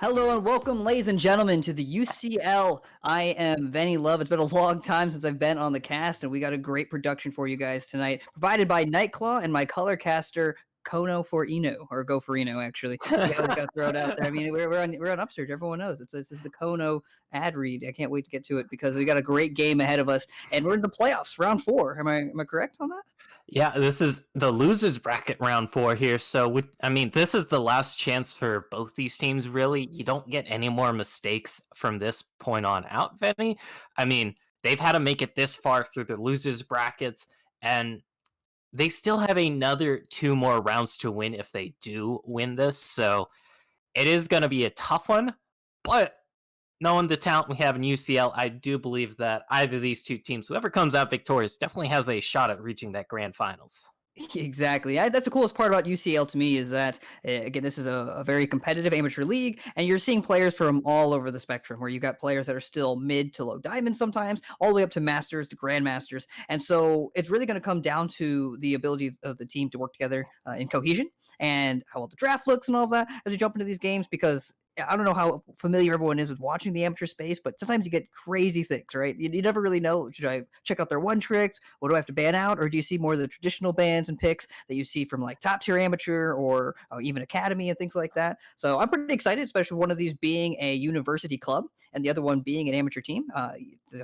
Hello and welcome, ladies and gentlemen, to the UCL. I am Venny Love. It's been a long time since I've been on the cast, and we got a great production for you guys tonight, provided by Nightclaw and my color caster, Kono for Eno, or Go for Eno, actually. We got to throw it out there. I mean, we're on Upsurge. Everyone knows this is the Kono ad read. I can't wait to get to it because we got a great game ahead of us, and we're in the playoffs, round 4. Am I correct on that? Yeah, this is the losers bracket round 4 here. So, this is the last chance for both these teams, really. You don't get any more mistakes from this point on out, Venny. I mean, they've had to make it this far through the losers brackets, and they still have another 2 more rounds to win if they do win this. So, it is going to be a tough one, but knowing the talent we have in UCL, I do believe that either of these 2 teams, whoever comes out victorious, definitely has a shot at reaching that grand finals. Exactly. That's the coolest part about UCL to me is that, again, this is a very competitive amateur league, and you're seeing players from all over the spectrum, where you've got players that are still mid to low diamond sometimes, all the way up to masters, to grandmasters. And so it's really going to come down to the ability of the team to work together in cohesion and how well the draft looks and all of that as we jump into these games, because I don't know how familiar everyone is with watching the amateur space, but sometimes you get crazy things, right? You never really know, should I check out their one tricks? What do I have to ban out? Or do you see more of the traditional bans and picks that you see from like top tier amateur or even academy and things like that? So I'm pretty excited, especially one of these being a university club and the other one being an amateur team.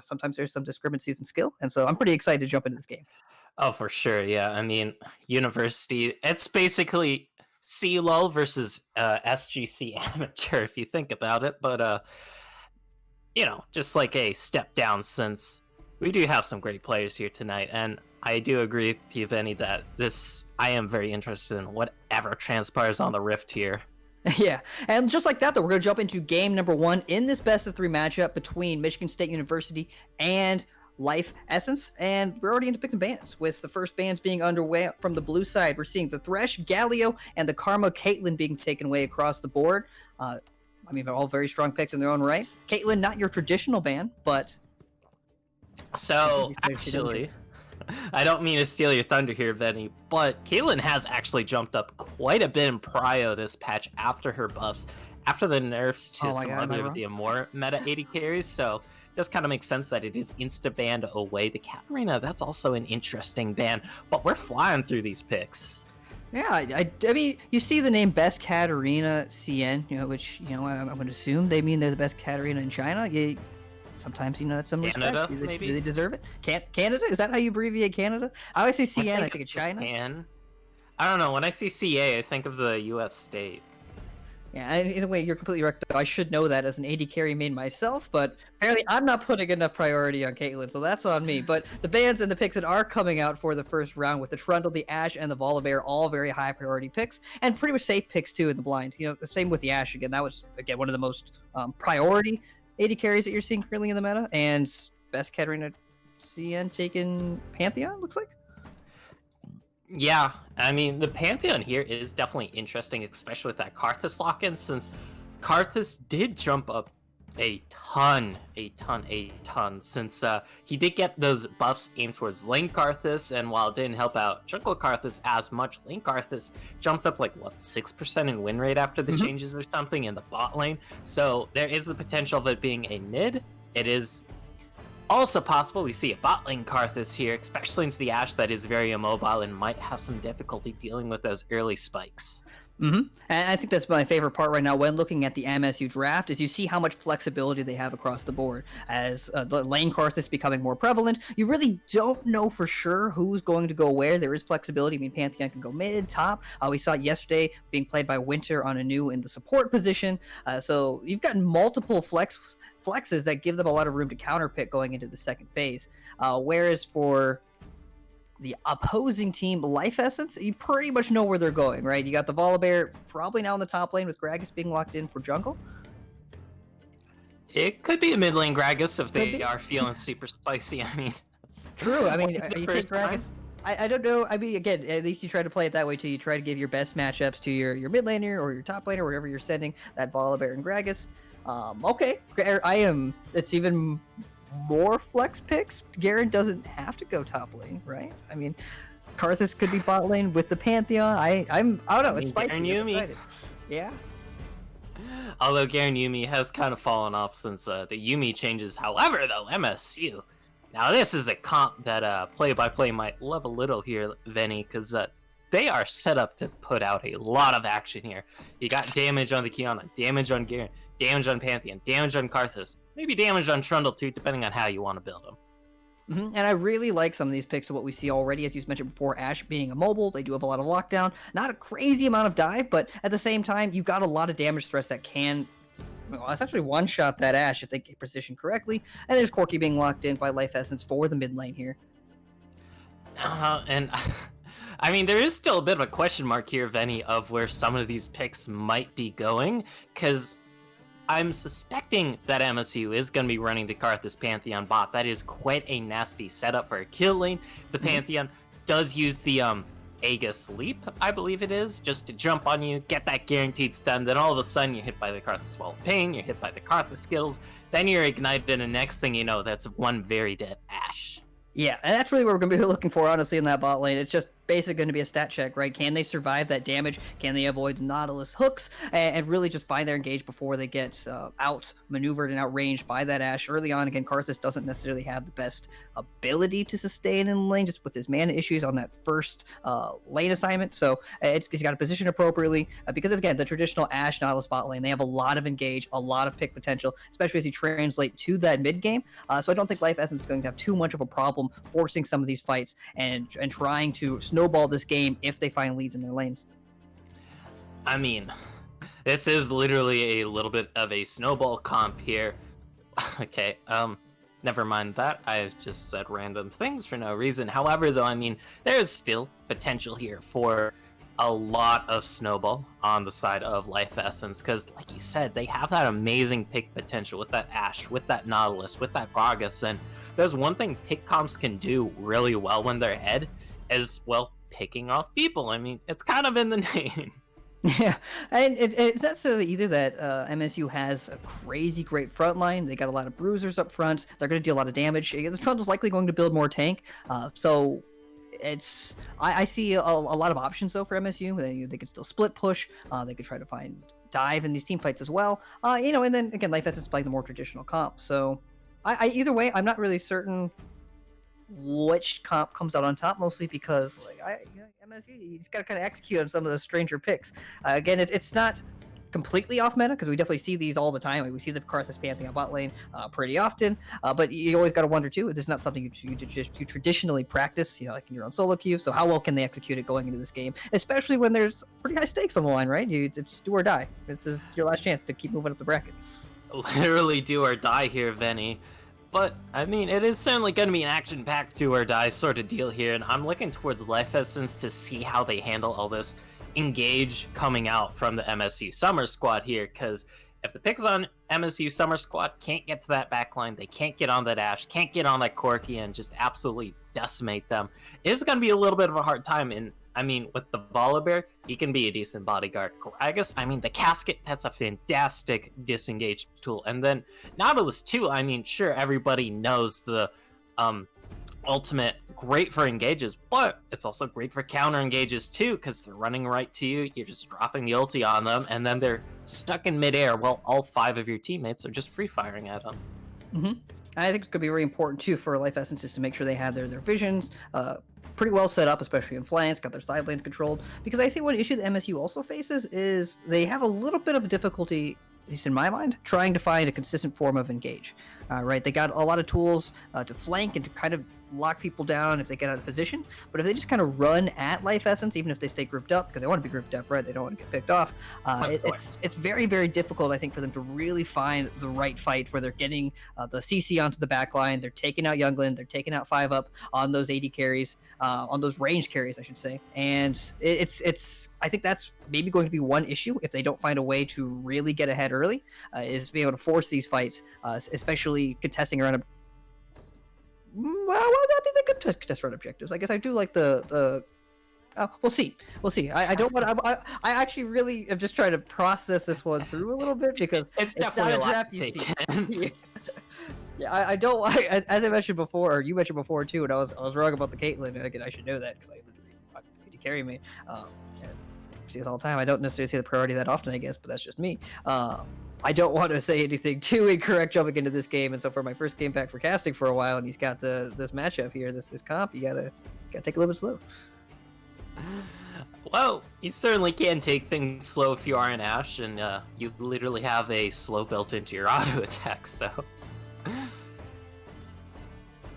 Sometimes there's some discrepancies in skill. And so I'm pretty excited to jump into this game. Oh, for sure. Yeah. I mean, university, it's basically CLOL versus SGC amateur, if you think about it. But, just like a step down, since we do have some great players here tonight. And I do agree with you, Venny, that I am very interested in whatever transpires on the Rift here. Yeah, and just like that, though, we're going to jump into game number 1 in this best-of-3 matchup between Michigan State University and Life Essence, and we're already into picks and bans, with the first bans being underway from the blue side. We're seeing the Thresh, Galio, and the Karma Caitlyn being taken away across the board. They're all very strong picks in their own right. Caitlyn, not your traditional ban, but... So, actually, I don't mean to steal your thunder here, Venny, but Caitlyn has actually jumped up quite a bit in prio this patch after her buffs, after the nerfs to some other of the more meta 80 carries, so... does kind of make sense that it is insta-banned away. The Katarina, that's also an interesting ban, but we're flying through these picks. Yeah, I mean, you see the name Best Katarina CN, which, I'm going to assume they mean they're the best Katarina in China. Sometimes, that's some Canada, respect. Maybe? Do they deserve it? Canada? Is that how you abbreviate Canada? I always say CN, I think it's China. I don't know. When I see CA, I think of the U.S. state. Yeah, either way, you're completely right. I should know that as an AD carry main myself, but apparently I'm not putting enough priority on Caitlyn, so that's on me. But the bans and the picks that are coming out for the first round with the Trundle, the Ashe, and the Volibear, all very high priority picks, and pretty much safe picks too in the blind. The same with the Ashe again. That was, again, one of the most priority AD carries that you're seeing currently in the meta, and Best Katarina CN taking Pantheon, looks like. Yeah, I mean, the Pantheon here is definitely interesting, especially with that Karthus lock-in, since Karthus did jump up a ton, since he did get those buffs aimed towards lane Karthus, and while it didn't help out jungle Karthus as much, lane Karthus jumped up 6% in win rate after the changes or something in the bot lane, so there is the potential of it being a mid. It is also possible we see a bot lane Karthus here, especially into the Ashe that is very immobile and might have some difficulty dealing with those early spikes. And I think that's my favorite part right now when looking at the MSU draft is you see how much flexibility they have across the board. As the lane Karthus is becoming more prevalent, you really don't know for sure who's going to go where. There is flexibility. I mean, Pantheon can go mid, top. We saw it yesterday being played by Winter on Anu in the support position. So you've got multiple flexes that give them a lot of room to counterpick going into the second phase. Whereas for the opposing team, Life Essence, you pretty much know where they're going, right? You got the Volibear probably now in the top lane with Gragas being locked in for jungle. It could be a mid lane Gragas if they are feeling super spicy. I mean, true. I mean, you take time? Gragas. I don't know. I mean, again, at least you try to play it that way too. You try to give your best matchups to your mid laner or your top laner, wherever you're sending that Volibear and Gragas. Okay, it's even more flex picks. Garen doesn't have to go top lane, right? I mean, Karthus could be bot lane with the Pantheon. I don't know. It's spicy. Garen Yuumi. Yeah. Although Garen Yuumi has kind of fallen off since the Yuumi changes. However, though, MSU. Now this is a comp that play-by-play might love a little here, Venny, because they are set up to put out a lot of action here. You got damage on the Kiana, damage on Garen, damage on Pantheon, damage on Karthus, maybe damage on Trundle too, depending on how you want to build them. And I really like some of these picks of what we see already, as you mentioned before, Ashe being a mobile. They do have a lot of lockdown. Not a crazy amount of dive, but at the same time, you've got a lot of damage threats that can essentially one-shot that Ashe if they get positioned correctly. And there's Corki being locked in by Life Essence for the mid lane here. And I mean, there is still a bit of a question mark here, Venny, of where some of these picks might be going, because I'm suspecting that MSU is going to be running the Karthus Pantheon bot. That is quite a nasty setup for a kill lane. The Pantheon does use the Aegis Leap, I believe it is, just to jump on you, get that guaranteed stun, then all of a sudden you're hit by the Karthus Wall of Pain, you're hit by the Karthus Skittles, then you're ignited, and the next thing you know, that's one very dead Ashe. Yeah, and that's really what we're going to be looking for, honestly, in that bot lane. It's just basically going to be a stat check, right? Can they survive that damage? Can they avoid Nautilus hooks? And really just find their engage before they get outmaneuvered and outranged by that Ashe. Early on, again, Karthus doesn't necessarily have the best ability to sustain in lane, just with his mana issues on that first lane assignment. So he's got to position appropriately, because, again, the traditional Ashe Nautilus bot lane, they have a lot of engage, a lot of pick potential, especially as you translate to that mid game. So I don't think Life Essence is going to have too much of a problem forcing some of these fights and trying to snowball this game if they find leads in their lanes. I mean, this is literally a little bit of a snowball comp here. Okay, never mind that. I just said random things for no reason. However, though, I mean, there's still potential here for a lot of snowball on the side of Life Essence, because, like you said, they have that amazing pick potential with that Ashe, with that Nautilus, with that Gragas, and there's one thing pick comps can do really well when they're ahead, is, well, picking off people. I mean, it's kind of in the name. Yeah, and it's not so either that MSU has a crazy great front line. They got a lot of bruisers up front. They're going to deal a lot of damage. The Trundle's likely going to build more tank. So it's I see a lot of options though for MSU. They could still split push. They could try to find dive in these team fights as well. And then again, Life Essence playing the more traditional comp. So I either way, I'm not really certain which comp comes out on top, mostly because MSU, you just got to kind of execute on some of those stranger picks. Again, it's not completely off meta, because we definitely see these all the time. Like, we see the Karthus Pantheon bot lane pretty often, but you always got to wonder too, is this not something you traditionally practice, like in your own solo queue? So how well can they execute it going into this game, especially when there's pretty high stakes on the line, right? It's do or die. This is your last chance to keep moving up the bracket. Literally do or die here, Venny. But, I mean, it is certainly going to be an action-packed do or die sort of deal here, and I'm looking towards Life Essence to see how they handle all this engage coming out from the MSU Summer Squad here, because if the picks on MSU Summer Squad can't get to that backline, they can't get on that Ashe, can't get on that Corki and just absolutely decimate them, it's going to be a little bit of a hard time. And I mean, with the Volibear, he can be a decent bodyguard. Gragas, I mean, the Casket, that's a fantastic disengage tool. And then Nautilus too, I mean, sure, everybody knows the ultimate great for engages, but it's also great for counter engages too, because they're running right to you, you're just dropping the ulti on them, and then they're stuck in midair while all 5 of your teammates are just free firing at them. Hmm. I think it's going to be very important too for Life Essences to make sure they have their visions pretty well set up, especially in flanks, got their side lanes controlled. Because I think one issue that MSU also faces is they have a little bit of difficulty, at least in my mind, trying to find a consistent form of engage. Right, they got a lot of tools to flank and to kind of lock people down if they get out of position. But if they just kind of run at Life Essence, even if they stay grouped up, because they want to be grouped up, right? They don't want to get picked off. It's very, very difficult, I think, for them to really find the right fight where they're getting the CC onto the back line. They're taking out Younglin. They're taking out 5-up on those AD carries, on those range carries, I should say. And it's I think that's maybe going to be one issue if they don't find a way to really get ahead early, is be able to force these fights, especially contesting around well, not be the contest around objectives. I guess I do like the we'll see. I don't want. I actually really am just trying to process this one through a little bit because it's definitely not a draft lot you to see. take in. Yeah, I don't. As I mentioned before, or you mentioned before too, and I was wrong about the Caitlyn. And again, I should know that because I literally to carry me. And see this all the time. I don't necessarily see the priority that often, I guess, but that's just me. I don't want to say anything too incorrect jumping into this game, and so for my first game back for casting for a while, and he's got this matchup here, this comp, you gotta take a little bit slow. Well, you certainly can take things slow if you are an Ashe, and you literally have a slow built into your auto attack, so.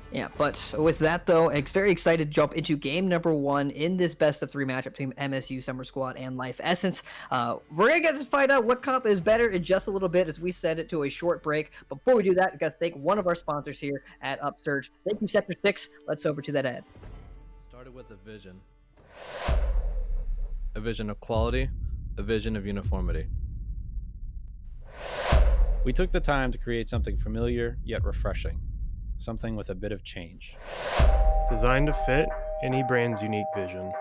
Yeah, but with that though, I'm very excited to jump into game number 1 in this best of 3 matchup between MSU Summer Squad and Life Essence. We're gonna get to find out what comp is better in just a little bit as we send it to a short break. But before we do that, we got to thank one of our sponsors here at Upsurge. Thank you, Sector 6. Let's over to that ad. Started with a vision of quality, a vision of uniformity. We took the time to create something familiar yet refreshing, something with a bit of change. Designed to fit any brand's unique vision.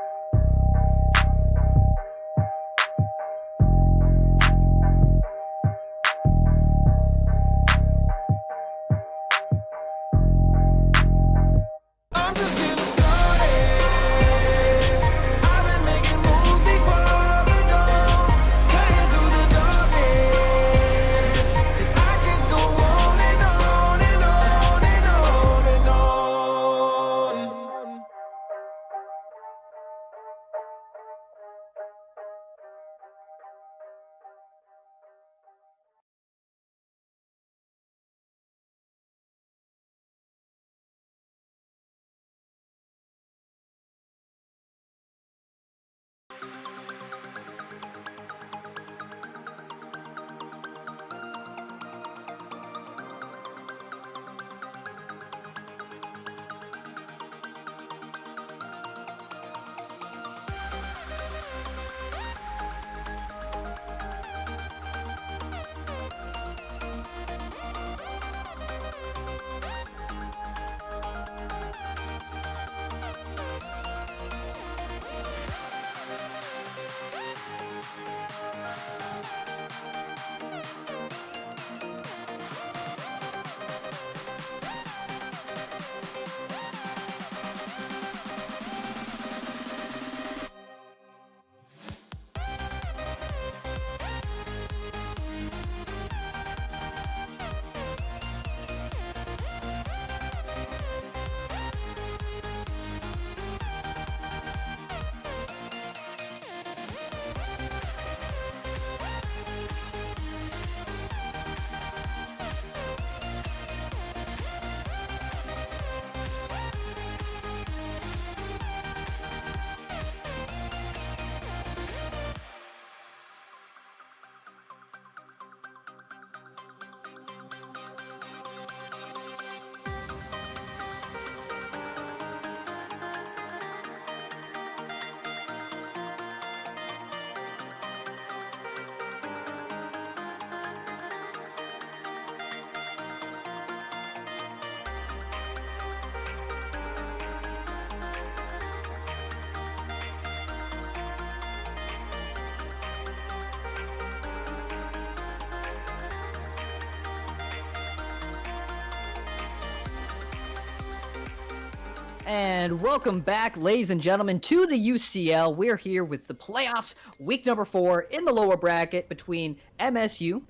And welcome back, ladies and gentlemen, to the UCL. We're here with the playoffs, week number 4 in the lower bracket between MSU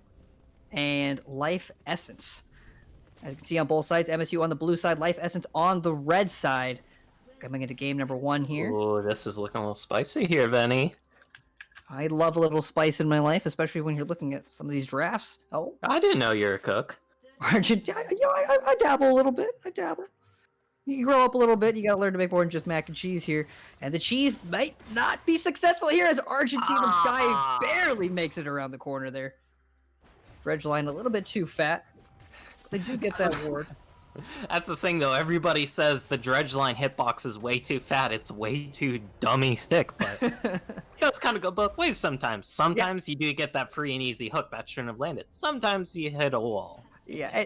and Life Essence. As you can see on both sides, MSU on the blue side, Life Essence on the red side. Coming into game number 1 here. Oh, this is looking a little spicy here, Venny. I love a little spice in my life, especially when you're looking at some of these drafts. Oh, I didn't know you're a cook. Argentina, I dabble a little bit. I dabble. You grow up a little bit, you gotta learn to make more than just mac and cheese here. And the cheese might not be successful here as Argentinum Sky barely makes it around the corner there. Dredge line a little bit too fat. They do get that ward. That's the thing, though. Everybody says the dredge line hitbox is way too fat. It's way too dummy thick, but it does kind of go both ways sometimes. Sometimes you do get that free and easy hook that shouldn't have landed. Sometimes you hit a wall. Yeah,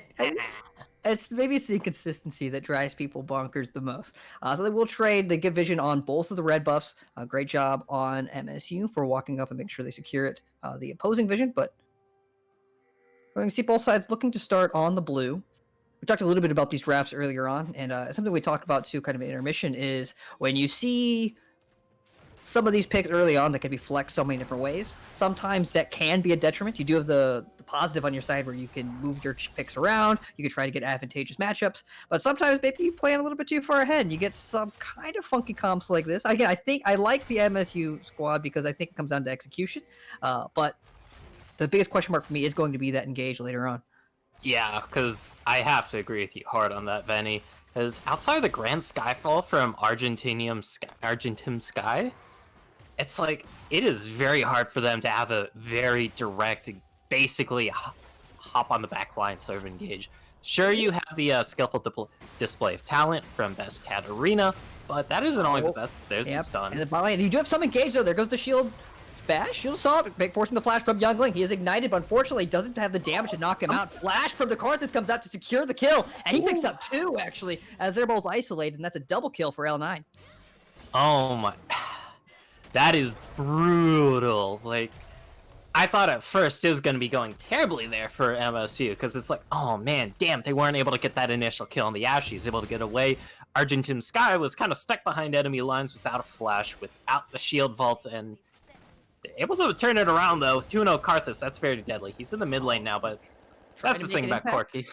it's the inconsistency that drives people bonkers the most. So they will trade. They give vision on both of the red buffs. Great job on MSU for walking up and making sure they secure it. The opposing vision, but we can see both sides looking to start on the blue. We talked a little bit about these drafts earlier on, and something we talked about too, kind of intermission, is when you see some of these picks early on that can be flexed so many different ways. Sometimes that can be a detriment. You do have the positive on your side where you can move your picks around. You can try to get advantageous matchups, but sometimes maybe you plan a little bit too far ahead and you get some kind of funky comps like this. Again, I think I like the MSU squad because I think it comes down to execution, but the biggest question mark for me is going to be that engage later on. Yeah, because I have to agree with you hard on that, Venny. Because outside of the Grand Skyfall from Argentum Sky, it's like, it is very hard for them to have a very direct, basically hop on the back line sort of engage. Sure, you have the skillful display of talent from Best Cat Arena, but that isn't always the best. There's the stun. And the bot lane, you do have some engage though. There goes the shield bash. Shield assault, forcing the flash from Youngling. He is ignited, but unfortunately doesn't have the damage to knock him out. Flash from the Karthus comes out to secure the kill, and he picks up 2 actually, as they're both isolated, and that's a double kill for L9. Oh my, that is brutal. Like, I thought at first it was going to be going terribly there for MSU, because it's like, oh man, damn, they weren't able to get that initial kill on the Ashe. He's able to get away. Argentum Sky was kind of stuck behind enemy lines without a flash, without the shield vault, and they're able to turn it around though. 2-0 Karthus, that's very deadly. He's in the mid lane now, but that's the thing about Corki.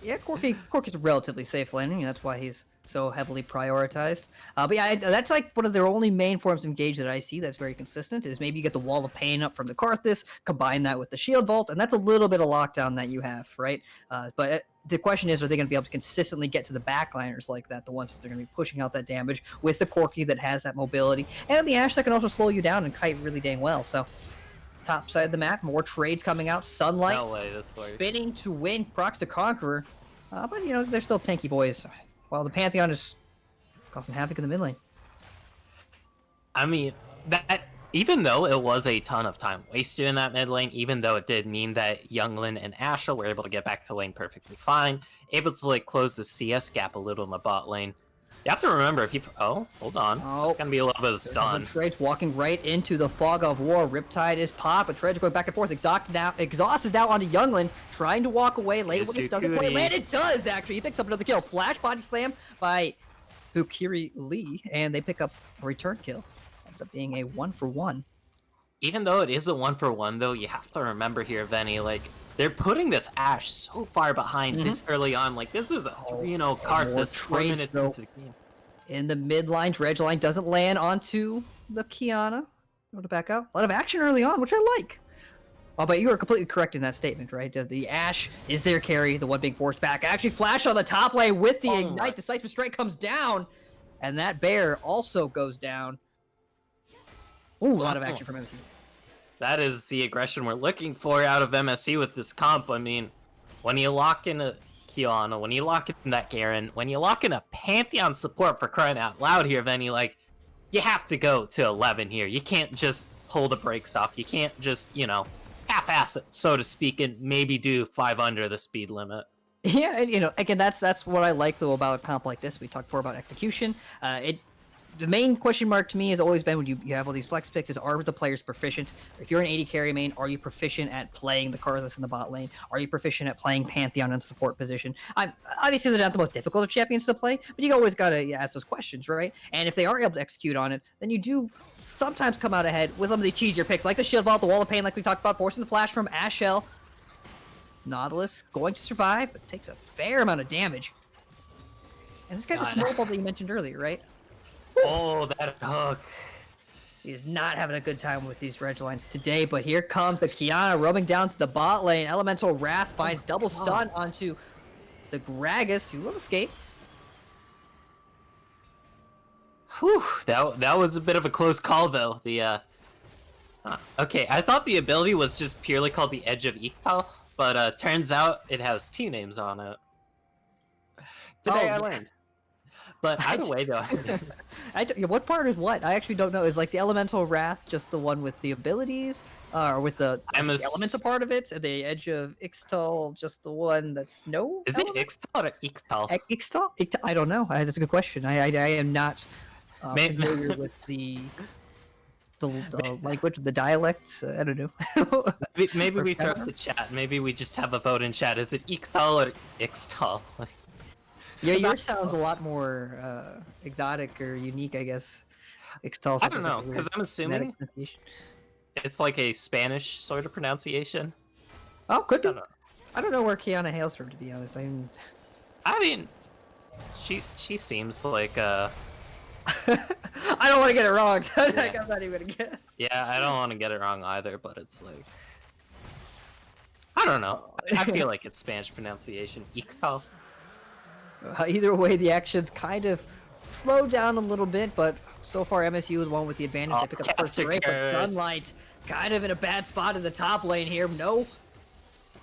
Yeah, Corki's a relatively safe laning, and that's why he's so heavily prioritized. But yeah, that's like one of their only main forms of engage that I see that's very consistent, is maybe you get the Wall of Pain up from the Karthus, combine that with the Shield Vault, and that's a little bit of lockdown that you have, right? But the question is, are they going to be able to consistently get to the backliners like that, the ones that they're going to be pushing out that damage with the Corki that has that mobility, and the Ashe that can also slow you down and kite really dang well, so... Top side of the map, more trades coming out. Sunlight No way, this works. spinning to win, procs the Conqueror. But, you know, they're still tanky boys. While the Pantheon is causing havoc in the mid lane. I mean, that even though it was a ton of time wasted in that mid lane, even though it did mean that Younglin and Ashe were able to get back to lane perfectly fine, able to like close the CS gap a little in the bot lane. You have to remember if you... Oh, hold on. It's going to be a little bit of stun. Trades walking right into the fog of war. Riptide is popped, but Trades going back and forth. Exhaust is now onto Younglin, trying to walk away. Late when it doesn't quite land. It does, actually. He picks up another kill. Flash body slam by Hukiri Lee, and they pick up a return kill. Ends up being a 1-for-1. Even though it is a 1-for-1, though, you have to remember here, Venny, like, they're putting this Ashe so far behind this early on. Like, this is a 3-0 Karthus 4 minutes into the game. In the mid line, Dredge line doesn't land onto the Kiana. Want to back up? A lot of action early on, which I like. Oh, but you are completely correct in that statement, right? The Ashe is their carry, the one being forced back. Actually, Flash on the top lane with the Ignite. Decisive Strike comes down, and that Bear also goes down. Ooh, a lot of action from MSU. That is the aggression we're looking for out of MSU with this comp. I mean, when you lock in a Kiana, when you lock in that Garen, when you lock in a Pantheon support, for crying out loud here, Venny, like, you have to go to 11 here. You can't just pull the brakes off. You can't just, you know, half-ass it, so to speak, and maybe do 5 under the speed limit. Yeah, and, you know, again, that's what I like, though, about a comp like this. We talked before about execution. The main question mark to me has always been when you have all these flex picks is, are the players proficient? If you're an AD carry main, are you proficient at playing the Karthus in the bot lane? Are you proficient at playing Pantheon in the support position? Obviously, they're not the most difficult of champions to play, but you always got to ask those questions, right? And if they are able to execute on it, then you do sometimes come out ahead with some of these cheesier picks, like the Shield Vault, the Wall of Pain, like we talked about, forcing the flash from Ashel. Nautilus going to survive, but takes a fair amount of damage. And this guy's the snowball that you mentioned earlier, right? Oh, that hook. He is not having a good time with these Reg lines today, but here comes the Kiana roaming down to the bot lane. Elemental Wrath finds double stun onto the Gragas, who will escape. Whew, that was a bit of a close call, though. Okay, I thought the ability was just purely called the Edge of Iktal, but turns out it has two names on it. Today I learned. But either way, though. What part is what? I actually don't know. Is like the Elemental Wrath just the one with the abilities? Or with the elemental part of it? The Edge of Ixtal just the one that's no? Is it Ixtal or Iktal? Ixtal? I don't know. That's a good question. I am not familiar with the language, the dialects. I don't know. Maybe we throw up the chat. Maybe we just have a vote in chat. Is it Iktal or Ixtal? Yeah, yours sounds a lot more exotic or unique, I guess. Ixtal. I don't know, because I'm assuming it's like a Spanish sort of pronunciation. Oh, could be. I don't know where Kiana hails from, to be honest. I mean, she seems like I don't want to get it wrong, so I'm not even gonna guess. Yeah, I don't want to get it wrong either, but it's like I don't know. I feel like it's Spanish pronunciation. Ixtal. Either way, the action's kind of slowed down a little bit, but so far MSU is one with the advantage. They pick up the first break, but Sunlight kind of in a bad spot in the top lane here. No,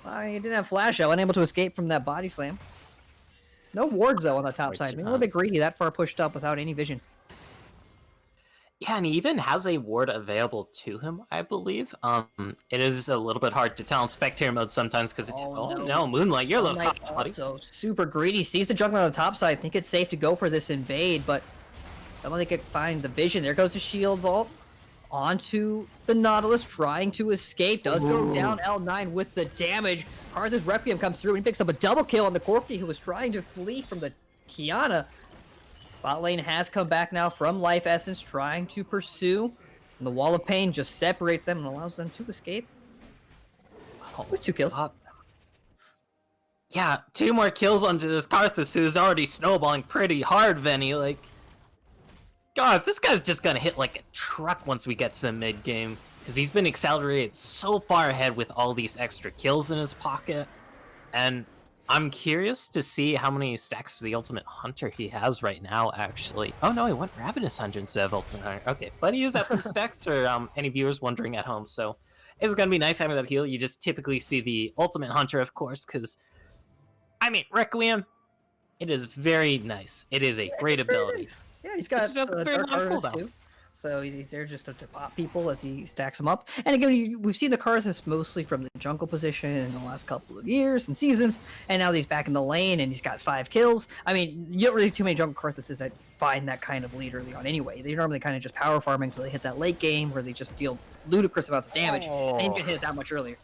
he didn't have flash out, unable to escape from that body slam. No wards though on the top side. Maybe a little bit greedy, that far pushed up without any vision. Yeah, and he even has a ward available to him, I believe. It is a little bit hard to tell in spectator mode sometimes because it's no, Moonlight, you're a little hot, buddy. So super greedy, sees the jungle on the top side, think it's safe to go for this invade, but someone could find the vision. There goes the shield vault onto the Nautilus, trying to escape. Does go down L9 with the damage. Karthus Requiem comes through and he picks up a double kill on the Corki, who was trying to flee from the Kiana. Bot lane has come back now from Life Essence, trying to pursue. And the Wall of Pain just separates them and allows them to escape. With 2 kills. Yeah, 2 more kills onto this Karthus, who's already snowballing pretty hard, Venny. Like, God, this guy's just gonna hit like a truck once we get to the mid game. Because he's been accelerated so far ahead with all these extra kills in his pocket. And I'm curious to see how many stacks of the Ultimate Hunter he has right now, actually. Oh no, he went Ravenous Hunter instead of Ultimate Hunter. Okay, but he is at 3 stacks for any viewers wondering at home, so it's going to be nice having that heal. You just typically see the Ultimate Hunter, of course, because, I mean, Requiem, it is very nice. It is a great ability. Nice. Yeah, he's got Dark Harvest too. So he's there just to pop people as he stacks them up. And again, we've seen the Karthus mostly from the jungle position in the last couple of years and seasons, and now he's back in the lane and he's got 5 kills. I mean, you don't really see too many jungle Karthuses that find that kind of lead early on anyway. They're normally kind of just power farming until they hit that late game where they just deal ludicrous amounts of damage, and he's gonna hit it that much earlier.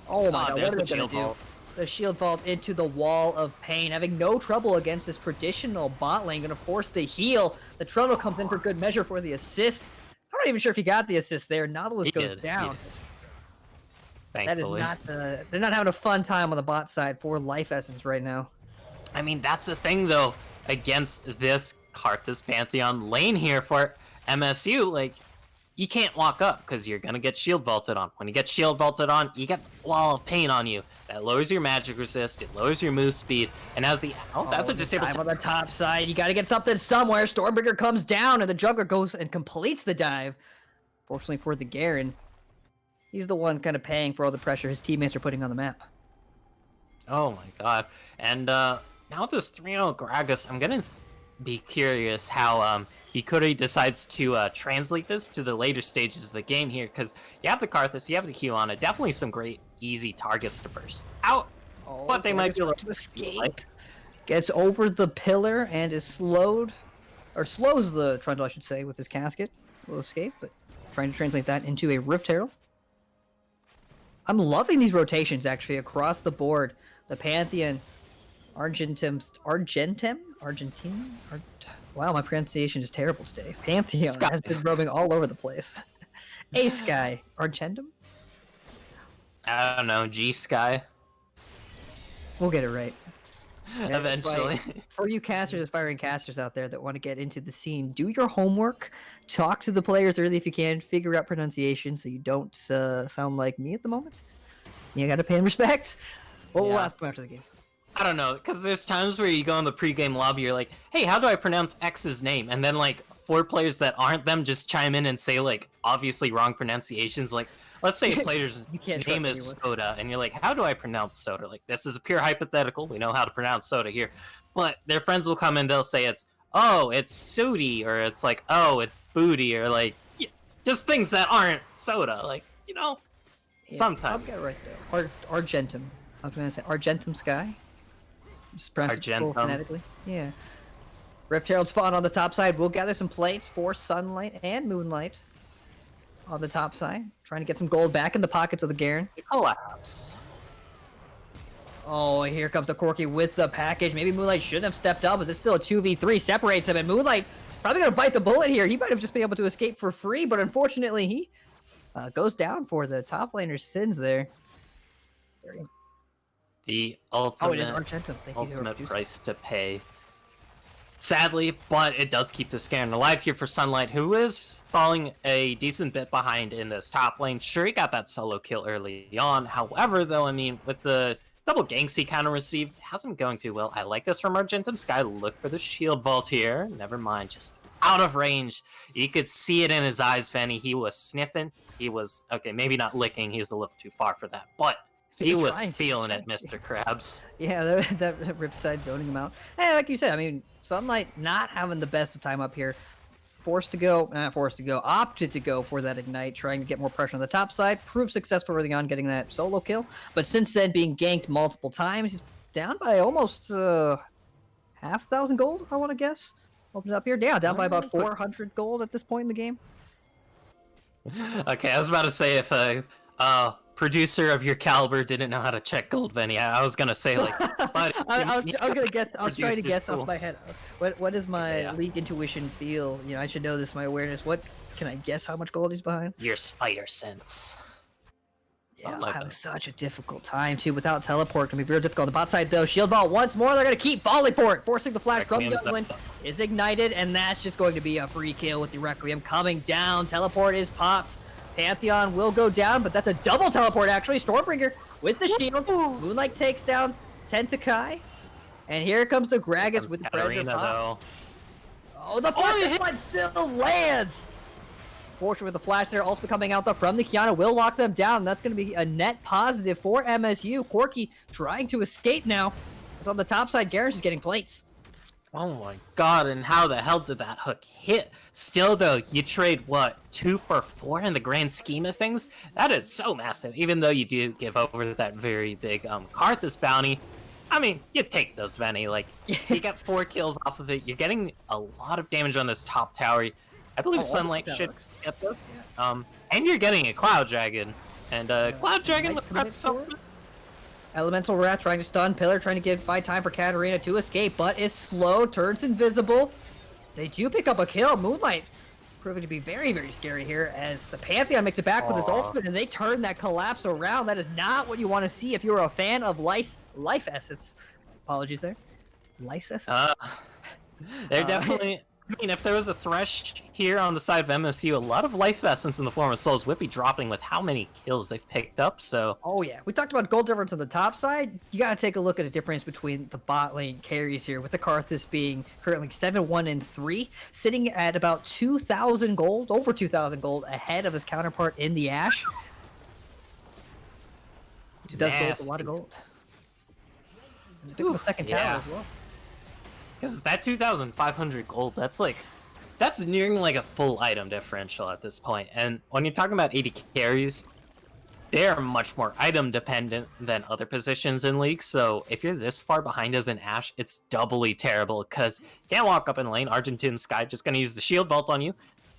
Oh my god, what are they gonna do? The shield vault into the Wall of Pain, having no trouble against this traditional bot lane, gonna force the heal. The Trundle comes in for good measure for the assist. I'm not even sure if he got the assist there. Nautilus goes down. Thankfully. That is not they're not having a fun time on the bot side for Life Essence right now. I mean, that's the thing though, against this Karthus Pantheon lane here for MSU, like, you can't walk up because you're going to get shield vaulted on. When you get shield vaulted on, you get Wall of Pain on you. That lowers your magic resist, it lowers your move speed, and as the... Oh, that's a disabled... On the top side, you got to get something somewhere. Stormbreaker comes down, and the Juggler goes and completes the dive. Fortunately for the Garen, he's the one kind of paying for all the pressure his teammates are putting on the map. Oh my god. And now with this 3-0 Gragas, I'm going to be curious how... Hikuri decides to translate this to the later stages of the game here, because you have the Karthus, you have the Kiana, definitely some great easy targets to burst out, but they might be able to escape. Gets over the pillar and is slowed, or slows the Trundle, I should say, with his casket. Will escape, but trying to translate that into a Rift Herald. I'm loving these rotations, actually, across the board. The Pantheon, Argentine? Wow, my pronunciation is terrible today. Pantheon has been roaming all over the place. A-Sky. Argentum? I don't know, G-Sky? We'll get it right. Yeah, that's why, Eventually. for you casters, aspiring casters out there that want to get into the scene, do your homework. Talk to the players early if you can. Figure out pronunciation so you don't sound like me at the moment. You got to pay them respect. We'll Yeah. ask them after the game. I don't know, because there's times where you go in the pregame lobby, you're like, hey, how do I pronounce X's name? And then, like, 4 players that aren't them just chime in and say, like, obviously wrong pronunciations. Like, let's say a player's You can't name trust is anyone. Soda, and you're like, how do I pronounce Soda? Like, this is a pure hypothetical. We know how to pronounce Soda here. But their friends will come in, they'll say it's Sody, or it's like, oh, it's Booty, or, like, just things that aren't Soda. Like, you know, Yeah, sometimes. I'll get it right there. Argentum. I was going to say Argentum Sky. Just pronounce it full Argentum. phonetically. Yeah. Rift Herald spawn on the top side. We'll gather some plates for Sunlight and Moonlight on the top side. Trying to get some gold back in the pockets of the Garen. Collapse. Oh, here comes the Corki with the package. Maybe Moonlight shouldn't have stepped up, but it's still a 2v3. Separates him, and Moonlight probably going to bite the bullet here. He might have just been able to escape for free, but unfortunately he goes down for the top laner's sins there. The Oh, it is ultimate, Argentum. Thank you, ultimate producer. price to pay. Sadly, but it does keep the Garen alive here for Sunlight, who is falling a decent bit behind in this top lane. Sure, he got that solo kill early on. However, though, I mean, with the double ganks he kind of received, hasn't been going too well. I like this from Argentum Sky. Look for the shield vault here. Never mind, just out of range. You could see it in his eyes, Fanny. He was sniffing. He was, okay, maybe not licking. He was a little too far for that, but he was Trying to, feeling trying it, Mr. Krabs. Yeah, that Riptide zoning him out. Hey, like you said, I mean, Sunlight not having the best of time up here. Opted to go for that Ignite, trying to get more pressure on the top side. Proved successful early on getting that solo kill. But since then, being ganked multiple times, he's down by almost half 1,000 gold, I want to guess. Open it up here. Yeah, down by about 400 gold at this point in the game. Okay, I was about to say if a producer of your caliber didn't know how to check gold, Benny, I was gonna say like, but I was gonna guess. I was trying to Producer's guess off cool. my head. What does my Yeah. league intuition feel? You know, I should know this. My awareness. What can I guess? How much gold he's behind? your spider sense. Yeah, Something like having that. such a difficult time too without teleport. Can be very difficult. On the bot side though, shield vault once more. They're gonna keep falling for it, forcing the flash from Requiem's Youngling. up. Is ignited, and that's just going to be a free kill with the Requiem coming down. Teleport is popped. Pantheon will go down, but that's a double teleport actually. Stormbringer with the shield. Moonlight takes down Tentakai. And here comes the Gragas with the pressure Katarina, pops. though. Oh, the flash flood still lands! Fortunate with the flash there, ultimate coming out though from the Kiana will lock them down. That's going to be a net positive for MSU. Corki trying to escape now. It's on the top side. Garrus is getting plates. Oh my god, and how the hell did that hook hit? Still though, you trade what, 2 for 4 in the grand scheme of things? That is so massive, even though you do give over that very big Karthus bounty. I mean, you take those, Venny. Like, you got 4 kills off of it. You're getting a lot of damage on this top tower. I believe Oh, Sunlight that should looks- get this. And you're getting a Cloud Dragon. And Cloud Dragon might with commit for it. something. Elemental Wrath trying to stun. Pillar trying to give by time for Katarina to escape, but is slow, turns invisible. They do pick up a kill. Moonlight proving to be very, very scary here as the Pantheon makes it back with its Aw. ultimate, and they turn that collapse around. That is not what you want to see if you're a fan of life essence. Apologies there. Life essence? They're definitely. I mean, if there was a Thresh here on the side of MSU, a lot of life essence in the form of souls would be dropping with how many kills they've picked up. So Oh yeah, we talked about gold difference on the top side. You gotta take a look at the difference between the bot lane carries here, with the Karthus being currently 7-1 and 3, sitting at about 2,000 gold, over 2,000 gold, ahead of his counterpart in the Ash. 2,000 gold, a lot of gold. And they pick up a second yeah. tower as well. because that 2,500 gold, that's nearing like a full item differential at this point. And when you're talking about 80 carries, they are much more item dependent than other positions in League. So if you're this far behind as an Ashe, it's doubly terrible because you can't walk up in lane. Argentum Sky just gonna use the shield vault on you,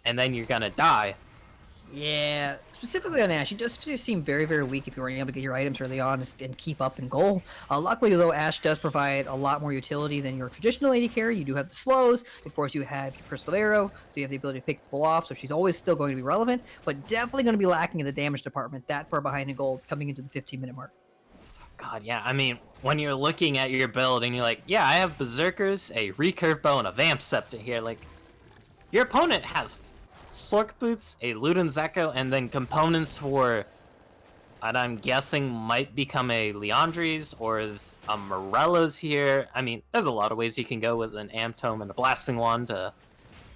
and then you're gonna die. Yeah, specifically on Ashe, he does seem very, very weak if you weren't able to get your items early on and keep up in goal. Luckily, though, Ashe does provide a lot more utility than your traditional AD carry. You do have the slows. Of course, you have your Crystal Arrow, so you have the ability to pick people off, so she's always still going to be relevant, but definitely going to be lacking in the damage department that far behind in gold coming into the 15-minute mark. God, yeah. I mean, when you're looking at your build and you're like, yeah, I have Berserkers, a Recurve Bow, and a Vamp Scepter here. Like, your opponent has Slork Boots, a Luden Zeko, and then components for, and I'm guessing might become a Leandries or a Morello's here. I mean, there's a lot of ways you can go with an Amtome and a Blasting Wand,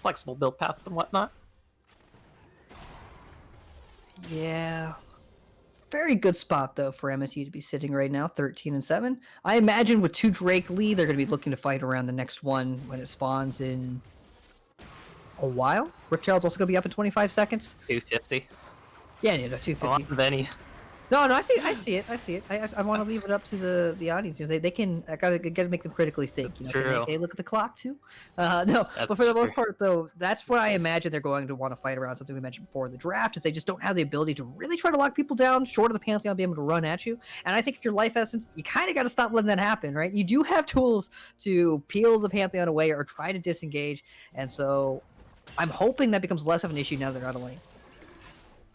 flexible build paths and whatnot. Yeah. Very good spot, though, for MSU to be sitting right now, 13-7. I imagine with 2 Drake lead, they're going to be looking to fight around the next one when it spawns in a while. Rift Herald's also going to be up in 25 seconds. 250. Yeah, no, 250. Benny. No, I see it. I want to leave it up to the audience. You know, they can. I gotta make them critically think. You know, True. They look at the clock too. No, but for the most part, though, that's what I imagine they're going to want to fight around. Something we mentioned before in the draft is they just don't have the ability to really try to lock people down, short of the Pantheon being able to run at you. And I think if you're Life Essence, you kind of got to stop letting that happen, right? You do have tools to peel the Pantheon away or try to disengage, and so I'm hoping that becomes less of an issue now they're out of lane.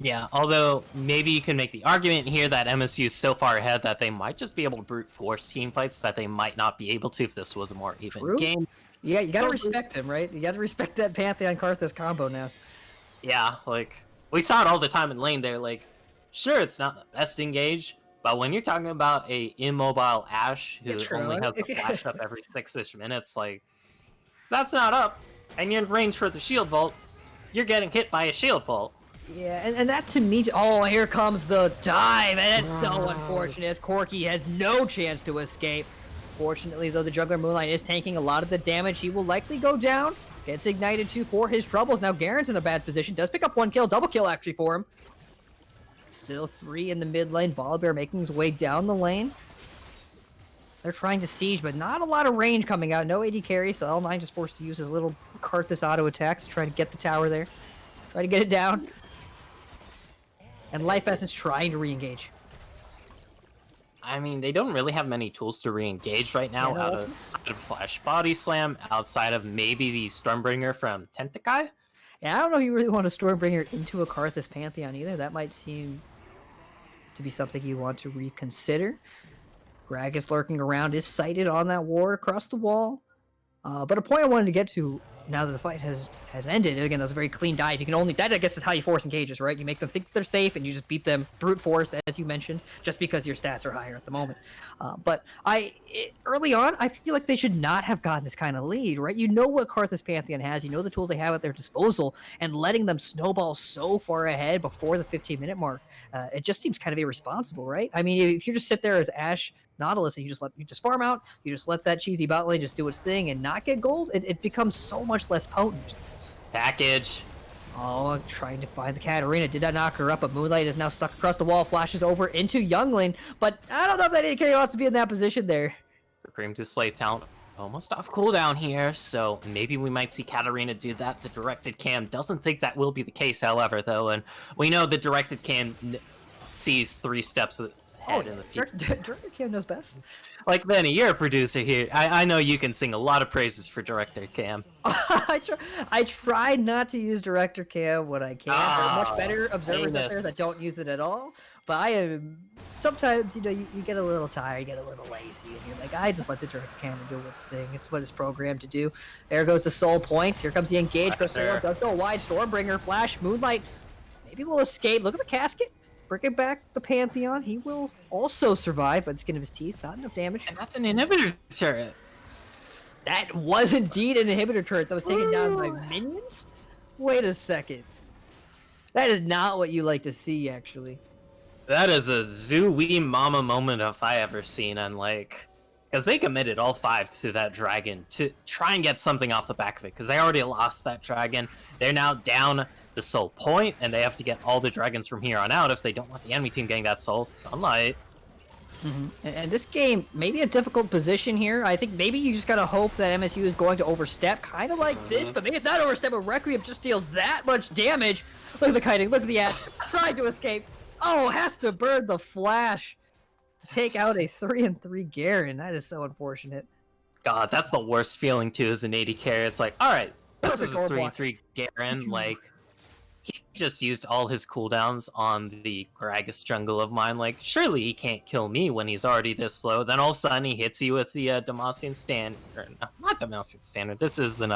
Yeah, although maybe you can make the argument here that MSU is so far ahead that they might just be able to brute force team fights that they might not be able to if this was a more even True. game. Yeah, you gotta respect him, right? You gotta respect that Pantheon Karthus combo now. Yeah, like, we saw it all the time in lane there. Like, sure, it's not the best engage, but when you're talking about a immobile Ashe who only has a flash up every 6-ish minutes, like, if that's not up, and you're in range for the shield vault, you're getting hit by a shield vault. Yeah, and that to me, oh, here comes the dive, and it's so unfortunate as Corki has no chance to escape. Fortunately, though, the Juggler Moonlight is tanking a lot of the damage. He will likely go down, gets ignited too for his troubles. Now Garen's in a bad position, does pick up 1 kill, double kill actually for him. Still 3 in the mid lane, Volibear making his way down the lane. They're trying to siege, but not a lot of range coming out. No AD carry, so L9 just forced to use his little Karthus auto attacks to try to get the tower there. Try to get it down. And Life Essence trying to re-engage. I mean, they don't really have many tools to re-engage right now, outside of Flash Body Slam, outside of maybe the Stormbringer from Tentakai. Yeah, I don't know if you really want a Stormbringer into a Karthus Pantheon either. That might seem to be something you want to reconsider. Gragas lurking around, is sighted on that ward across the wall. But a point I wanted to get to now that the fight has ended, again, that's a very clean dive. You can only, that I guess is how you force engages, right? You make them think they're safe and you just beat them brute force, as you mentioned, just because your stats are higher at the moment. But early on, I feel like they should not have gotten this kind of lead, right? You know what Karthus Pantheon has, you know the tools they have at their disposal, and letting them snowball so far ahead before the 15-minute mark, it just seems kind of irresponsible, right? I mean, if you just sit there as Ashe Nautilus and you just farm out, you just let that cheesy bot lane just do its thing and not get gold, it becomes so much less potent. Package. Oh, trying to find the Katarina. Did not knock her up, but Moonlight is now stuck across the wall, flashes over into Youngling, but I don't know if that AD carry wants to be in that position there. Supreme Display talent almost off cooldown here, so maybe we might see Katarina do that. The directed cam doesn't think that will be the case, however, though, and we know the directed cam sees 3 steps ahead in the future. Director Cam knows best. Like, Benny, you're a producer here. I know you can sing a lot of praises for Director Cam. I try not to use Director Cam when I can. There are much better observers out there that don't use it at all. But I am, sometimes, you know, you get a little tired, you get a little lazy, and you're like, I just let the Director Cam do its thing. It's what it's programmed to do. There goes the soul point. Here comes the engage. Does go wide. Stormbringer, flash, Moonlight. Maybe we'll escape. Look at the casket. Bringing back the Pantheon. He will also survive by the skin of his teeth. Not enough damage. And that's an inhibitor turret. That was indeed an inhibitor turret that was taken down by minions? Wait a second. That is not what you like to see, actually. That is a Zooey Mama moment if I ever seen, and like, because they committed all 5 to that dragon to try and get something off the back of it, because they already lost that dragon. They're now down the soul point, and they have to get all the dragons from here on out if they don't want the enemy team getting that soul. Sunlight. And this game, maybe a difficult position here. I think maybe you just gotta hope that MSU is going to overstep, kind of like this, but maybe it's not overstep, but Requiem just deals that much damage. Look at the kiting, look at the Ashe, trying to escape. Oh, has to burn the flash to take out a 3-3 Garen. That is so unfortunate. God, that's the worst feeling too as an AD carry. It's like, alright, this is a 3-3 Garen, like, he just used all his cooldowns on the Gragas jungle of mine. Like, surely he can't kill me when he's already this slow. Then all of a sudden he hits you with the Demacian Stand, or no, not Demacian Standard. This is an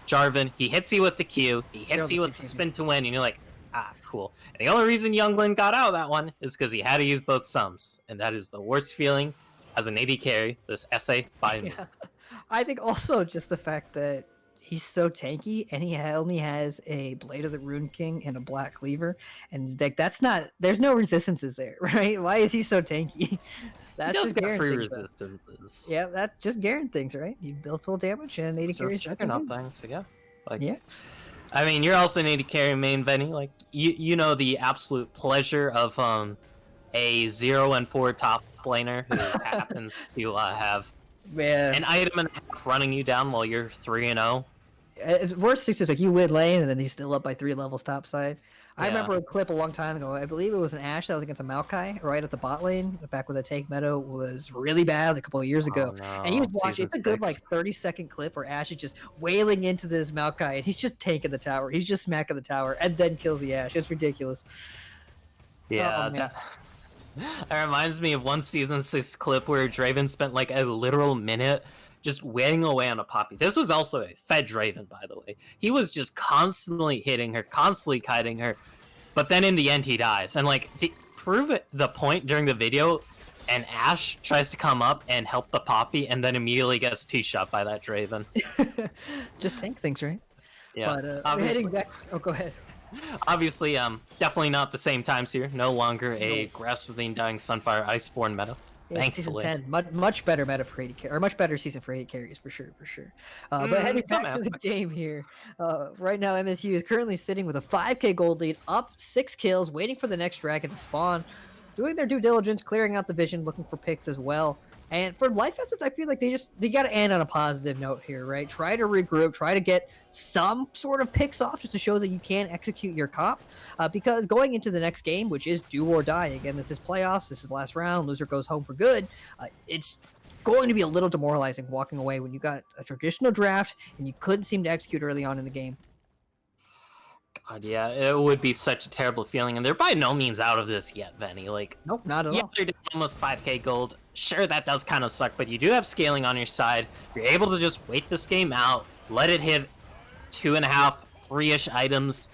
Jarvan. He hits you with the Q. He hits you with the spin to win, and you're like, ah, cool. And the only reason Younglin got out of that one is because he had to use both sums, and that is the worst feeling as an AD carry. This essay by me. Yeah. I think also just the fact that he's so tanky and he only has a Blade of the Rune King and a Black Cleaver, and like that's not, there's no resistances there, right? Why is he so tanky? That's He does just get free Garen things, though. resistances. Yeah, that's just Garen things, right? You build full damage and 80 So carries. it's checking out things, yeah. Like, Yeah. I mean, you're also an AD carry main, Venny. Like, you know the absolute pleasure of a 0-4 top laner who happens to have Yeah. an item and a half running you down while you're 3-0. Worst thing is like you win lane and then he's still up by 3 levels topside. I Yeah. remember a clip a long time ago. I believe it was an Ashe that was against a Maokai right at the bot lane, back when the tank meta was really bad a couple of years ago. Oh, And he was no. watching. It's a Season good like 30-second clip where Ashe is just wailing into this Maokai and he's just tanking the tower. He's just smacking the tower and then kills the Ashe. It's ridiculous. Yeah, Oh, man. that reminds me of one Season 6 clip where Draven spent like a literal minute just wailing away on a Poppy. This was also a fed Draven, by the way. He was just constantly hitting her, constantly kiting her, but then in the end he dies. And like, to prove it, the point during the video, and Ashe tries to come up and help the Poppy, and then immediately gets T-shot by that Draven. Just tank things, right? Yeah, But obviously. heading back. Oh, go ahead. Obviously, definitely not the same times here. No longer a Grasp of the Undying Sunfire Iceborne meta. Yeah, season Thankfully. 10, much better meta for 80 or much better season for 80 carries for sure. But heading some back to the aspect. game here, right now MSU is currently sitting with a 5k gold lead, up 6 kills, waiting for the next dragon to spawn, doing their due diligence, clearing out the vision, looking for picks as well. And for life essence, I feel like they got to end on a positive note here, right? Try to regroup, try to get some sort of picks off just to show that you can execute your comp. Because going into the next game, which is do or die, again, this is playoffs, this is last round, loser goes home for good. It's going to be a little demoralizing walking away when you got a traditional draft and you couldn't seem to execute early on in the game. God, yeah, it would be such a terrible feeling, and they're by no means out of this yet, Venny. Like, Nope, not at yeah, all. they're doing almost 5k gold. Sure, that does kind of suck, but you do have scaling on your side. You're able to just wait this game out, let it hit 2.5, 3-ish items.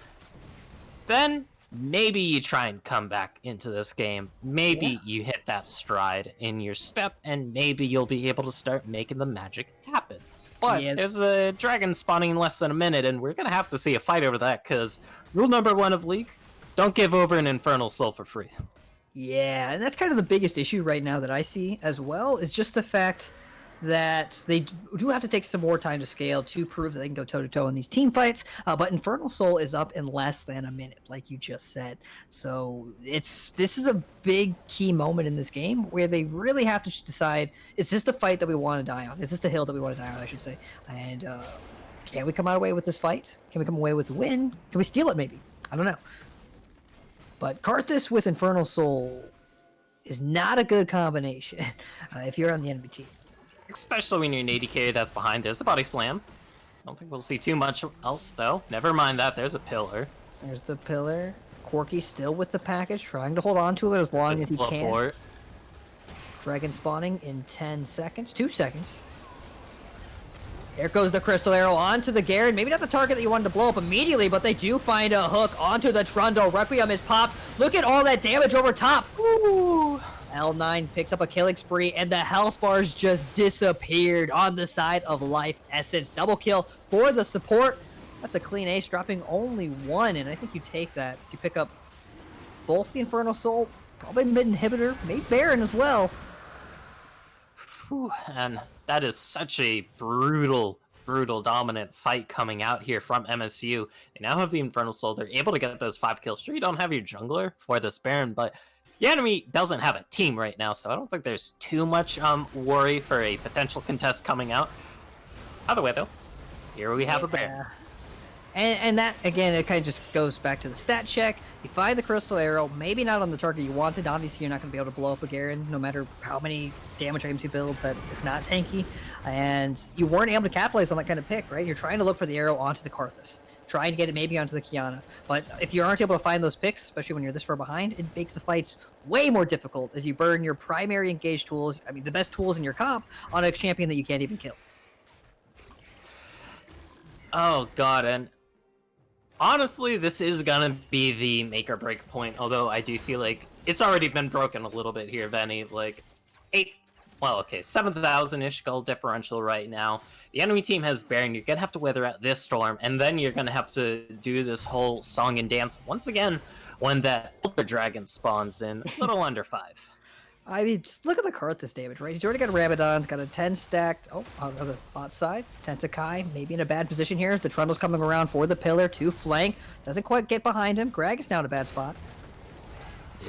Then maybe you try and come back into this game. Maybe you hit that stride in your step, and maybe you'll be able to start making the magic happen. But Yeah. there's a dragon spawning in less than a minute, and we're gonna have to see a fight over that, because rule number 1 of League, don't give over an Infernal Soul for free. Yeah, and that's kind of the biggest issue right now that I see as well, is just the fact that they do have to take some more time to scale to prove that they can go toe-to-toe in these team fights, but Infernal Soul is up in less than a minute, like you just said. So this is a big key moment in this game where they really have to decide, is this the fight that we want to die on? Is this the hill that we want to die on, I should say? And can we come out away with this fight? Can we come away with the win? Can we steal it maybe? I don't know. But Karthus with Infernal Soul is not a good combination if you're on the enemy team. Especially when you're an AD carry that's behind. There's the body slam. Don't think we'll see too much else, though. Never mind that. There's a pillar. There's the pillar. Corki still with the package, trying to hold on to it as long as he can. Teleport. Dragon spawning in 10 seconds. 2 seconds. Here goes the Crystal Arrow onto the Garen. Maybe not the target that you wanted to blow up immediately, but they do find a hook onto the Trundle. Requiem is popped. Look at all that damage over top. Ooh. L9 picks up a killing spree, and the Hellspars just disappeared on the side of Life Essence. Double kill for the support. That's a clean ace, dropping only 1, and I think you take that. So you pick up both the Infernal Soul, probably mid inhibitor, maybe Baron as well. Whew, and that is such a brutal dominant fight coming out here from MSU. They now have the Infernal Soul. They're able to get those 5 kills. Sure, you don't have your jungler for this Baron, but the enemy doesn't have a team right now, so I don't think there's too much worry for a potential contest coming out. Either way, though, here we have a Baron. And that, again, it kind of just goes back to the stat check. You find the Crystal Arrow, maybe not on the target you wanted. Obviously, you're not going to be able to blow up a Garen, no matter how many damage items he builds, that is not tanky. And you weren't able to capitalize on that kind of pick, right? You're trying to look for the arrow onto the Karthus. trying to get it maybe onto the Kiana. But if you aren't able to find those picks, especially when you're this far behind, it makes the fights way more difficult as you burn your primary engaged tools, I mean, the best tools in your comp, on a champion that you can't even kill. Oh god, and honestly, this is gonna be the make or break point, although I do feel like it's already been broken a little bit here, Venny. Like, 7,000-ish gold differential right now. The enemy team has Baron. You're gonna have to weather out this storm, and then you're gonna have to do this whole song and dance once again when that Ultra Dragon spawns in a little under 5. I mean, just look at the Karthus damage, right? He's already got Rabadon's got a 10 stacked. Oh, on the bot side, Tentakai maybe in a bad position here as the Trundle's coming around for the pillar to flank. Doesn't quite get behind him. Greg is now in a bad spot.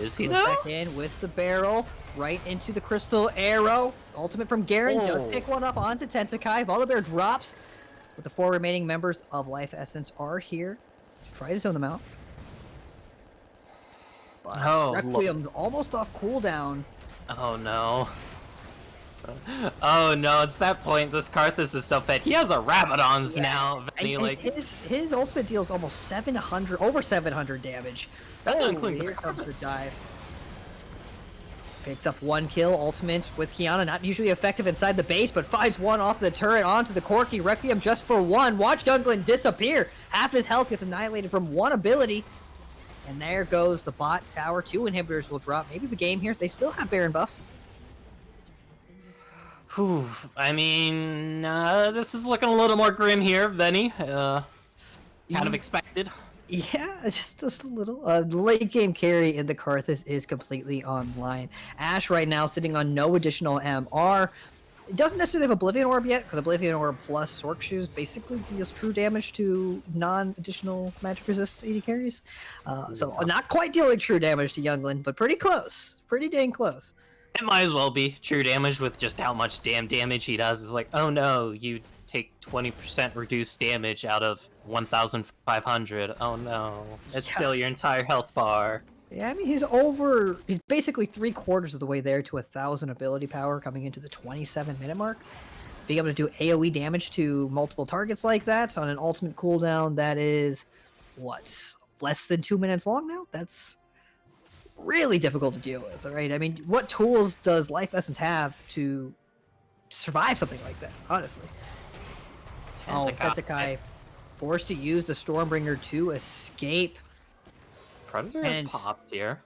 Is he Goes though? back in with the barrel, right into the crystal arrow. Ultimate from Garen does pick one up onto Tentakai. Volibear drops, but the 4 remaining members of Life Essence are here to try to zone them out. But Requiem's almost off cooldown. Oh no. Oh no, it's that point. This Karthus is so fed. He has a Rabadon's now. And like his ultimate deals almost 700, over 700 damage. That's Oh, including here the comes the dive. Picks up 1 kill, ultimate with Kiana, not usually effective inside the base, but finds one off the turret onto the Corki. Requiem just for 1. Watch Younglin disappear. Half his health gets annihilated from 1 ability. And there goes the bot tower. 2 inhibitors will drop. Maybe the game here. They still have Baron buff. Whew. I mean, this is looking a little more grim here, Venny. Kind of expected. Yeah, just a little. The late game carry in the Karthus is completely online. Ashe right now sitting on no additional MR. It doesn't necessarily have Oblivion Orb yet, because Oblivion Orb plus Sork Shoes basically deals true damage to non-additional magic resist AD carries. So not quite dealing true damage to Younglin, but pretty close. Pretty dang close. It might as well be true damage with just how much damn damage he does. It's like, oh no, you take 20% reduced damage out of 1,500. Oh no, it's still your entire health bar. Yeah, I mean, he's basically 3/4 of the way there to 1,000 ability power coming into the 27-minute mark. Being able to do AoE damage to multiple targets like that on an ultimate cooldown that is, less than 2 minutes long now? That's really difficult to deal with, right? I mean, what tools does Life Essence have to survive something like that, honestly? Tentakai forced to use the Stormbringer to escape. Predator has popped here.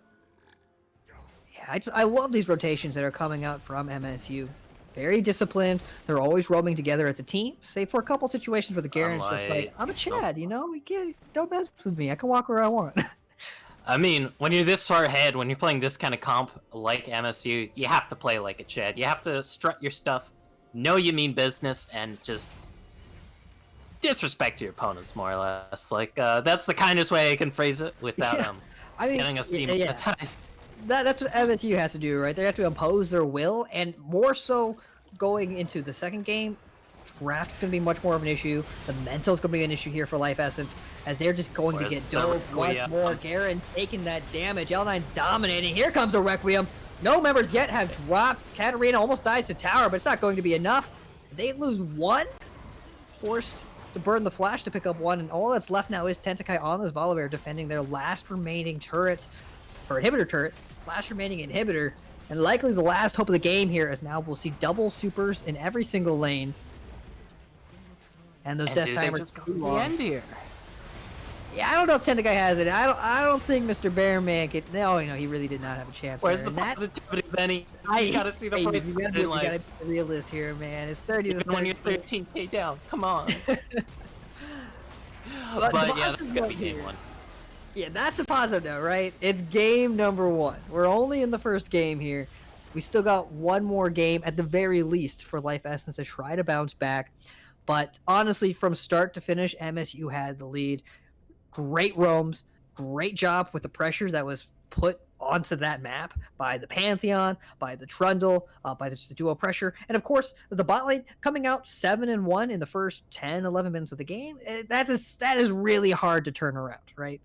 Yeah, I love these rotations that are coming out from MSU. Very disciplined. They're always roaming together as a team, save for a couple situations where the Garen's just like, I'm a Chad, you know? Don't mess with me. I can walk where I want. I mean, when you're this far ahead, when you're playing this kind of comp like MSU, you have to play like a Chad. You have to strut your stuff, know you mean business, and just disrespect your opponents, more or less. Like, that's the kindest way I can phrase it without getting us demonetized. That's what MSU has to do, right? They have to impose their will, and more so going into the second game, draft's going to be much more of an issue. The mental's going to be an issue here for Life Essence, as they're just going to get doped once more. Garen taking that damage. L9's dominating. Here comes the Requiem. No members yet have dropped. Katarina almost dies to tower, but it's not going to be enough. They lose 1. Forced to burn the flash to pick up 1, and all that's left now is Tentakai on this Volibear defending their last remaining turret, or inhibitor turret. Last remaining inhibitor, and likely the last hope of the game here, as now we'll see double supers in every single lane. And those death timers go to the end here. Yeah, I don't know if Tentakai has it. I don't think Mr. Bearman could. No, he really did not have a chance. Where's there. the positivity, Benny? You gotta see the you gotta be a realist here, man. It's 30 to 30. When you're 13k down, come on. but yeah, that's gonna be game 1. Yeah, that's the positive note, right? It's game number 1. We're only in the first game here. We still got one more game at the very least for Life Essence to try to bounce back. But honestly, from start to finish, MSU had the lead. Great roams, great job with the pressure that was put onto that map by the Pantheon, by the Trundle, by the duo pressure, and of course the bot lane coming out 7-1 in the first 10-11 minutes of the game. That is really hard to turn around, right?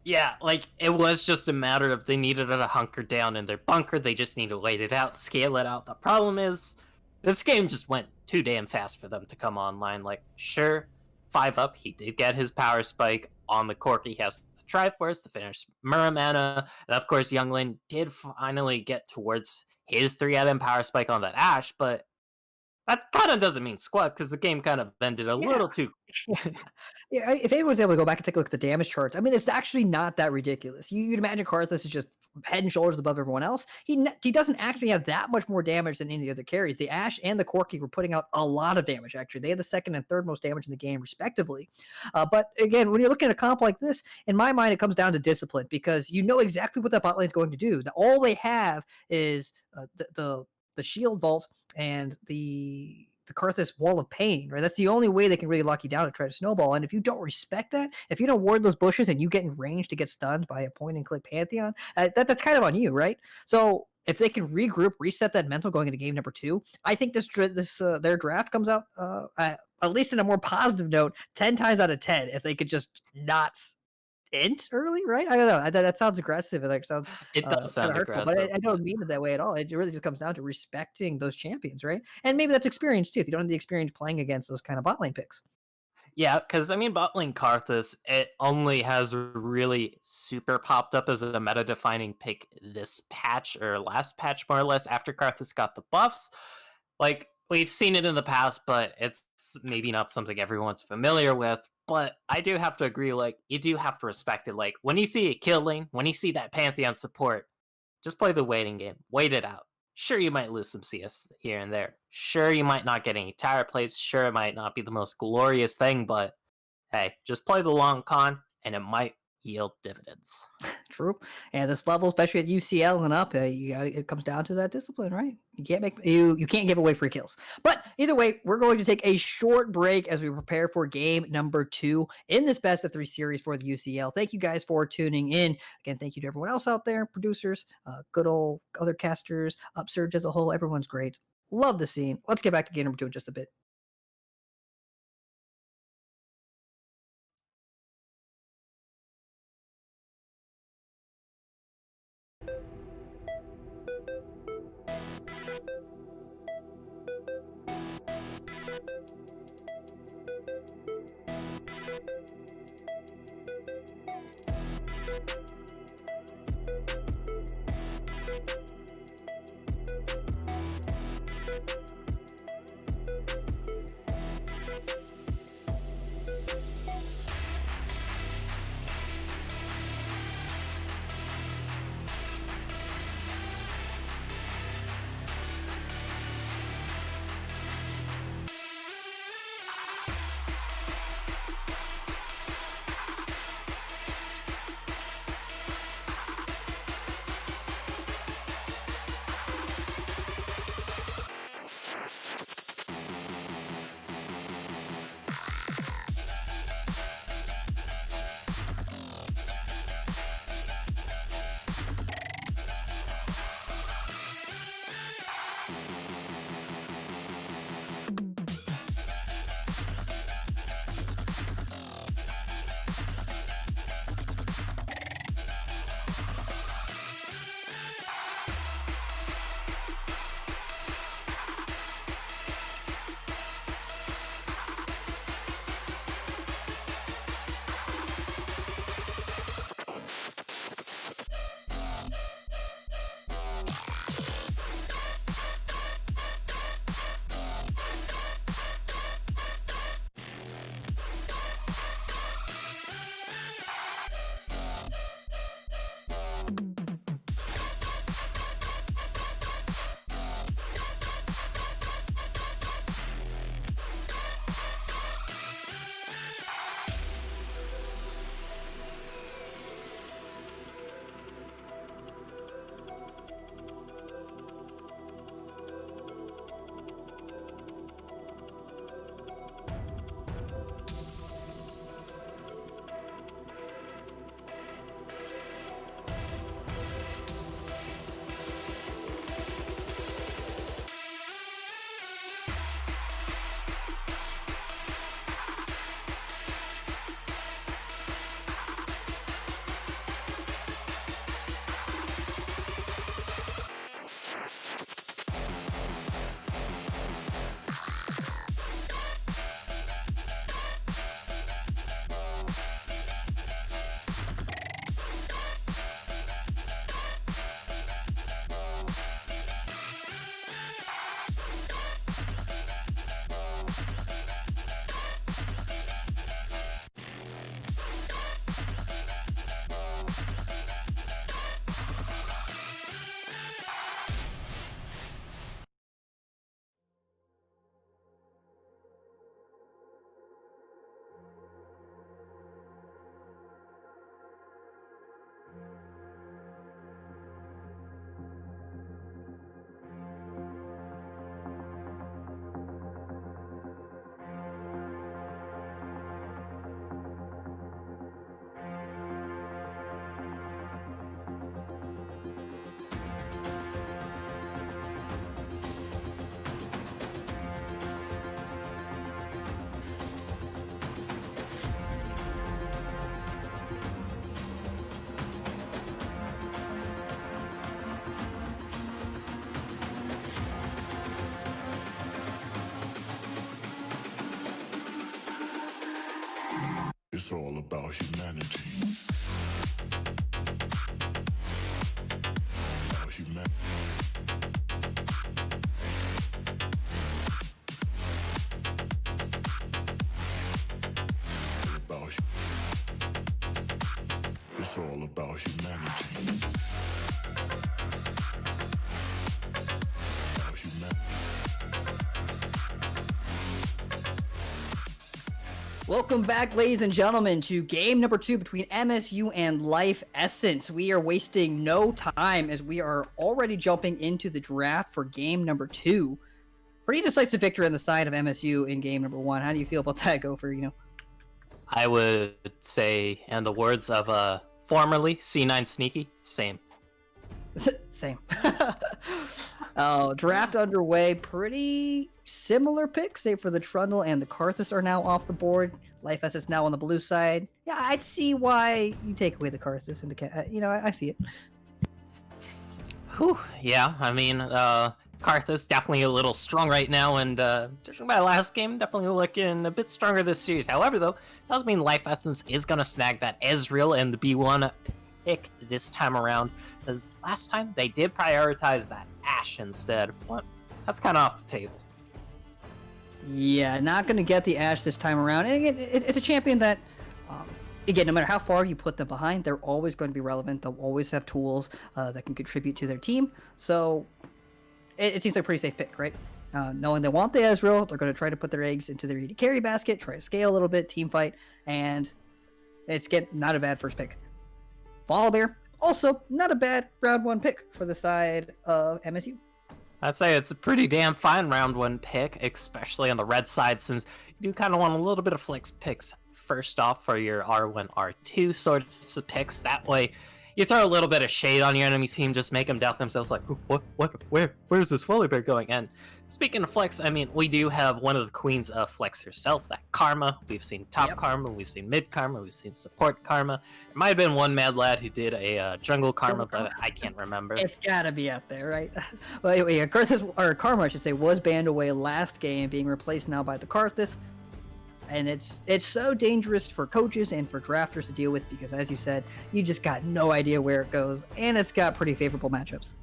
Yeah, like, it was just a matter of they needed to hunker down in their bunker. They just need to wait it out, scale it out. The problem is, this game just went too damn fast for them to come online. Like, sure, 5 up. He did get his power spike on the Corki. He has the Triforce to finish Muramana. And of course, Younglin did finally get towards his 3-item power spike on that Ashe, but that kind of doesn't mean squat because the game kind of ended a little too. Yeah, if anyone's able to go back and take a look at the damage charts, I mean, it's actually not that ridiculous. You'd imagine Karthus is just head and shoulders above everyone else. He doesn't actually have that much more damage than any of the other carries. The Ashe and the Corki were putting out a lot of damage, actually. They had the second and third most damage in the game, respectively. But again, when you're looking at a comp like this, in my mind, it comes down to discipline because you know exactly what that bot lane is going to do. All they have is the shield vault and the Karthus wall of pain, right? That's the only way they can really lock you down and try to snowball. And if you don't respect that, if you don't ward those bushes and you get in range to get stunned by a point and click Pantheon, that's kind of on you, right? So if they can regroup, reset that mental going into game number 2, I think their draft comes out at least in a more positive note 10 times out of 10 if they could just not int early, right? I don't know. That sounds aggressive. It sounds It does sound hurtful, aggressive. but I don't mean it that way at all. It really just comes down to respecting those champions, right? And maybe that's experience too. If you don't have the experience playing against those kind of bot lane picks. Yeah, because I mean, bot lane Karthus, it only has really super popped up as a meta-defining pick this patch or last patch, more or less, after Karthus got the buffs. Like, we've seen it in the past, but it's maybe not something everyone's familiar with. But I do have to agree, like, you do have to respect it. Like, when you see a kill lane, when you see that Pantheon support, just play the waiting game. Wait it out. Sure, you might lose some CS here and there. Sure, you might not get any tower plays. Sure, it might not be the most glorious thing, but hey, just play the long con, and it might yield dividends. True. And this level, especially at UCL and up, it comes down to that discipline, right? You can't give away free kills. But either way, we're going to take a short break as we prepare for game number 2 in this best of 3 series for the UCL. Thank you guys for tuning in. Again, thank you to everyone else out there, producers, good old other casters, Upsurge as a whole. Everyone's great. Love the scene. Let's get back to game number 2 in just a bit. It's all about humanity. About humanity. It's all about humanity. About humanity. Welcome back, ladies and gentlemen, to game number 2 between MSU and Life Essence. We are wasting no time as we are already jumping into the draft for game number 2. Pretty decisive victory on the side of MSU in game number 1. How do you feel about that, Gopher? I would say, in the words of formerly C9 Sneaky, same. Same. Draft underway. Pretty similar picks, save for the Trundle and the Karthus are now off the board. Life Essence now on the blue side. Yeah, I'd see why you take away the Karthus and the I see it. Whew, yeah, I mean, Karthus definitely a little strong right now, and judging by last game, definitely looking a bit stronger this series. However, though, does mean Life Essence is going to snag that Ezreal and the B1 pick this time around, because last time they did prioritize that Ashe instead, but that's kind of off the table. Yeah, not going to get the Ashe this time around. And again, it's a champion that, again, no matter how far you put them behind, they're always going to be relevant. They'll always have tools that can contribute to their team. So it seems like a pretty safe pick, right? Knowing they want the Ezreal, they're going to try to put their eggs into their AD carry basket, try to scale a little bit, team fight, and it's not a bad first pick. Volibear, also not a bad round 1 pick for the side of MSU. I'd say it's a pretty damn fine round 1 pick, especially on the red side, since you do kind of want a little bit of flex picks first off for your R1, R2 sorts of picks. That way, you throw a little bit of shade on your enemy team, just make them doubt themselves, like, where's this Volibear going? And speaking of flex, I mean, we do have one of the queens of flex herself, that Karma. We've seen top Karma, we've seen mid Karma, we've seen support Karma. There might have been one mad lad who did a jungle Karma, but I can't remember. It's gotta be out there, right? Well, anyway, Karma, I should say, was banned away last game, being replaced now by the Karthus. And it's so dangerous for coaches and for drafters to deal with because, as you said, you just got no idea where it goes, and it's got pretty favorable matchups.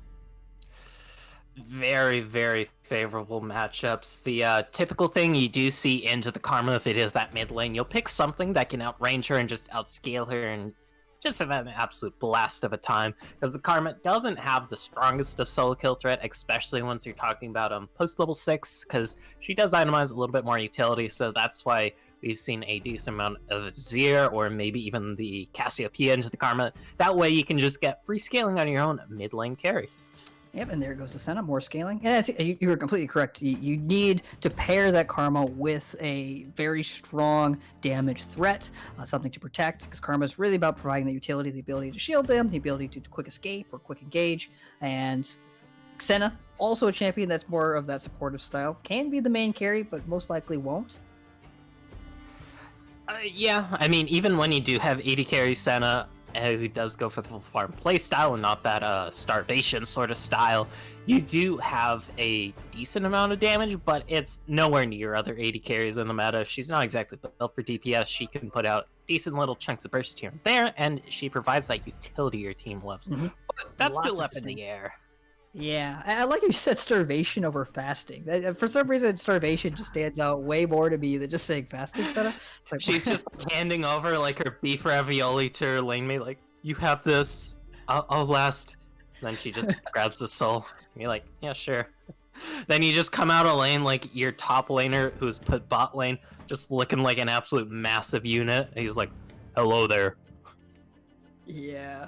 Very, very favorable matchups. The typical thing you do see into the Karma, if it is that mid lane, you'll pick something that can outrange her and just outscale her and just have an absolute blast of a time, because the Karma doesn't have the strongest of solo kill threat, especially once you're talking about post level 6, because she does itemize a little bit more utility, so that's why we've seen a decent amount of Zir or maybe even the Cassiopeia into the Karma. That way you can just get free scaling on your own mid lane carry. Yep, and there goes the Senna, more scaling. And as you were completely correct. You need to pair that Karma with a very strong damage threat, something to protect, because Karma is really about providing the utility, the ability to shield them, the ability to quick escape or quick engage. And Senna, also a champion that's more of that supportive style, can be the main carry, but most likely won't. Yeah, I mean, even when you do have AD carry Senna, who does go for the full farm play style and not that starvation sort of style, you do have a decent amount of damage, but it's nowhere near other AD carries in the meta. She's not exactly built for DPS. She can put out decent little chunks of burst here and there, and she provides that utility your team loves. But that's still up in the air. Yeah, I like you said starvation over fasting. For some reason, starvation just stands out way more to me than just saying fasting stuff. Like, she's just handing over like her beef ravioli to her lane mate, like, you have this, I'll last. And then she just grabs the soul. And you're like, yeah, sure. Then you just come out of lane like your top laner who's put bot lane, just looking like an absolute massive unit. And he's like, hello there. Yeah,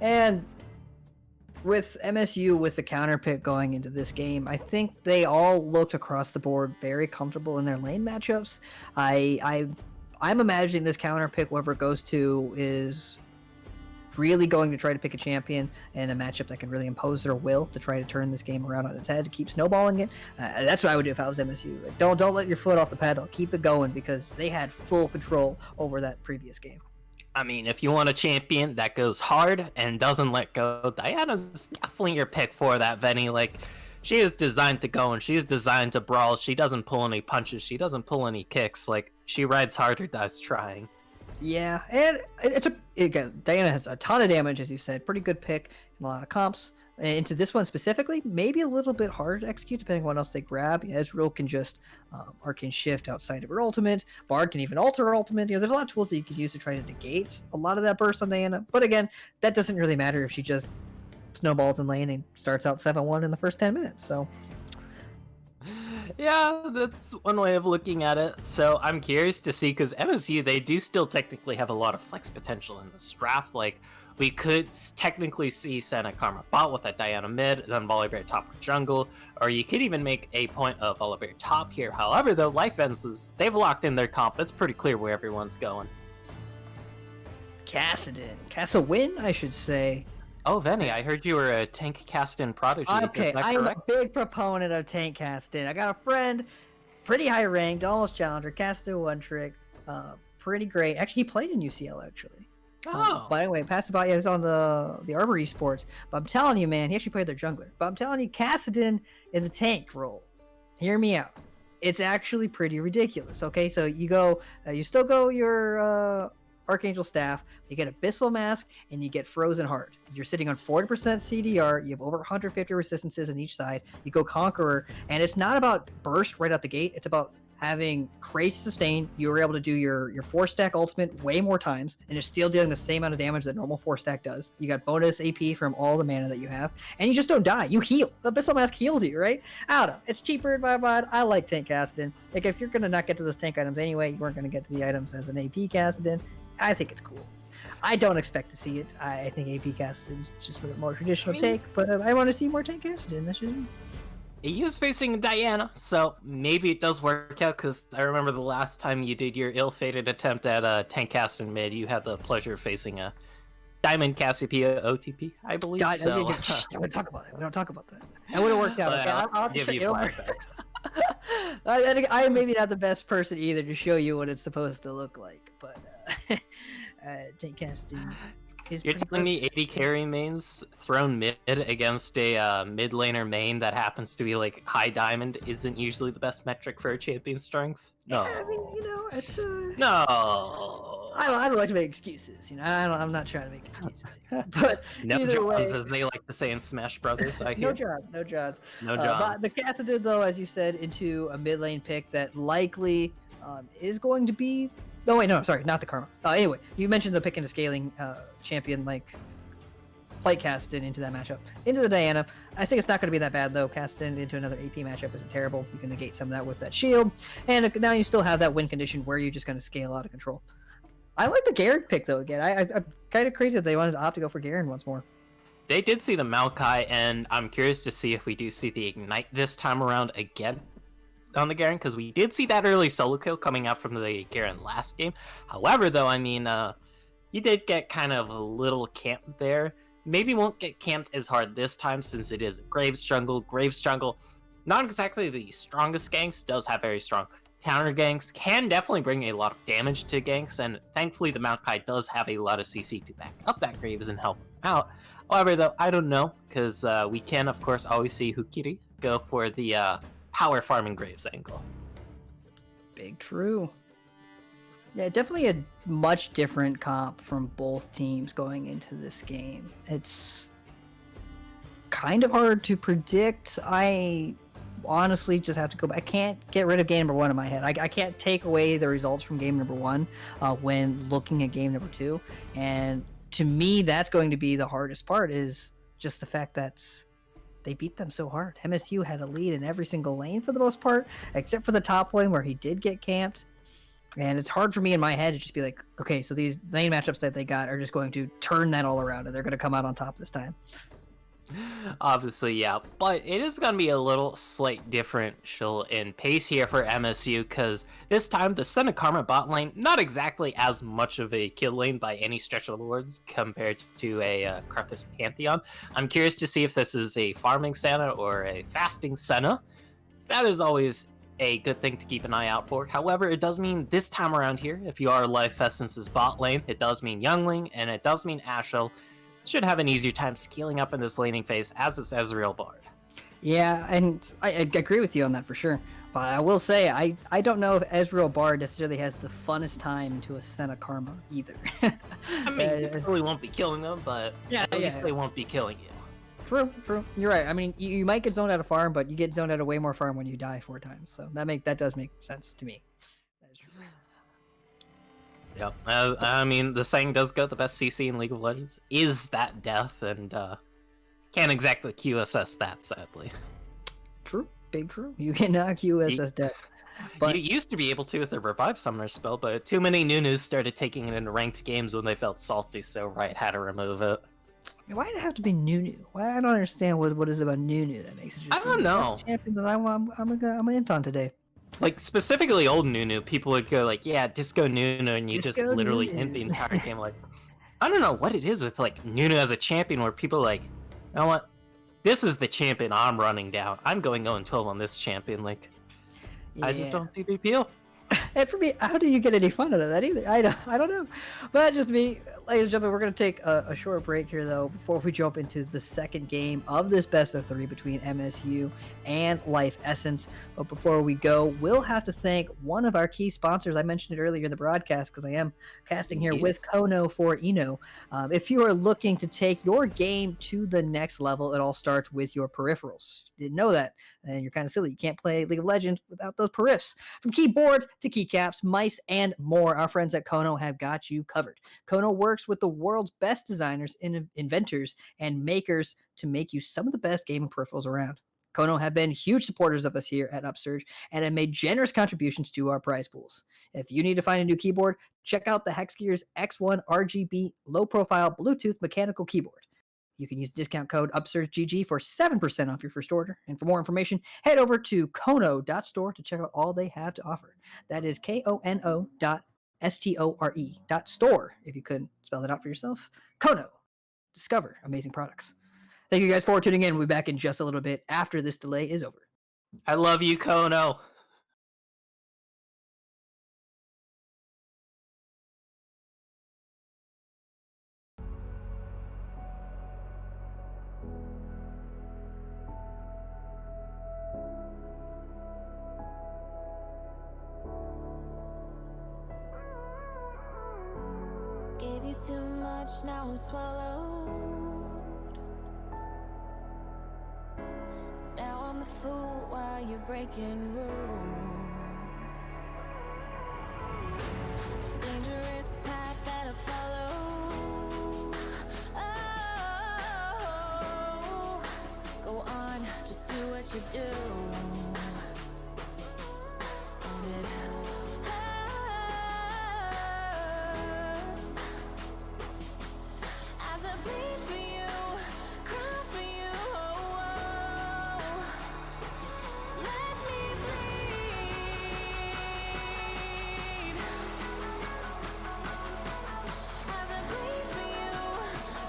and with MSU, with the counter pick going into this game, I think they all looked across the board very comfortable in their lane matchups. I'm imagining this counter pick, whoever it goes to, is really going to try to pick a champion in a matchup that can really impose their will to try to turn this game around on its head, to keep snowballing it. That's what I would do if I was MSU. Like, don't let your foot off the pedal. Keep it going, because they had full control over that previous game. I mean, if you want a champion that goes hard and doesn't let go, Diana's definitely your pick for that, Venny. Like, she is designed to go and she is designed to brawl. She doesn't pull any punches. She doesn't pull any kicks. Like, she rides hard or dies trying. Yeah, and again, Diana has a ton of damage, as you said. Pretty good pick in a lot of comps. Into this one specifically, maybe a little bit harder to execute depending on what else they grab. Ezreal can just Arcane Shift outside of her ultimate. Bard can even alter her ultimate. There's a lot of tools that you could use to try to negate a lot of that burst on Diana. But again, that doesn't really matter if she just snowballs in lane and starts out 7-1 in the first 10 minutes. So yeah, that's one way of looking at it. So I'm curious to see, because MSU, they do still technically have a lot of flex potential in this draft. Like, we could technically see Santa Karma bot with that Diana mid, then Volibear top or jungle, or you could even make a point of Volibear top here. However, though, Life Ends, they've locked in their comp. It's pretty clear where everyone's going. Cassadin, I should say. Oh, Venny, I heard you were a Tank Castin prodigy. Okay, I'm a big proponent of Tank Castin. I got a friend, pretty high ranked, almost challenger, Castin one trick, pretty great. Actually, he played in UCL actually. Oh. But anyway, passed by. He was on the Arbor Esports. But I'm telling you, man, he actually played their jungler. But I'm telling you, Cassadin in the tank role. Hear me out. It's actually pretty ridiculous. Okay, so you go, you still go your Archangel Staff, you get Abyssal Mask, and you get Frozen Heart. You're sitting on 40% CDR, you have over 150 resistances on each side, you go Conqueror, and it's not about burst right out the gate, it's about having crazy sustain. You were able to do your 4-stack ultimate way more times, and you're still dealing the same amount of damage that normal 4-stack does. You got bonus AP from all the mana that you have, and you just don't die. You heal. The Abyssal Mask heals you, right? I don't know. It's cheaper in my mind. I like Tank Cassadin. Like, if you're going to not get to those tank items anyway, you weren't going to get to the items as an AP Cassadin. I think it's cool. I don't expect to see it. I think AP Cassadin's just a more traditional take, but I want to see more Tank Cassadin. That's just me. He was facing Diana, so maybe it does work out, because I remember the last time you did your ill-fated attempt at Tank Castin mid, you had the pleasure of facing a Diamond Cassiopeia OTP, I believe. So We don't talk about it. We don't talk about that. That would have worked out. Okay, I'll give you flashbacks. I'm maybe not the best person either to show you what it's supposed to look like, but Tank Castin is. You're telling me 80 carry mains thrown mid against a mid laner main that happens to be like high diamond isn't usually the best metric for a champion strength? No. Yeah, I mean, it's no. I don't like to make excuses. I'm not trying to make excuses here. But No either way, Johns, as they like to say in Smash Brothers. I hear. no Johns. No But Johns. the Cassadin, though, as you said, into a mid lane pick that likely is going to be. No, wait, no, sorry, not the Karma. Anyway, you mentioned the pick into scaling champion like Plate Cassadin into that matchup. Into the Diana. I think it's not going to be that bad, though. Cassadin into another AP matchup isn't terrible. You can negate some of that with that shield. And now you still have that win condition where you're just going to scale out of control. I like the Garen pick, though, again. I'm kind of crazy that they wanted to opt to go for Garen once more. They did see the Maokai, and I'm curious to see if we do see the Ignite this time around again on the Garen, because we did see that early solo kill coming out from the Garen last game. However, though, I mean, he did get kind of a little camped there. Maybe won't get camped as hard this time since it is Graves jungle. Graves jungle, not exactly the strongest ganks, does have very strong counter ganks, can definitely bring a lot of damage to ganks, and thankfully the Maokai does have a lot of CC to back up that Graves and help out. However, though, I don't know, because we can, of course, always see Hukiri go for the power farming Graves angle. Big true. Yeah, definitely a much different comp from both teams going into this game. It's kind of hard to predict. I honestly just have to go back. I can't get rid of game number one in my head. I can't take away the results from game number one when looking at game number two. And to me, that's going to be the hardest part, is just the fact that they beat them so hard. MSU had a lead in every single lane for the most part, except for the top lane where he did get camped. And it's hard for me in my head to just be like, okay, so these lane matchups that they got are just going to turn that all around, and they're going to come out on top this time. Obviously, yeah, but it is going to be a little slight differential in pace here for MSU, because this time the Son of Karma bot lane, not exactly as much of a kill lane by any stretch of the words compared to a Karthus Pantheon. I'm curious to see if this is a farming Senna or a fasting Senna. That is always a good thing to keep an eye out for. However, it does mean this time around here, if you are Life Essence's bot lane, it does mean Youngling, and it does mean Ashel should have an easier time scaling up in this laning phase as it's Ezreal Bard. Yeah, and I agree with you on that for sure. But I will say, I don't know if Ezreal Bard necessarily has the funnest time to Ascent of Karma either. I mean, you probably won't be killing them, but at least they won't be killing you. True. You're right. I mean, you might get zoned out of farm, but you get zoned out of way more farm when you die 4 times. So that does make sense to me. That is true. Yeah, I mean, the saying does go, the best CC in League of Legends is that death, and can't exactly QSS that, sadly. True. Big true. You cannot QSS death. But you used to be able to with the Revive Summoner spell, but too many Nunus started taking it into ranked games when they felt salty, so Riot had to remove it. why did it have to be Nunu? Why I don't understand what is about Nunu that makes it just I don't know. champion that I'm gonna int on today. Like, specifically old Nunu, people would go like, yeah, Disco Nunu, and you just Disco literally Nunu. hint the entire game. Like, I don't know what it is with, like, Nunu as a champion where people are like, you know what? This is the champion I'm running down. I'm going 0-12 on this champion. Like, I just don't see the appeal. And for me, how do you get any fun out of that either? I don't know. But that's just me. Ladies and gentlemen, we're going to take a short break here, though, before we jump into the second game of this best of 3 between MSU and Life Essence. But before we go, we'll have to thank one of our key sponsors. I mentioned it earlier in the broadcast because I am casting here with Kono for Eno. If you are looking to take your game to the next level, it all starts with your peripherals. Didn't know that? And you're kind of silly. You can't play League of Legends without those periffs. From keyboards to keycaps, mice, and more, our friends at Kono have got you covered. Kono works with the world's best designers, inventors, and makers to make you some of the best gaming peripherals around. Kono have been huge supporters of us here at Upsurge and have made generous contributions to our prize pools. If you need to find a new keyboard, check out the Hexgear's X1 RGB low-profile Bluetooth mechanical keyboard. You can use the discount code UpsurgeGG for 7% off your first order. And for more information, head over to kono.store to check out all they have to offer. That is kono.store, if you couldn't spell it out for yourself. Kono. Discover amazing products. Thank you guys for tuning in. We'll be back in just a little bit after this delay is over. I love you, Kono. Gave you too much, now I'm swallowed. Now I'm the fool while you're breaking rules. Dangerous path that I follow. Oh, go on, just do what you do. And it as I bleed for you, cry for you, oh, oh. Let me bleed. As I bleed for you,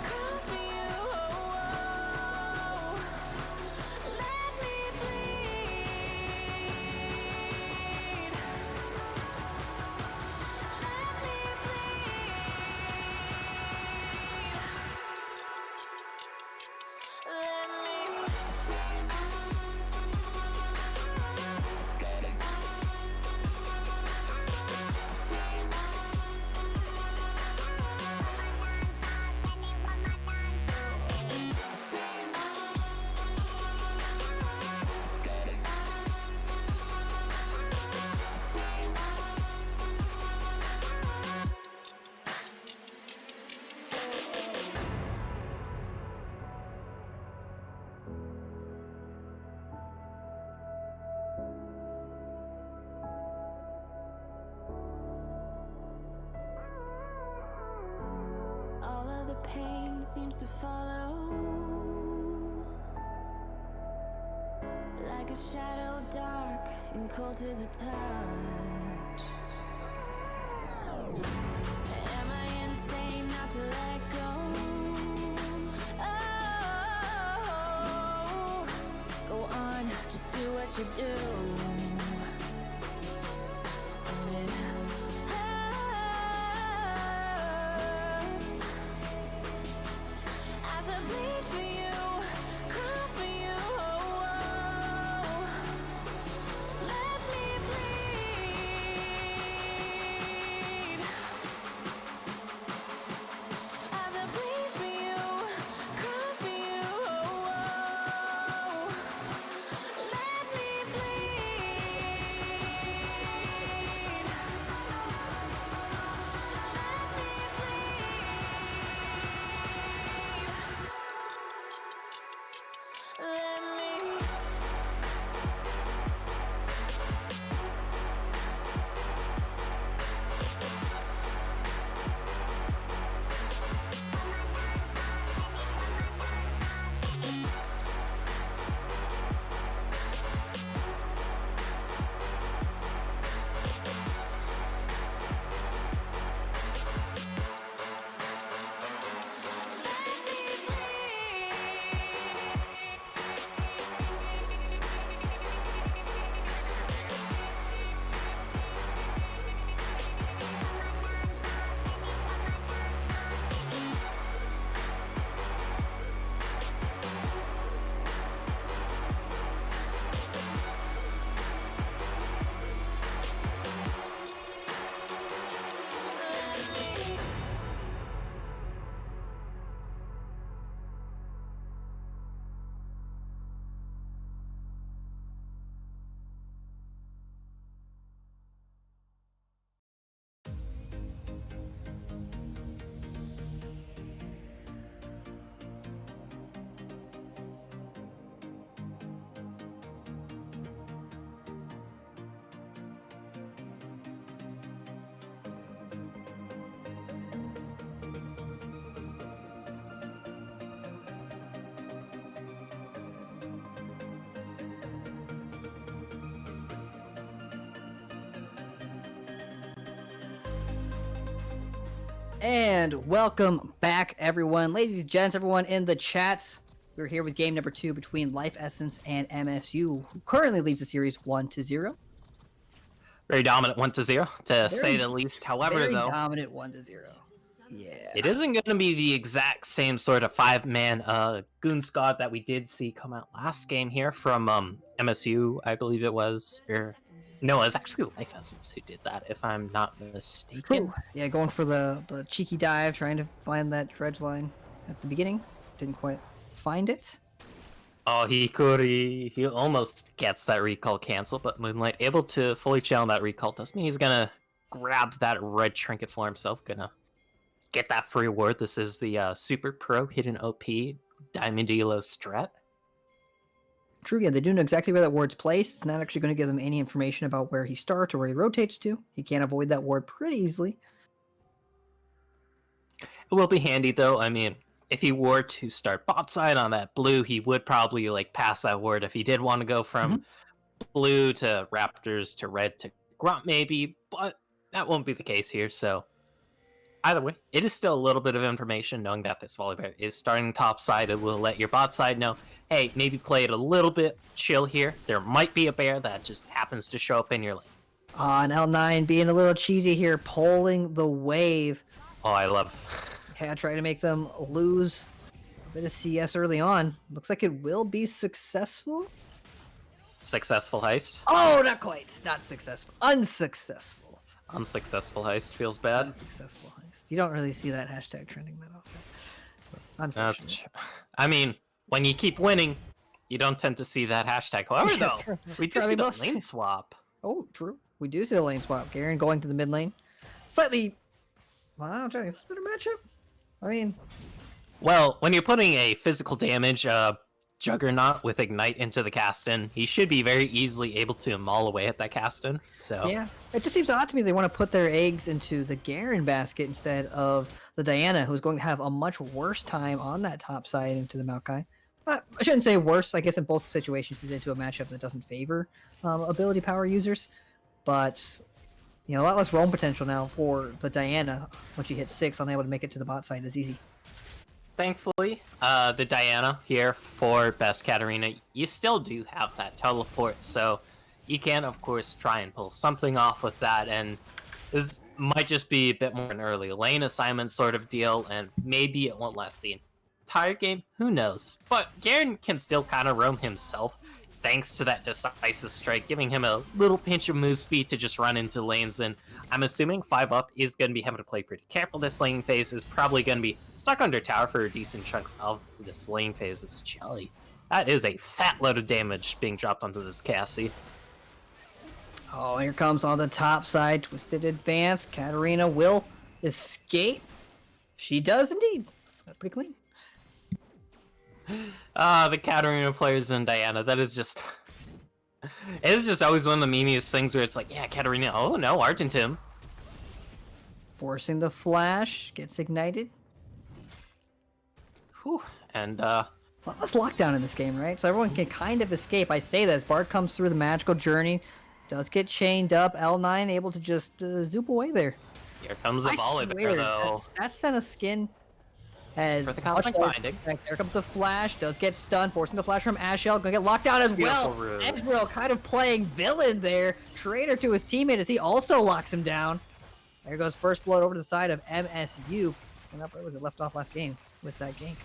cry for you, oh, oh. Let me bleed. Let me all of the pain seems to follow like a shadow, dark and cold to the touch. Am I insane not to let go? Oh, go on, just do what you do. And it as I bleed for you, cry for you, oh, oh. And welcome back, everyone. Ladies and gents, everyone in the chats. We're here with game number 2 between Life Essence and MSU, who currently leads the series 1-0. Very dominant 1-0, to say Very- the least. However, Very though, dominant 1-0. Yeah. it isn't going to be the exact same sort of 5-man goon squad that we did see come out last game here from MSU, I believe it was. No, it was actually Life Essence who did that, if I'm not mistaken. True. Yeah, going for the cheeky dive, trying to find that dredge line at the beginning. Didn't quite find it. Oh, he almost gets that recall cancel, but Moonlight able to fully channel that recall. Doesn't mean he's gonna grab that red trinket for himself. Gonna get that free ward. This is the Super Pro Hidden OP Diamond Elo strat. True, yeah, they do know exactly where that ward's placed. It's not actually going to give them any information about where he starts or where he rotates to. He can't avoid that ward pretty easily. It will be handy though. I mean, if he were to start bot side on that blue, he would probably like pass that ward if he did want to go from blue to Raptors to red to Grunt maybe, but that won't be the case here. So either way, it is still a little bit of information knowing that this Volibear is starting top side. It will let your bot side know, hey, maybe play it a little bit chill here. There might be a bear that just happens to show up in your lane. On L9 being a little cheesy here, pulling the wave. Oh, I love. Yeah, trying to make them lose a bit of CS early on. Looks like it will be successful. Successful heist. Oh, not quite. Not successful. Unsuccessful. Unsuccessful heist feels bad. Unsuccessful heist. You don't really see that hashtag trending that often. That's Unfortunately. true. I mean, when you keep winning, you don't tend to see that hashtag. However, Yeah, though, true. we do True, I see mean, the most- lane swap. Oh, true. We do see the lane swap. Garen going to the mid lane. Slightly. Well, I don't know. It's a better matchup. I mean, Well, when you're putting a physical damage Juggernaut with Ignite into the Caston, he should be very easily able to maul away at that Caston. So yeah. It just seems odd to me they want to put their eggs into the Garen basket instead of the Diana, who's going to have a much worse time on that top side into the Maokai. I shouldn't say worse. I guess in both situations he's into a matchup that doesn't favor ability power users. But, you know, a lot less roam potential now for the Diana when she hits 6, unable to make it to the bot side is easy. thankfully, the Diana here for Best Katarina, you still do have that teleport, so you can, of course, try and pull something off with that, and this might just be a bit more an early lane assignment sort of deal, and maybe it won't last the entire game, who knows. But Garen can still kind of roam himself, thanks to that decisive strike, giving him a little pinch of move speed to just run into lanes, and I'm assuming 5-up is going to be having to play pretty careful this lane phase, is probably going to be stuck under tower for decent chunks of this lane phase. It's Jelly. That is a fat load of damage being dropped onto this Cassie. Oh, here comes on the top side, Twisted Advance. Katarina will escape. She does indeed. That's pretty clean. The Katarina players and Diana, that is just... It is just always one of the meaniest things where it's like, yeah, Katarina, oh no, Argentim. Forcing the flash, gets ignited. Whew. And, A lot less lockdown in this game, right? So everyone can kind of escape. I say this. Bard comes through the magical journey, does get chained up. L9 able to just zoop away there. here comes the I Volibear, swear, though. that Senna skin has For the much conflict more binding. effect. There comes the flash, does get stunned, forcing the flash from Ashel, gonna get locked down as well. Beautiful route. Ezreal kind of playing villain there. Traitor to his teammate as he also locks him down. There goes first blood over to the side of MSU. And up where was it left off last game? Was that gank?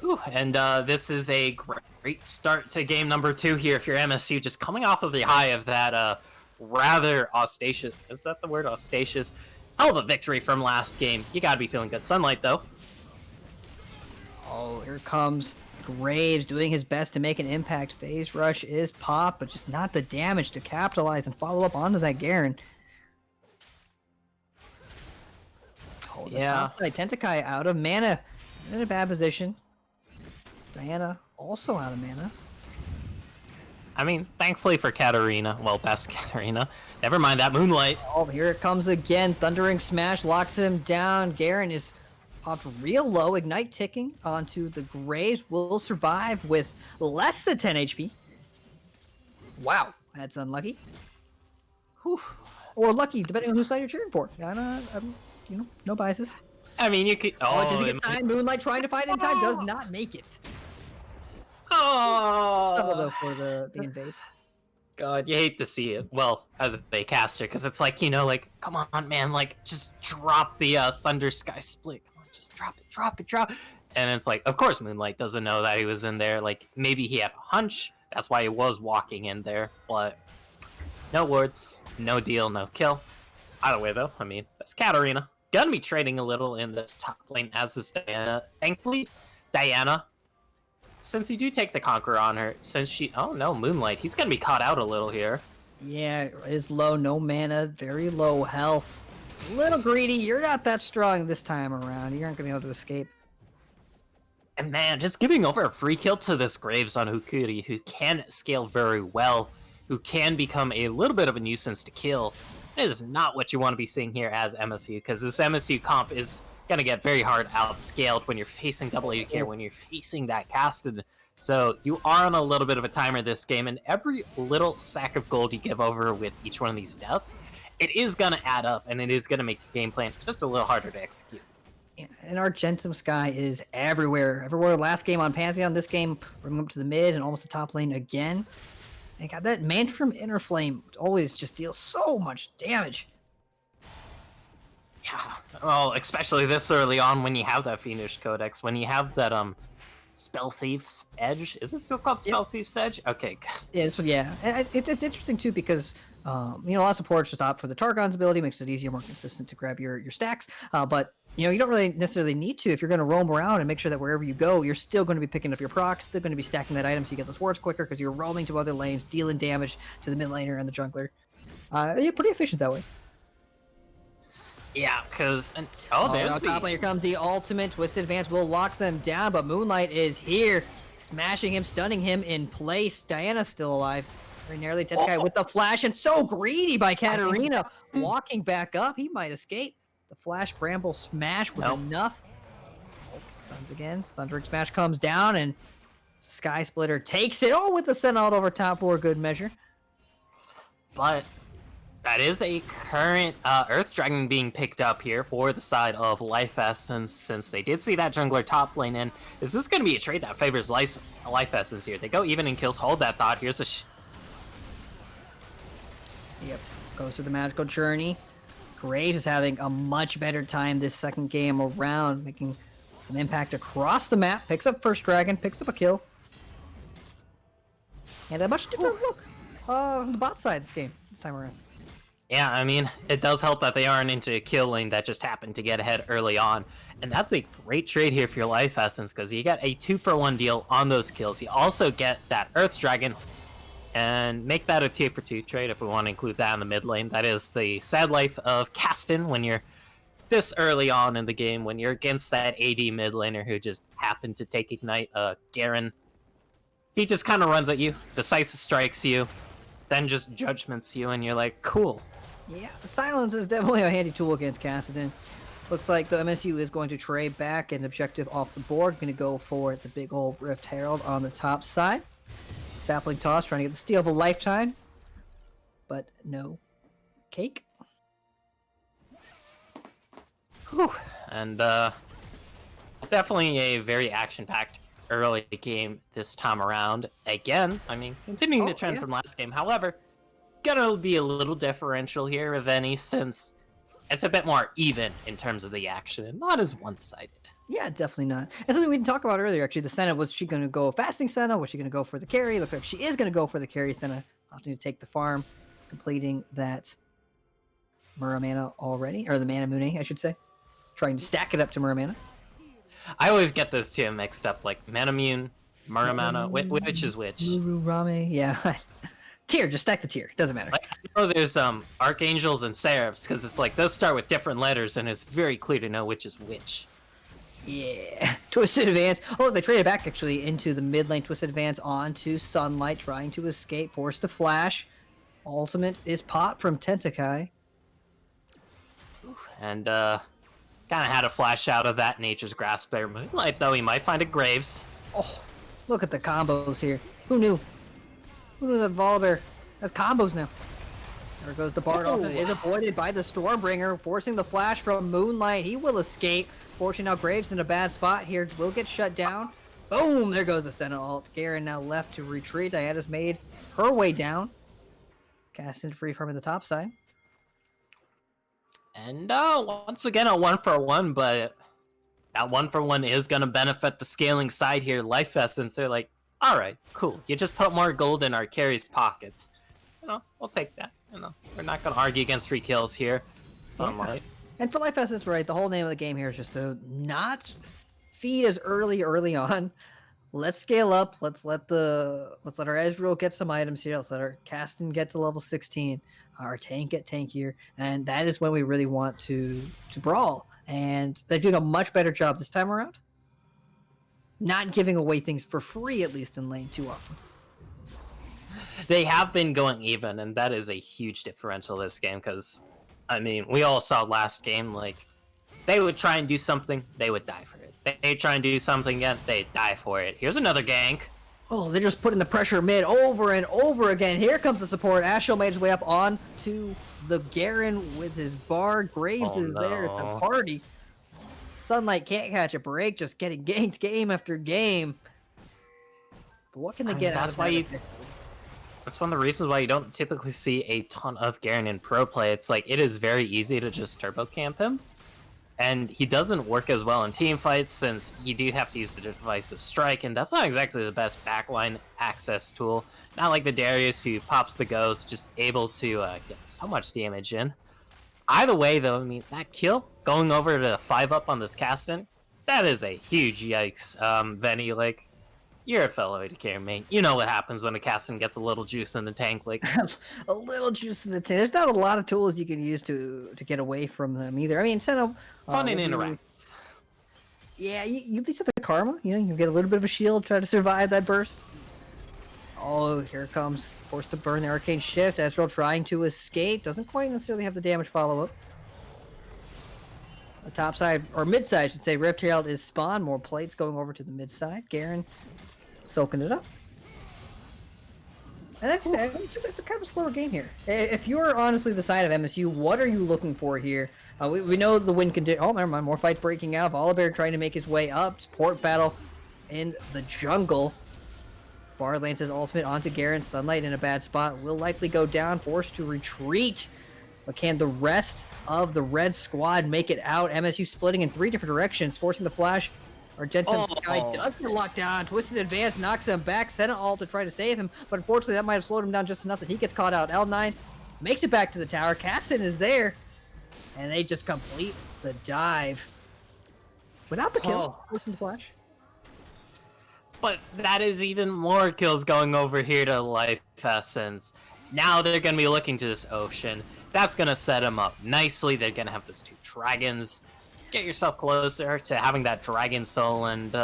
Ooh, and this is a great start to game number 2 here if you're MSU, just coming off of the high of that rather ostentatious, is that the word, ostentatious? Hell of a victory from last game. You gotta be feeling good. Sunlight, though. Oh, here comes Graves doing his best to make an impact. Phase rush is pop, but just not the damage to capitalize and follow up onto that Garen. Oh, the Yeah. top side, Tentakai out of mana. In a bad position. Diana also out of mana. I mean, thankfully for Katarina, well, best Katarina. Never mind that Moonlight. Oh, here it comes again. Thundering Smash locks him down. Garen is popped real low. Ignite ticking onto the Graves. Will survive with less than 10 HP. Wow, that's unlucky. Whew. Or lucky, depending on whose side you're cheering for. no biases. I mean, you could. Oh, does Oh, he get time? Moonlight trying to find it in time does not make it. Subtle though for the invade. God, you hate to see it. Well, as a caster, because it's like, like, come on, man, like, just drop the Thunder Sky Split. Come on, just drop it. And it's like, of course, Moonlight doesn't know that he was in there. Like, maybe he had a hunch. That's why he was walking in there. But no wards, no deal, no kill. Either way, though, I mean, that's Katarina. Gonna be trading a little in this top lane, as is Diana. Thankfully, Diana, since you do take the Conqueror on her, since she... Oh, no, Moonlight. He's going to be caught out a little here. Yeah, is low, no mana, very low health. A little greedy. You're not that strong this time around. You aren't going to be able to escape. And man, just giving over a free kill to this Graves on Hukuri, who can scale very well, who can become a little bit of a nuisance to kill. It is not what you want to be seeing here as MSU, because this MSU comp is going to get very hard outscaled when you're facing double ADK, when you're facing that casted. So you are on a little bit of a timer this game, and every little sack of gold you give over with each one of these deaths, it is going to add up, and it is going to make your game plan just a little harder to execute. And Argentum Sky is everywhere. Last game on Pantheon, this game bringing up to the mid and almost the top lane again. And got that Man from Inner Flame always just deals so much damage. Yeah, well, especially this early on when you have that Fiendish Codex, when you have that Spell Thief's Edge. Is it still called Spell Thief's Edge? Okay. Yeah. And it's interesting too because a lot of supports just opt for the Targon's ability, makes it easier, more consistent to grab your stacks. But you don't really necessarily need to if you're going to roam around and make sure that wherever you go, you're still going to be picking up your procs, still going to be stacking that item so you get those wards quicker because you're roaming to other lanes, dealing damage to the mid laner and the jungler. Pretty efficient that way. Yeah, because... there's the... Top lane, here comes the ultimate. Twisted Advance will lock them down, but Moonlight is here, smashing him, stunning him in place. Diana's still alive. Very narrowly. Tenkai with the flash, and so greedy by Katarina. Walking back up, he might escape. The Flash Bramble Smash was enough. Stunned again. Thundering Smash comes down, and Sky Splitter takes it. Oh, with the send out over top for good measure. But that is a current Earth Dragon being picked up here for the side of Life Essence, since they did see that jungler top lane in. Is this going to be a trade that favors Life Essence here? They go even in kills. Hold that thought. Here's a... Yep. Goes through the magical journey. Graves is having a much better time this second game around, making some impact across the map. Picks up first dragon, picks up a kill. And a much different look on the bot side this time around. Yeah, I mean, it does help that they aren't into a kill lane that just happened to get ahead early on. And that's a great trade here for your Life Essence, because you get a 2-for-1 deal on those kills. You also get that Earth Dragon, and make that a 2-for-2 trade if we want to include that in the mid lane. That is the sad life of casting when you're this early on in the game, when you're against that AD mid laner who just happened to take Ignite. Garen, he just kind of runs at you, decisive strikes you, then just judgments you, and you're like, cool. Yeah, the silence is definitely a handy tool against Kassadin. Looks like the MSU is going to trade back an objective off the board. Going to go for the big old Rift Herald on the top side. Sapling Toss trying to get the steal of a lifetime, but no cake. Whew. And definitely a very action-packed early game this time around. Again, I mean, continuing the trend from last game. However, gonna be a little differential here, if any, since it's a bit more even in terms of the action, and not as one-sided. Yeah, definitely not. And something we didn't talk about earlier, actually, the Senna, was she going to go fasting Senna? Was she going to go for the carry? Looks like she is going to go for the carry Senna, opting to take the farm, completing that Muramana already, or the Mana Mune, I should say. Trying to stack it up to Muramana. I always get those two mixed up, like Manamune, Muramana, which is which. Mururame, yeah. Tier, just stack the tier. Doesn't matter. Like, I know there's Archangels and Seraphs, because it's like those start with different letters, and it's very clear to know which is which. Yeah. Twisted Advance. Oh, they traded back, actually, into the mid lane. Twisted Advance onto Sunlight, trying to escape, forced to flash. Ultimate is popped from Tentakai. And, kind of had a flash out of that Nature's Grasp there. Moonlight, though, he might find a Graves. Oh, look at the combos here. Who knew? Who knew that Volibear has combos now? There goes the Bard off, is avoided by the Stormbringer, forcing the flash from Moonlight. He will escape. Fortunately, now Graves in a bad spot here. Will get shut down. Boom! There goes the Sentinel ult. Garen now left to retreat. Diana's made her way down. Cast into free farm at the top side. And once again, a 1-for-1, but that 1-for-1 is going to benefit the scaling side here. Life Essence, they're like, all right, cool. You just put more gold in our carry's pockets. We'll take that. We're not going to argue against free kills here. Sunlight. And for Life Essence, right, the whole name of the game here is just to not feed as early on. Let's scale up. Let's let our Ezreal get some items here. Let's let our Caston get to level 16. Our tank get tankier, and that is when we really want to brawl. And they're doing a much better job this time around. Not giving away things for free, at least in lane, too often. They have been going even, and that is a huge differential this game, because, I mean, we all saw last game, like, they would try and do something, they would die for it. They try and do something again, they'd die for it. Here's another gank. Oh, they're just putting the pressure mid over and over again. Here comes the support. Ashel made his way up on to the Garen with his Bard. Graves is there. It's a party. Sunlight can't catch a break, just getting ganked game after game. But what can they get out of that? That's one of the reasons why you don't typically see a ton of Garen in pro play. It's like, it is very easy to just turbo camp him. And he doesn't work as well in team fights since you do have to use the divisive strike, and that's not exactly the best backline access tool. Not like the Darius who pops the ghost, just able to get so much damage in. Either way, though, I mean, that kill, going over to 5-up on this Caston, that is a huge yikes. Venny, like, you're a fellow ADC, mate. You know what happens when a Caston gets a little juice in the tank. Like a little juice in the tank. There's not a lot of tools you can use to get away from them either. I mean, Sentinel... fun and interactive. Yeah, you at least have the karma. You can get a little bit of a shield, try to survive that burst. Oh, here it comes. Forced to burn the Arcane Shift. Ezreal trying to escape. Doesn't quite necessarily have the damage follow-up. The top side, or mid side, I should say, Rift Herald is spawned. More plates going over to the mid side. Garen soaking it up. And that's it's a kind of a slower game here. If you're honestly the side of MSU, what are you looking for here? We know the win condition. Oh, never mind. More fights breaking out. Volibear trying to make his way up. Support battle in the jungle. Bard lands his ultimate onto Garen. Sunlight in a bad spot. Will likely go down. Forced to retreat. But can the rest of the red squad make it out? MSU splitting in 3 different directions. Forcing the flash. Argentum Sky does get locked down. Twisted Advance knocks him back. Sentinel ult to try to save him. But unfortunately, that might have slowed him down just enough that he gets caught out. L9 makes it back to the tower. Caston is there. And they just complete the dive. Without the kill. Forcing the flash. But that is even more kills going over here to Life Essence. Now they're going to be looking to this ocean. That's going to set them up nicely. They're going to have those 2 dragons. Get yourself closer to having that dragon soul, and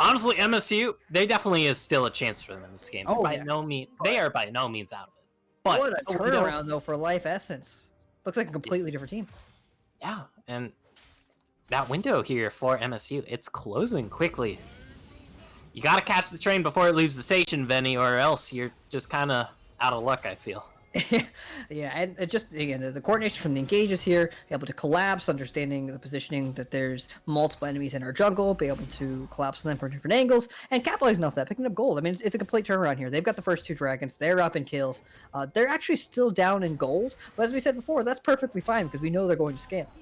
honestly, MSU, there definitely is still a chance for them in this game. Oh, they are by no means out of it. But what a turnaround, though, for Life Essence. Looks like a completely different team. Yeah, and that window here for MSU, it's closing quickly. You gotta catch the train before it leaves the station, Venny, or else you're just kind of out of luck, I feel. Yeah, and it just, again, the coordination from the engages here, able to collapse, understanding the positioning that there's multiple enemies in our jungle, be able to collapse them from different angles, and capitalizing off that, picking up gold. I mean, it's a complete turnaround here. They've got the first 2 dragons. They're up in kills. They're actually still down in gold, but as we said before, that's perfectly fine because we know they're going to scale.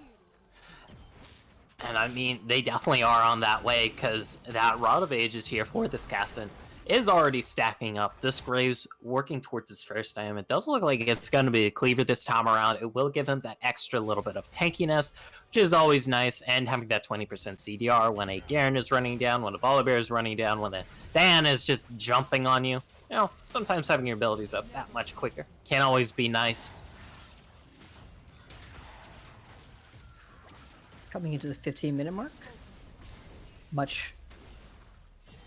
And I mean, they definitely are on that way, because that Rod of Ages here for this Caston is already stacking up. This Graves working towards his first item. It does look like it's going to be a cleaver this time around. It will give him that extra little bit of tankiness, which is always nice, and having that 20% CDR when a Garen is running down, when a Volibear is running down, when a Diana is just jumping on you. You know, sometimes having your abilities up that much quicker can't always be nice. Coming into the 15-minute mark. Much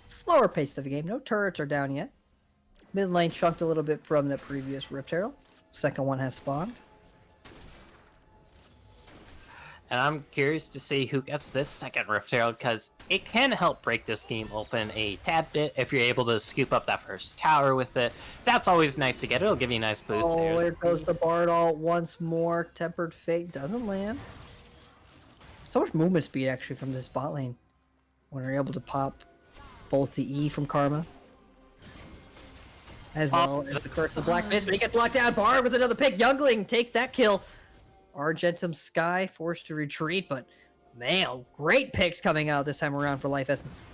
slower pace of the game. No turrets are down yet. Mid lane chunked a little bit from the previous Rift Herald. Second one has spawned. And I'm curious to see who gets this second Rift Herald, because it can help break this game open a tad bit if you're able to scoop up that first tower with it. That's always nice to get. It'll give you a nice boost there. Oh, here goes the Bard ult once more. Tempered Fate doesn't land. So much movement speed, actually, from this bot lane. When they're able to pop both the E from Karma, as well as the Curse of the Black Mist, but he gets locked down. Bard with another pick. Youngling takes that kill. Argentum Sky forced to retreat, but man, great picks coming out this time around for Life Essence.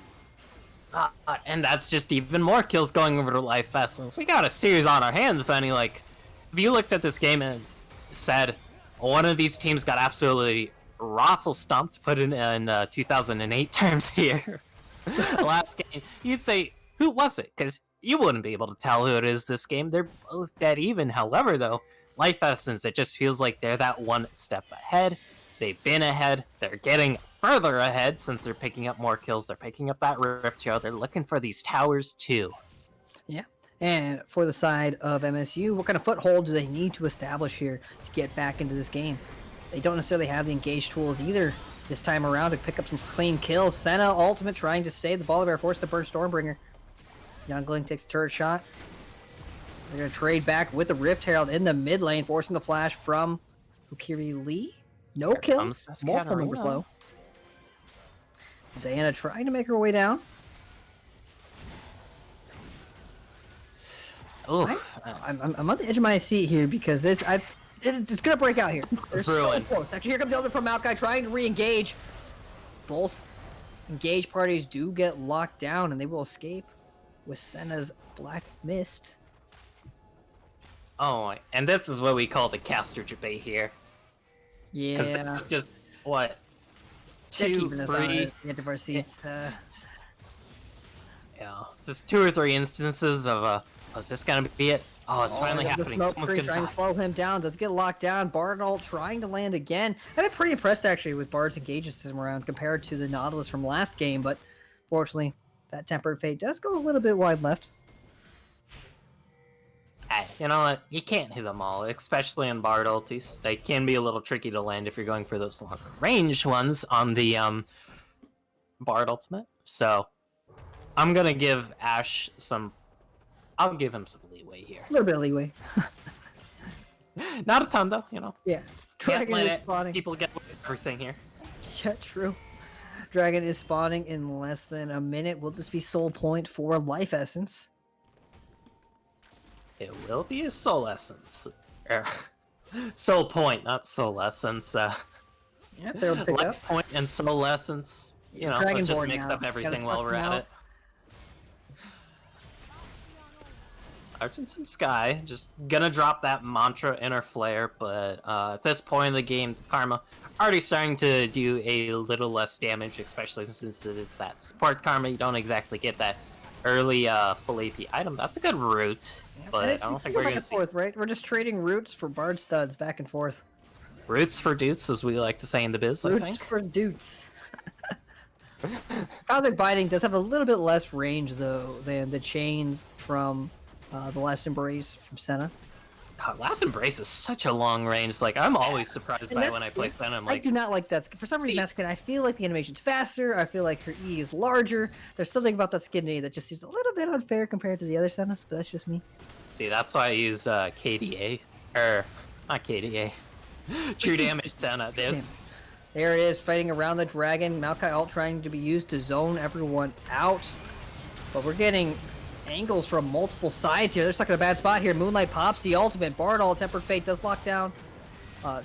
And that's just even more kills going over to Life Essence. We got a series on our hands, Benny. Like, if you looked at this game and said one of these teams got absolutely raffle stomped, to put it in 2008 terms here, last game, you'd say, who was it? Because you wouldn't be able to tell who it is this game. They're both dead even. However, though, Life Essence, it just feels like they're that one step ahead. They've been ahead. They're getting further ahead since they're picking up more kills. They're picking up that Rift Herald. They're looking for these towers too. Yeah. And for the side of MSU, what kind of foothold do they need to establish here to get back into this game? They don't necessarily have the engaged tools either this time around to pick up some clean kills. Senna ultimate trying to save the Baller Bear, forced to burn Stormbringer. Youngling takes a turret shot. They're going to trade back with the Rift Herald in the mid lane, forcing the flash from Ukiri Lee. No Here kills. comes Multiple numbers low. Diana trying to make her way down. Oof. I'm on the edge of my seat here because it's going to break out here. They're so Ruined. close. Actually, here comes the ultimate from Maokai trying to re-engage. Both engaged parties do get locked down, and they will escape with Senna's Black Mist. Oh, and this is what we call the caster debate here. Because Yeah, there's just, what, they're 2, keeping us on 3, the edge of our seats. yeah, just 2 or 3 instances of, oh, is this gonna be it? Oh, it's finally the happening. smoke Someone's tree gonna trying die. to slow him down. Does get locked down. Bard ult trying to land again. I've been pretty impressed actually with Bard's engages this time around compared to the Nautilus from last game, but fortunately, that Tempered Fate does go a little bit wide left. Hey, you know what? You can't hit them all, especially in Bard ultis. They can be a little tricky to land if you're going for those longer range ones on the Bard ultimate. So I'm gonna give Ash some. I'll give him some leeway here. A little bit of leeway. Not a ton though, you know. Yeah. Can't Dragon let is it. spawning. People get away with everything here. Yeah, true. Dragon is spawning in less than a minute. Will this be soul point for Life Essence? It will be a soul essence. Soul point, not soul essence. Yeah, they'll pick up. Life point and soul essence. You know, let's just Dragonborn mix now. up everything Gotta while swap we're them at out. it. Argentum Sky, just gonna drop that mantra inner flare, but at this point in the game, Karma already starting to do a little less damage, especially since it is that support Karma. You don't exactly get that early full AP item. That's a good route, but And I it's don't back think we're gonna and see forth, right? We're just trading roots for Bard studs back and forth. roots for dutes, as we like to say in the biz. I Roots think. for dudes. Cosmic Binding does have a little bit less range though than the chains from the Last Embrace from Senna. God, Last Embrace is such a long range. Like, I'm always surprised by it when I play Senna. I'm I like, do not like that skin. For some reason, that skin, I feel like the animation's faster. I feel like her E is larger. There's something about that skin to me that just seems a little bit unfair compared to the other Sennas, but that's just me. see, that's why I use KDA. Or, not KDA. True damage Senna. This. There it is, fighting around the dragon. Maokai ult trying to be used to zone everyone out. But we're getting angles from multiple sides here. They're stuck in a bad spot here. Moonlight pops the ultimate. Bard ult, Tempered Fate does lock down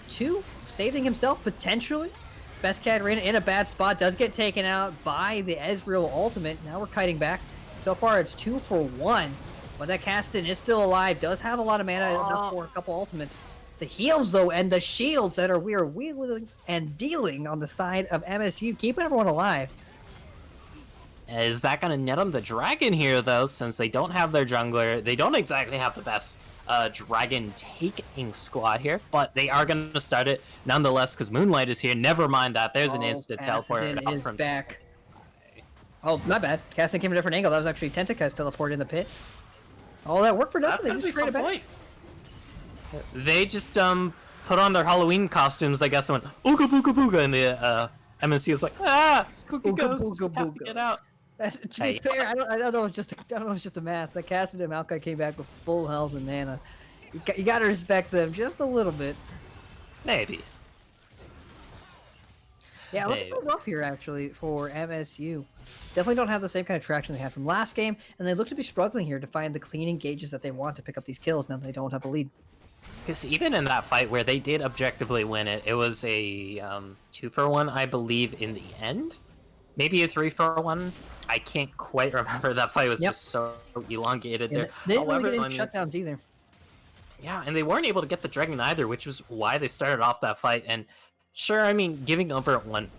2, saving himself potentially. Best Cat Arena in a bad spot, does get taken out by the Ezreal ultimate. Now we're kiting back. So far it's 2 for 1. But that Caston is still alive, does have a lot of mana enough for a couple ultimates. The heals though, and the shields that we are wheeling and dealing on the side of MSU, keeping everyone alive. Is that going to net them the dragon here, though, since they don't have their jungler? They don't exactly have the best dragon taking squad here, but they are going to start it nonetheless because Moonlight is here. Never mind that. There's an instant teleport Cassidon out is from back. Oh, my bad. Caston came from a different angle. That was actually Tentacus teleported in the pit. Oh, that worked for That's nothing. They gonna just be straight some it back. point. They just put on their Halloween costumes, I guess, and went ooga booga booga, and the MSU is like, spooky Ooga ghosts, booga we have to booga. get out. To be Hey. fair, I don't know. I don't know. It's just a math. That Cassidy and Maokai came back with full health and mana. You gotta respect them just a little bit. Maybe. Yeah, it looks a little rough here actually for MSU. Definitely don't have the same kind of traction they had from last game, and they look to be struggling here to find the clean engages that they want to pick up these kills now that they don't have a lead. Because even in that fight where they did objectively win it, it was a 2-for-1, I believe, in the end. Maybe a 3-for-1. I can't quite remember. That fight was just so elongated there. They didn't However, really I get mean, any shutdowns either. yeah, and they weren't able to get the Dragon either, which was why they started off that fight. And sure, I mean, giving over one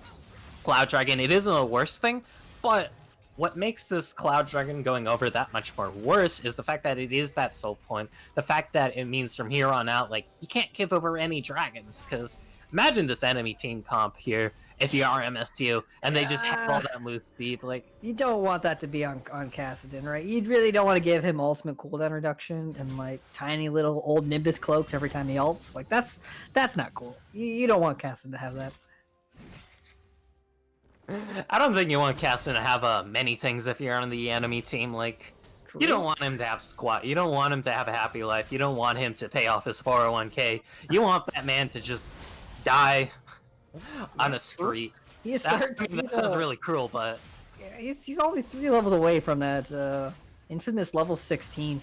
Cloud Dragon, it isn't the worst thing, but what makes this Cloud Dragon going over that much more worse is the fact that it is that soul point. The fact that it means from here on out, like, you can't give over any dragons, because imagine this enemy team comp here, if you are MSU, and they just have all that move speed, like... You don't want that to be on Cassidon, right? You really don't want to give him ultimate cooldown reduction and like tiny little old Nimbus cloaks every time he ults. Like that's not cool. You don't want Cassidon to have that. I don't think you want Caston to have many things if you're on the enemy team. Like, you don't want him to have squat. You don't want him to have a happy life. You don't want him to pay off his 401k. You want that man to just die on a street. That sounds really cruel, but yeah, he's only 3 levels away from that infamous level 16.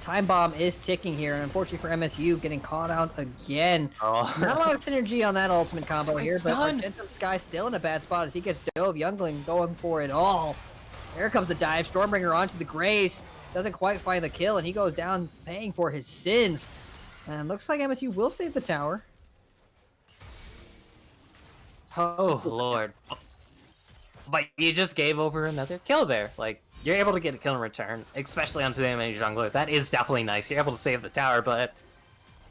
Time bomb is ticking here, and unfortunately for MSU, getting caught out again. Oh. Not a lot of synergy on that ultimate combo here, but done. Argentum Sky still in a bad spot as he gets Dove. Youngling going for it all. There comes the dive. Stormbringer onto the Graves. Doesn't quite find the kill, and he goes down paying for his sins. And looks like MSU will save the tower. oh lord. But you just gave over another kill there. Like, you're able to get a kill in return, especially onto the enemy jungler. That is definitely nice. You're able to save the tower, but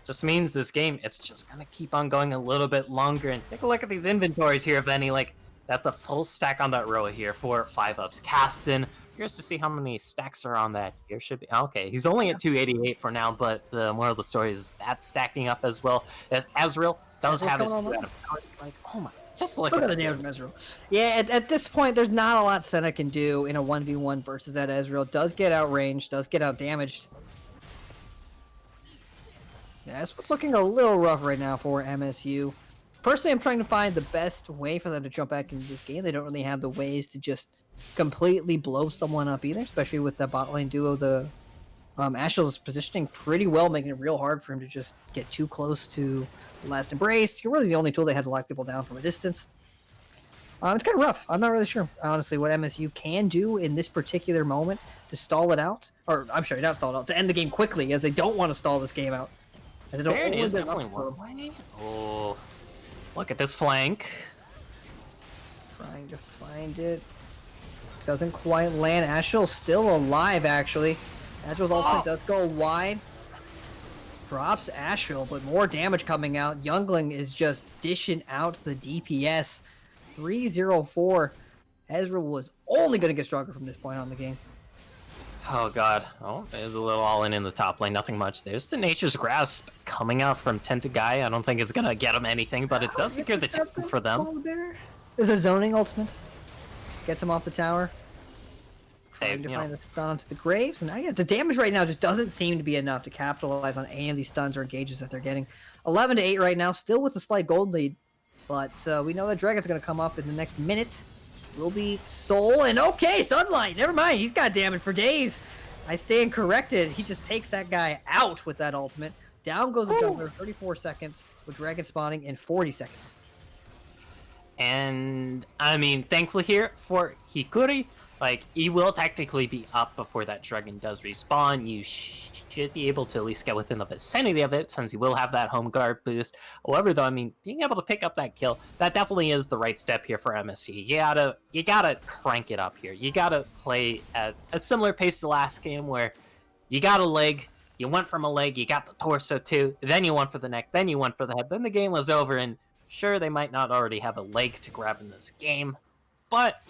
just means this game, it's just gonna keep on going a little bit longer. And take a look at these inventories here, Benny. Like, that's a full stack on that row here for 5-ups. Caston, curious to see how many stacks are on that here. Should be okay. He's only at 288 for now, but the moral of the story is that's stacking up as well. As Ezreal does have his 2 out of power. Like, oh my. Just look at the damage from Ezreal. Yeah, at this point, there's not a lot Senna can do in a 1v1 versus that Ezreal. Does get outranged, does get out damaged. Yeah, that's what's looking a little rough right now for MSU. Personally, I'm trying to find the best way for them to jump back into this game. They don't really have the ways to just completely blow someone up either, especially with the bot lane duo. The Ashel's positioning pretty well, making it real hard for him to just get too close to Last Embrace. You're really the only tool they have to lock people down from a distance. It's kind of rough. I'm not really sure, honestly, what MSU can do in this particular moment to stall it out. Or, I'm sorry, not stall it out, to end the game quickly, as they don't want to stall this game out. As they don't There it is, hold it up definitely for one way. Oh, look at this flank. Trying to find it. Doesn't quite land. Ashel's still alive, actually. Ashel's ultimate does go wide. Drops Ashel, but more damage coming out. Youngling is just dishing out the DPS. 304. Ezra was only going to get stronger from this point on the game. Oh god. Oh, there's a little all-in the top lane. Nothing much. There's the Nature's Grasp coming out from Tentagai. I don't think it's going to get him anything, but it does secure the tower for them. There's a zoning ultimate. Gets him off the tower. Trying to you find know. the stun onto the Graves. And the damage right now just doesn't seem to be enough to capitalize on any of these stuns or engages that they're getting. 11-8 right now, still with a slight gold lead. But we know that Dragon's going to come up in the next minute. Will be Soul, and okay, Sunlight. Never mind, he's got damage for days. I stand corrected. He just takes that guy out with that ultimate. Down goes the jungler, 34 seconds, with Dragon spawning in 40 seconds. And, I mean, thankfully here for Hikuri, like, he will technically be up before that dragon does respawn. You should be able to at least get within the vicinity of it, since you will have that home guard boost. However, though, I mean, being able to pick up that kill, that definitely is the right step here for MSC. You gotta crank it up here. You gotta play at a similar pace to last game, where you got a leg, you went from a leg, you got the torso too, then you went for the neck, then you went for the head, then the game was over, and sure, they might not already have a leg to grab in this game, but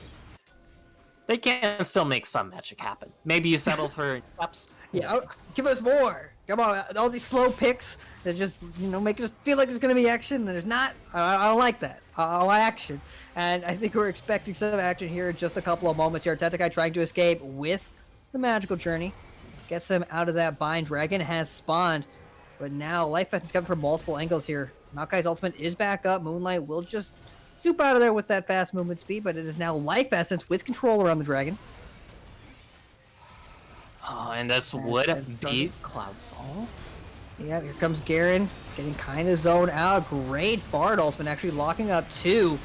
they can still make some magic happen. Maybe you settle for steps. Yeah, give us more. Come on, all these slow picks that just, make us feel like there's going to be action. There's not. I don't like that. I want action. And I think we're expecting some action here in just a couple of moments here. Tetekai trying to escape with the magical journey. Gets him out of that bind. Dragon has spawned. But now Life Essence coming from multiple angles here. Maokai's ultimate is back up. Moonlight will just zoop out of there with that fast movement speed. But it is now Life Essence with control around the dragon. Oh, and this would beat Cloud Soul. Yeah, here comes Garen, getting kind of zoned out. Great Bard ultimate, actually locking up two.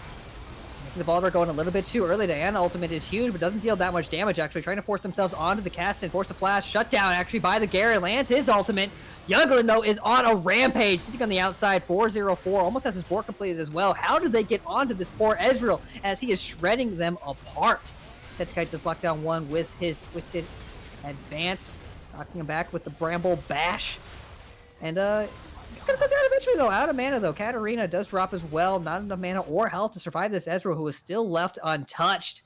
Making the Bard going a little bit too early. Diana ultimate is huge, but doesn't deal that much damage, actually. Trying to force themselves onto the cast and force the flash. Shut down, actually, by the Garen. Lands his ultimate. Younglin, though, is on a rampage. Sitting on the outside, 404. Almost has his board completed as well. How did they get onto this poor Ezreal as he is shredding them apart? Tetekai does lock down one with his Twisted Advance, knocking him back with the Bramble Bash. And it's gonna go down eventually though. Out of mana though. Katarina does drop as well. Not enough mana or health to survive this Ezreal, who is still left untouched.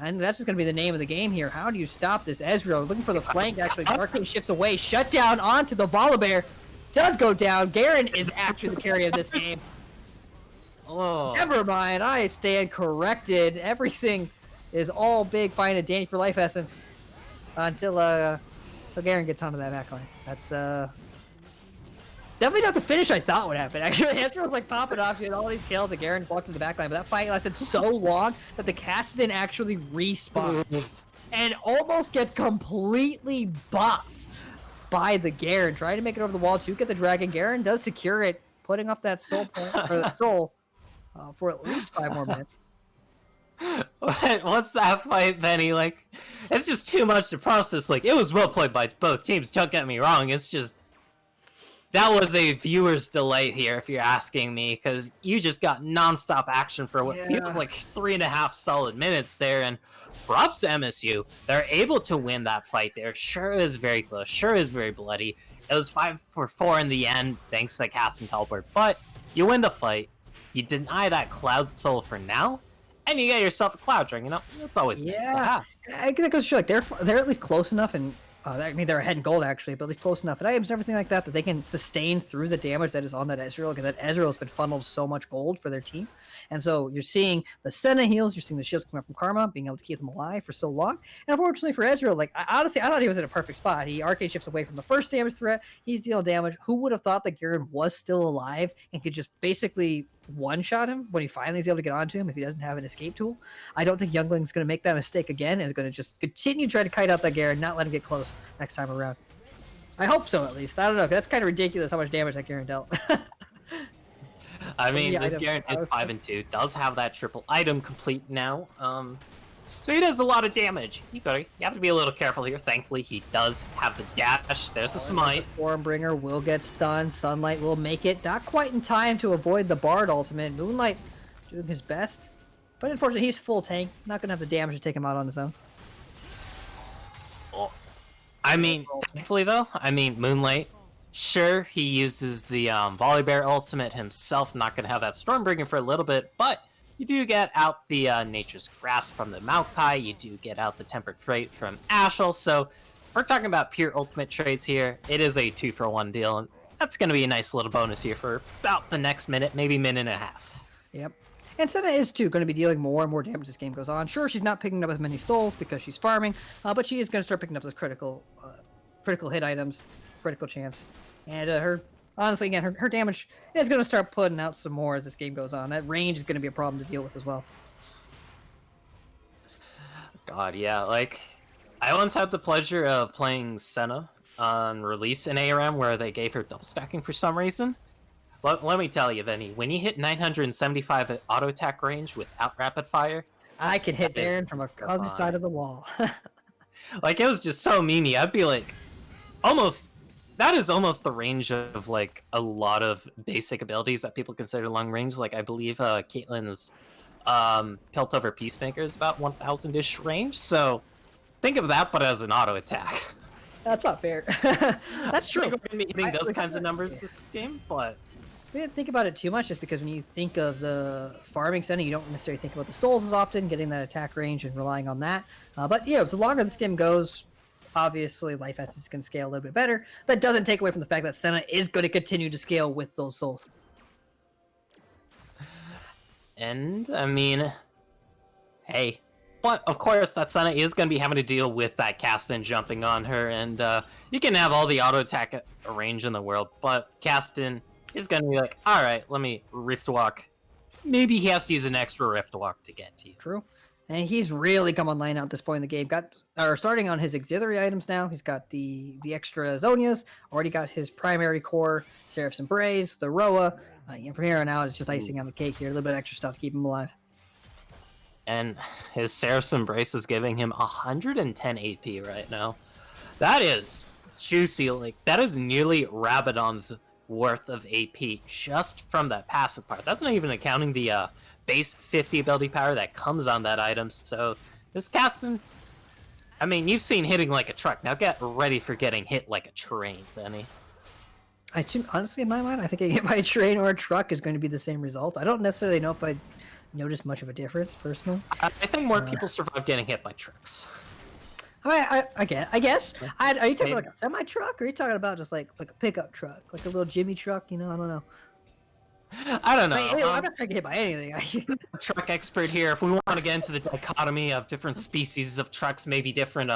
And that's just gonna be the name of the game here. How do you stop this Ezreal? Looking for the flank actually. Darkling shifts away. Shut down onto the Volibear. Does go down. Garen is actually the carry of this game. Oh. Never mind. I stand corrected. Everything is all big fine and dandy for Life Essence. Until Garen gets onto that backline. That's definitely not the finish I thought would happen. Actually, Ezreal was like popping off, he had all these kills, and Garen walked to the backline. But that fight lasted so long that the Kassadin actually respawned and almost gets completely bopped by the Garen. Trying to make it over the wall to get the dragon. Garen does secure it, putting off that soul point or the soul for at least 5 more minutes. What's that fight, Benny? Like, it's just too much to process. Like, it was well played by both teams. Don't get me wrong. It's just that was a viewer's delight here, if you're asking me, because you just got nonstop action for what feels like 3.5 solid minutes there. And props to MSU. They're able to win that fight there. Sure is very close. Sure is very bloody. It was 5-4 in the end, thanks to the cast and teleport. But you win the fight. You deny that Cloud Soul for now. And you get yourself a Cloud Dragon, That's always nice to have. I think that goes to show, like, they're at least close enough, and I mean, they're ahead in gold, actually, but at least close enough in items and everything like that, that they can sustain through the damage that is on that Ezreal, because that Ezreal has been funneled so much gold for their team. And so you're seeing the Senna heals, you're seeing the shields coming up from Karma, being able to keep them alive for so long. And unfortunately for Ezreal, like, honestly, I thought he was in a perfect spot. He arcade shifts away from the first damage threat, he's dealing damage. Who would have thought that Garen was still alive and could just basically one-shot him when he finally is able to get onto him if he doesn't have an escape tool? I don't think Youngling's going to make that mistake again and is going to just continue trying to kite out that Garen, not let him get close next time around. I hope so, at least. I don't know. That's kind of ridiculous how much damage that Garen dealt. I mean, this Garen is 5-2. Does have that triple item complete now. So he does a lot of damage. You have to be a little careful here. Thankfully, he does have the dash. There's the smite. Stormbringer will get stunned. Sunlight will make it. Not quite in time to avoid the Bard ultimate. Moonlight doing his best. But unfortunately, he's full tank. Not going to have the damage to take him out on his own. I mean, thankfully, though, Moonlight, sure, he uses the Volibear ultimate himself. Not going to have that Stormbringer for a little bit, but you do get out the Nature's Grasp from the Maokai. You do get out the Tempered Freight from Ashel. So we're talking about pure ultimate trades here. It is a 2-for-1 deal, and that's going to be a nice little bonus here for about the next minute, maybe minute and a half. Yep. And Senna is, too, going to be dealing more and more damage as this game goes on. Sure, she's not picking up as many souls because she's farming, but she is going to start picking up those critical hit items, critical chance. And honestly, again, her damage is going to start putting out some more as this game goes on. That range is going to be a problem to deal with as well. God, yeah. Like, I once had the pleasure of playing Senna on release in ARM where they gave her double stacking for some reason. Let me tell you, Vinny, when you hit 975 at auto attack range without rapid fire, I can hit Baron from the other side of the wall. Like, it was just so memey. I'd be like, that is almost the range of, like, a lot of basic abilities that people consider long range. Like, I believe Caitlyn's Tilt over Peacemaker is about 1,000-ish range. So think of that, but as an auto attack. That's not fair. That's true. We're hitting those kinds of numbers this game, but we didn't think about it too much just because when you think of the farming setting, you don't necessarily think about the souls as often, getting that attack range and relying on that. But yeah, the longer this game goes, Obviously, Life Essence can scale a little bit better. That doesn't take away from the fact that Senna is going to continue to scale with those souls. And, I mean, hey. But, of course, that Senna is going to be having to deal with that Caston jumping on her, and you can have all the auto attack range in the world, but Caston is going to be like, alright, let me Rift Walk. Maybe he has to use an extra Rift Walk to get to you. True. And he's really come online at this point in the game. Starting on his auxiliary items now. He's got the extra Zonias. Already got his primary core, Seraph's Embrace, the Roa. And from here on out, it's just icing on the cake here. A little bit of extra stuff to keep him alive. And his Seraph's Embrace is giving him 110 AP right now. That is juicy. Like, that is nearly Rabadon's worth of AP just from that passive part. That's not even accounting the base 50 ability power that comes on that item. So this Caston, I mean, you've seen hitting like a truck. Now get ready for getting hit like a train, Benny. Honestly, in my mind, I think getting hit by a train or a truck is going to be the same result. I don't necessarily know if I notice much of a difference, personally. I think more people survive getting hit by trucks. I guess. Are you talking about like a semi-truck, or are you talking about just like a pickup truck? Like a little Jimmy truck, you know? I don't know. I don't know. I'm not trying to get hit by anything. Truck expert here. If we want to get into the dichotomy of different species of trucks, maybe different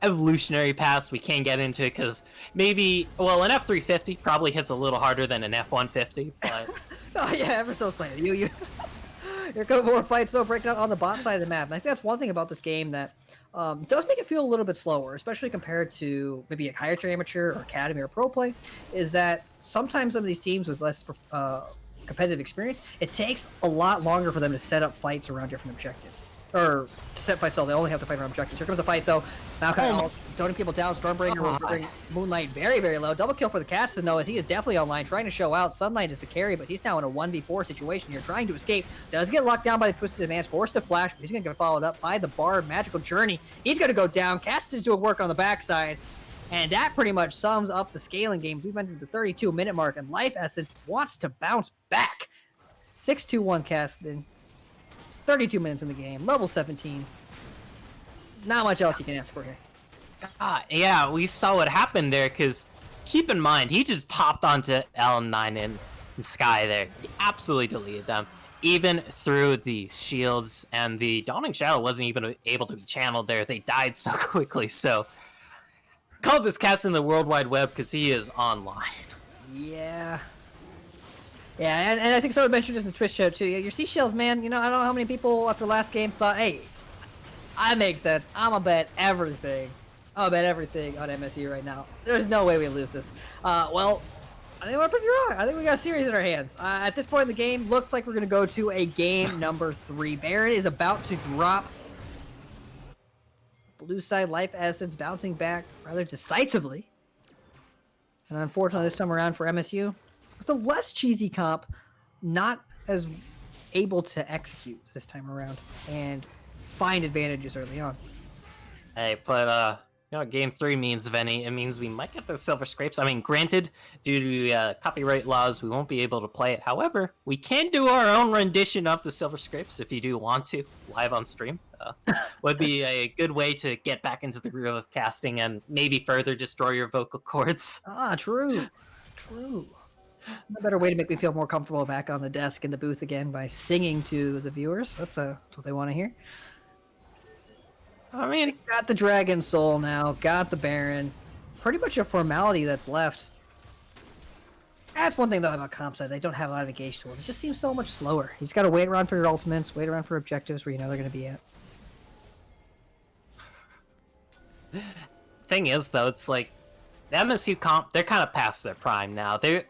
evolutionary paths, we can get into it because maybe, well, an F-350 probably hits a little harder than an F-150, but... Oh yeah, ever so slightly. Here come more fights though, breaking out on the bot side of the map. And I think that's one thing about this game that does make it feel a little bit slower, especially compared to maybe a higher tier amateur or academy or pro play, is that sometimes some of these teams with less competitive experience, it takes a lot longer for them to set up fights around different objectives. Or to set fights, so they only have to fight around objectives. Here comes the fight though. Now zoning people down. Stormbringer will bring Moonlight very, very low. Double kill for the Caston though. He is definitely online, trying to show out. Sunlight is the carry, but he's now in a 1v4 situation here, trying to escape. Does get locked down by the Twisted Advance, forced to flash, but he's going to get followed up by the Bard Magical Journey. He's going to go down. Caston's doing work on the backside. And that pretty much sums up the scaling games. We've entered the 32-minute mark, and Life Essence wants to bounce back. 6-2-1 Caston. 32 minutes in the game. Level 17. Not much else you can ask for here. Yeah, we saw what happened there, because keep in mind, he just popped onto L9 in the sky there. He absolutely deleted them. Even through the shields, and the Dawning Shadow wasn't even able to be channeled there. They died so quickly, so... Call this Caston in the World Wide Web because he is online. Yeah. Yeah, and I think someone mentioned this in the Twitch show too. Your seashells, man, you know, I don't know how many people after last game thought, hey, I make sense. I'm gonna bet everything. I'm gonna bet everything on MSU right now. There's no way we lose this. Well, I think we're pretty wrong. I think we got a series in our hands. At this point in the game, looks like we're gonna go to a game number 3. Baron is about to drop. Blue side Life Essence bouncing back rather decisively. And unfortunately this time around for MSU, with a less cheesy comp, not as able to execute this time around and find advantages early on. Hey, but you know what game 3 means, Venny? It means we might get the Silver Scrapes. I mean, granted, due to copyright laws, we won't be able to play it. However, we can do our own rendition of the Silver Scrapes if you do want to, live on stream. Would be a good way to get back into the groove of casting and maybe further destroy your vocal cords. True. A better way to make me feel more comfortable back on the desk in the booth again by singing to the viewers. That's what they want to hear. I mean, Got the Dragon Soul now, got the Baron. Pretty much a formality that's left. That's one thing though about comp side, they don't have a lot of engage tools. It just seems so much slower. He's got to wait around for your ultimates, wait around for objectives where you know they're going to be at. Thing is, though, it's like the MSU comp, they're kind of past their prime now. They're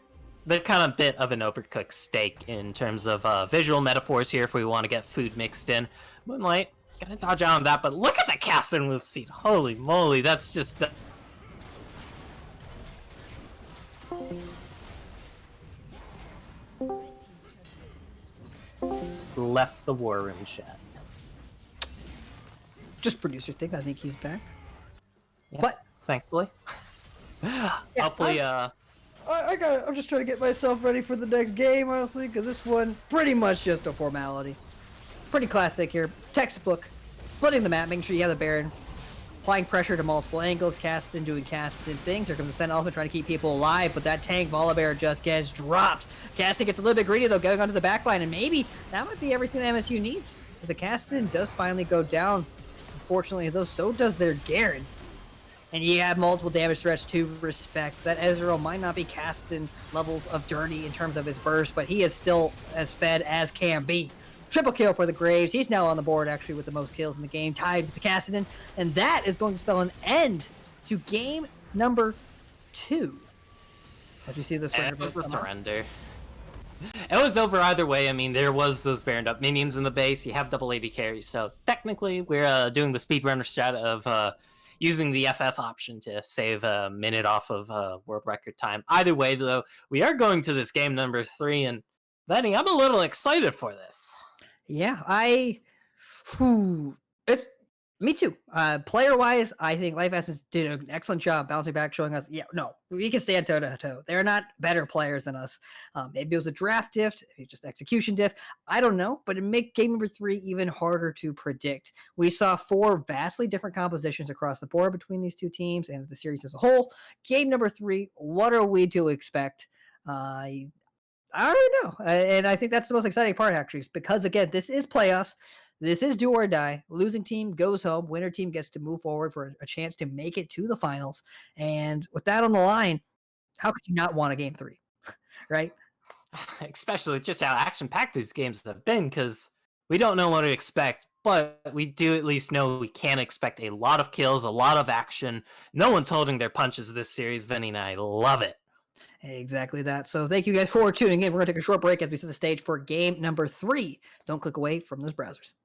kind of a bit of an overcooked steak in terms of visual metaphors here if we want to get food mixed in. Moonlight, gonna dodge out on that, but look at the Caston move seed. Holy moly, that's just... Just left the war room chat. Just producer things, I think he's back. Yeah, But thankfully. Hopefully, I'm just trying to get myself ready for the next game, honestly, because this one pretty much just a formality. Pretty classic here. Textbook. Splitting the map, making sure you have the Baron. applying pressure to multiple angles, Caston doing Caston things. Here comes the Sen Elephant trying to keep people alive, but that tank Volibear just gets dropped. Caston gets a little bit greedy though, going onto the backline, and maybe that might be everything that MSU needs. But the Caston does finally go down. Unfortunately, though, so does their Garen. And you have multiple damage threats to respect. That Ezreal might not be Caston levels of dirty in terms of his burst, but he is still as fed as can be. Triple kill for the Graves. He's now on the board, actually, with the most kills in the game, tied with the Cassidon. And that is going to spell an end to game number 2. As you see this It was a surrender. It was over either way. I mean, there was those Baroned up minions in the base. You have double AD carry, so technically we're doing the speedrunner strat of using the FF option to save a minute off of world record time. Either way, though, we are going to this game number 3, and Benny, I'm a little excited for this. Yeah, it's me too. Player-wise, I think Life Essence did an excellent job bouncing back, showing us, we can stand toe to toe. They're not better players than us. Maybe it was a draft diff, maybe just execution diff. I don't know, but it made game number 3 even harder to predict. We saw 4 vastly different compositions across the board between these two teams and the series as a whole. Game number 3, what are we to expect? I don't really know. And I think that's the most exciting part, actually, is because, again, this is playoffs. This is do or die. Losing team goes home. Winner team gets to move forward for a chance to make it to the finals. And with that on the line, how could you not want a game 3, right? Especially just how action-packed these games have been, because we don't know what to expect, but we do at least know we can expect a lot of kills, a lot of action. No one's holding their punches this series, Vinny, and I love it. Exactly that. So thank you guys for tuning in. We're going to take a short break as we set the stage for game number 3. Don't click away from those browsers.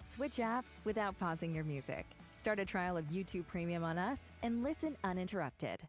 Switch apps without pausing your music. Start a trial of YouTube Premium on us and listen uninterrupted.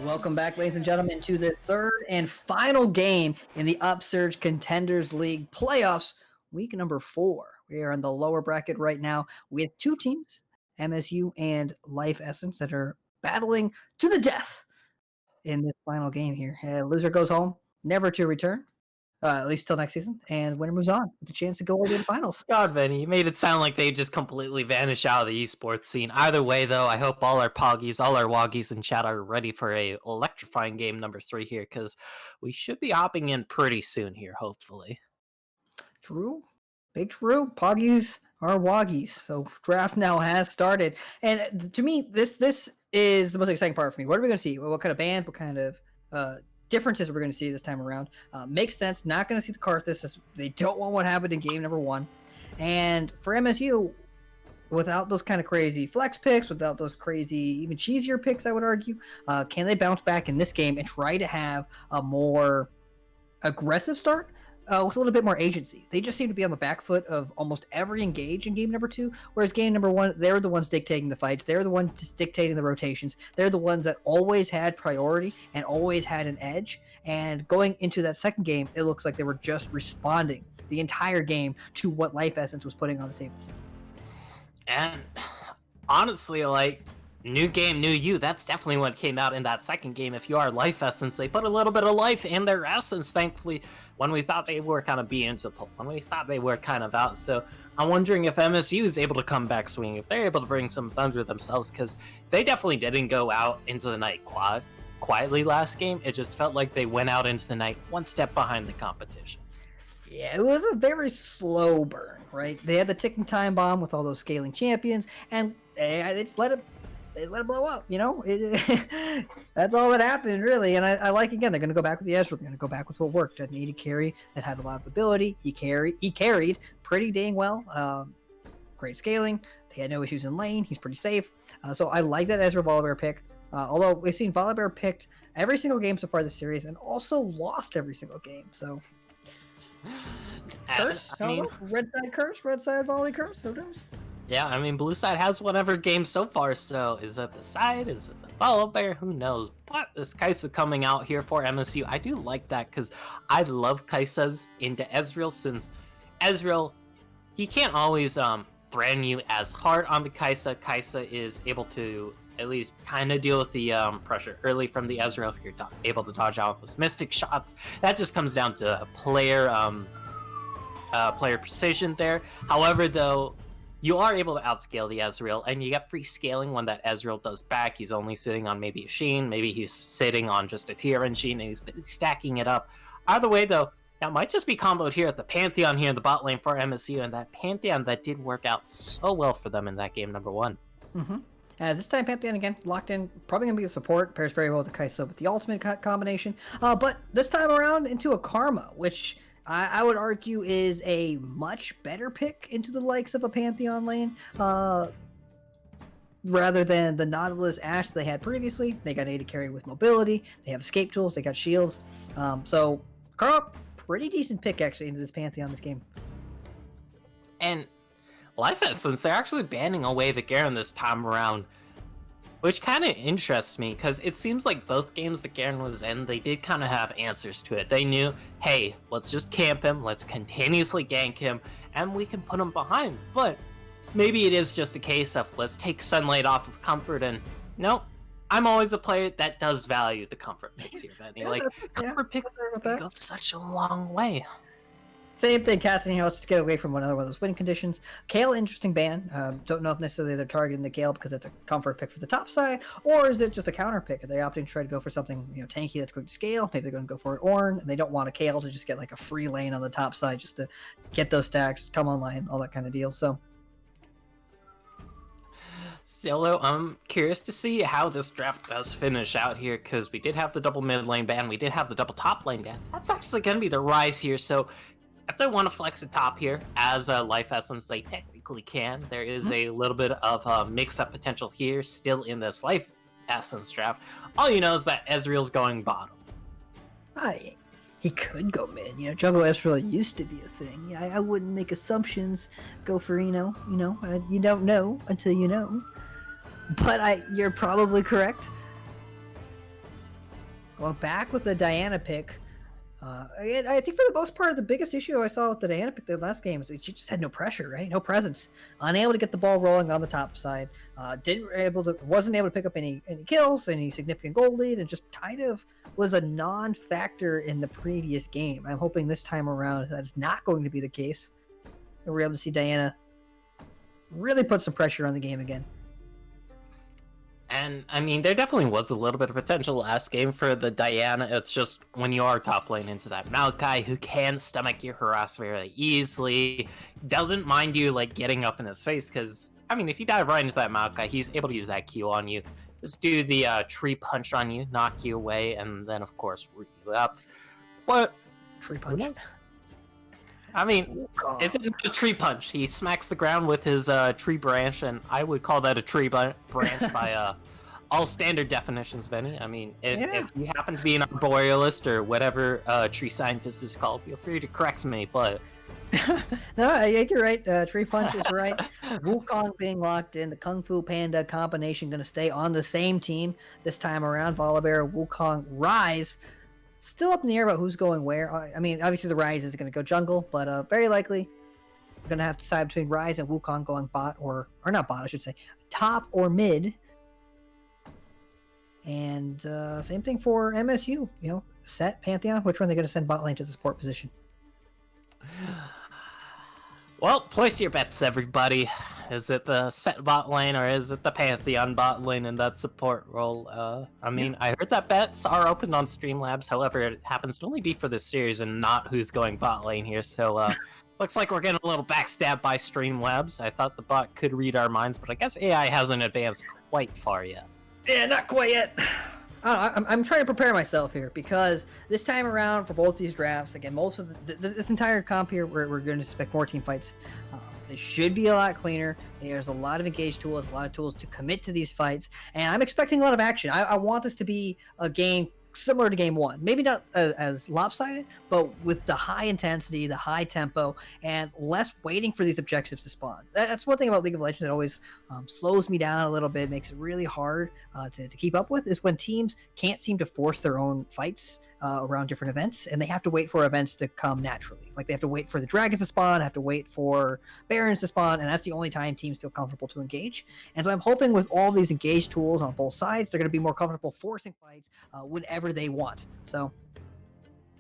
Welcome back, ladies and gentlemen, to the third and final game in the Upsurge Contenders League playoffs, week number 4. We are in the lower bracket right now with two teams, MSU and Life Essence, that are battling to the death in this final game here. Loser goes home, never to return, at least till next season, and winner moves on with a chance to go over to the finals. God, Benny, you made it sound like they just completely vanish out of the esports scene. Either way, though, I hope all our poggies, all our woggies in chat are ready for a electrifying game number 3 here, because we should be hopping in pretty soon here, hopefully. True. Big true. Poggies are woggies. So draft now has started. And to me, this is the most exciting part for me. What are we going to see? What kind of bands? What kind of differences we're going to see this time around? Makes sense. Not going to see the Karthus. They don't want what happened in game number 1. And for MSU, without those kind of crazy flex picks, without those crazy, even cheesier picks, I would argue, can they bounce back in this game and try to have a more aggressive start with a little bit more agency? They just seem to be on the back foot of almost every engage in game number 2, whereas game number 1, they're the ones dictating the fights. They're the ones dictating the rotations. They're the ones that always had priority and always had an edge. And going into that second game, it looks like they were just responding the entire game to what Life Essence was putting on the table. And honestly, like, new game, new you, that's definitely what came out in that second game. If you are Life Essence, they put a little bit of life in their essence, thankfully, when we thought they were kind of being to pull, when we thought they were kind of out. So I'm wondering if MSU is able to come back swinging, if they're able to bring some thunder themselves, because they definitely didn't go out into the night quietly last game. It just felt like they went out into the night one step behind the competition. Yeah, it was a very slow burn, right? They had the ticking time bomb with all those scaling champions, and they just let it blow up, you know? That's all that happened, really. And I like, again, they're going to go back with the Ezreal. They're going to go back with what worked. An AD carry that had a lot of ability. He carried pretty dang well. Great scaling. They had no issues in lane. He's pretty safe. So I like that Ezreal Volibear pick. Although we've seen Volibear picked every single game so far this series and also lost every single game. So curse? I mean, red side curse? Red side volley curse? Who knows? yeah, I mean, blue side has whatever game so far, so is it the side? Is it the Volibear? Who knows? But this Kai'Sa coming out here for MSU, I do like that, because I love Kai'Sas into Ezreal, since Ezreal, he can't always threaten you as hard on the Kai'Sa. Kai'Sa is able to at least kind of deal with the pressure early from the Ezreal. If you're able to dodge out those Mystic shots, that just comes down to player precision there. However, though, you are able to outscale the Ezreal, and you get free scaling when that Ezreal does back. He's only sitting on maybe a Sheen, maybe he's sitting on just a TRN Sheen, and he's stacking it up. Either way, though, that might just be comboed here at the Pantheon here in the bot lane for MSU, and that Pantheon that did work out so well for them in that game number 1. Mm-hmm. This time, Pantheon again locked in, probably gonna be a support. Pairs very well with the Kai'Sa with the ultimate combination. But this time around into a Karma, which I would argue is a much better pick into the likes of a Pantheon lane, rather than the Nautilus Ashe they had previously. They got AD carry with mobility. They have escape tools. They got shields. So Karma, pretty decent pick actually into this Pantheon this game. And Life Essence, they're actually banning away the Garen this time around, which kind of interests me, because it seems like both games that Garen was in, they did kind of have answers to it. They knew, hey, let's just camp him, let's continuously gank him, and we can put him behind. But maybe it is just a case of, let's take Sunlight off of comfort, and nope, I'm always a player that does value the comfort picks here, Benny. Yeah, like, comfort picks go such a long way. Same thing, casting here. Let's just get away from another one of those win conditions. Kale, interesting ban. Don't know if necessarily they're targeting the Kale because it's a comfort pick for the top side, or is it just a counter pick? Are they opting to try to go for something, you know, tanky that's quick to scale? Maybe they're going to go for an Ornn, and they don't want a Kale to just get like a free lane on the top side just to get those stacks, come online, all that kind of deal. So Still, though, I'm curious to see how this draft does finish out here, because we did have the double mid lane ban, we did have the double top lane ban. That's actually going to be the rise here, so if they want to flex a top here as a life essence, they technically can. There is a little bit of mix-up potential here, still in this life essence draft. All you know is that Ezreal's going bottom. He could go mid. Jungle Ezreal used to be a thing. I wouldn't make assumptions. Go for you don't know until you know. But you're probably correct. Going back with the Diana pick. I think for the most part, the biggest issue I saw with the Diana pick the last game is she just had no pressure, right? No presence, unable to get the ball rolling on the top side. Wasn't able to pick up any kills, any significant gold lead, and just kind of was a non-factor in the previous game. I'm hoping this time around that is not going to be the case, and we're able to see Diana really put some pressure on the game again. And, I mean, there definitely was a little bit of potential last game for the Diana. It's just when you are top lane into that Maokai who can stomach your harass very easily, doesn't mind you, like, getting up in his face, because, I mean, if you dive right into that Maokai, he's able to use that Q on you, just do the tree punch on you, knock you away, and then, of course, root you up. But... Tree punch? I mean, it's a tree punch. He smacks the ground with his tree branch, and I would call that a tree branch by all standard definitions, Benny. I mean, if you happen to be an arborealist or whatever tree scientist is called, feel free to correct me, but... No, you're right. Tree punch is right. Wukong being locked in. The Kung Fu Panda combination going to stay on the same team this time around. Volibear, Wukong, Rise. Still up in the air about who's going where. I mean, obviously the Rise is going to go jungle, but very likely we're going to have to decide between Rise and Wukong going bot or not bot, I should say, top or mid. And same thing for MSU. Set, Pantheon. Which one are they going to send bot lane to the support position? Well, place your bets, everybody. Is it the set bot lane or is it the Pantheon bot lane in that support role? I mean, I heard that bets are open on Streamlabs. However, it happens to only be for this series and not who's going bot lane here. So, looks like we're getting a little backstabbed by Streamlabs. I thought the bot could read our minds, but I guess AI hasn't advanced quite far yet. Yeah, not quite yet. I'm trying to prepare myself here because this time around for both these drafts, again, most of this entire comp here, we're going to expect more team fights. They should be a lot cleaner. There's a lot of engaged tools, a lot of tools to commit to these fights, and I'm expecting a lot of action. I want this to be a game similar to game one, maybe not as lopsided, but with the high intensity, the high tempo, and less waiting for these objectives to spawn. That's one thing about League of Legends that always slows me down a little bit, makes it really hard to keep up with, is when teams can't seem to force their own fights around different events, and they have to wait for events to come naturally. Like they have to wait for the dragons to spawn, have to wait for barons to spawn, and that's the only time teams feel comfortable to engage. And so I'm hoping with all these engaged tools on both sides, they're going to be more comfortable forcing fights whenever they want. So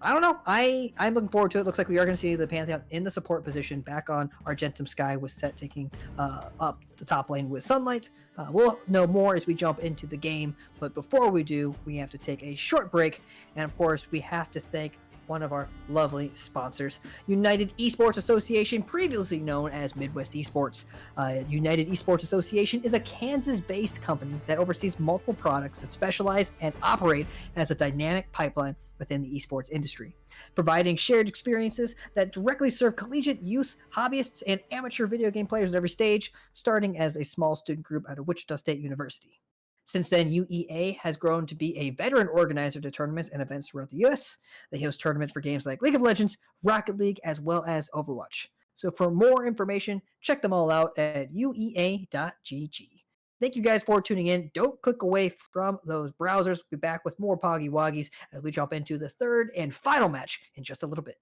I don't know. I'm looking forward to it. Looks like we are going to see the Pantheon in the support position back on Argentum Sky with Set taking up the top lane with Sunlight. We'll know more as we jump into the game, but before we do, we have to take a short break, and of course we have to thank one of our lovely sponsors, United Esports Association, previously known as Midwest Esports. United Esports Association is a Kansas-based company that oversees multiple products that specialize and operate as a dynamic pipeline within the esports industry, providing shared experiences that directly serve collegiate, youth, hobbyists, and amateur video game players at every stage, starting as a small student group at Wichita State University. Since then, UEA has grown to be a veteran organizer to tournaments and events throughout the US. They host tournaments for games like League of Legends, Rocket League, as well as Overwatch. So for more information, check them all out at uea.gg. Thank you guys for tuning in. Don't click away from those browsers. We'll be back with more Poggy Woggies as we jump into the third and final match in just a little bit.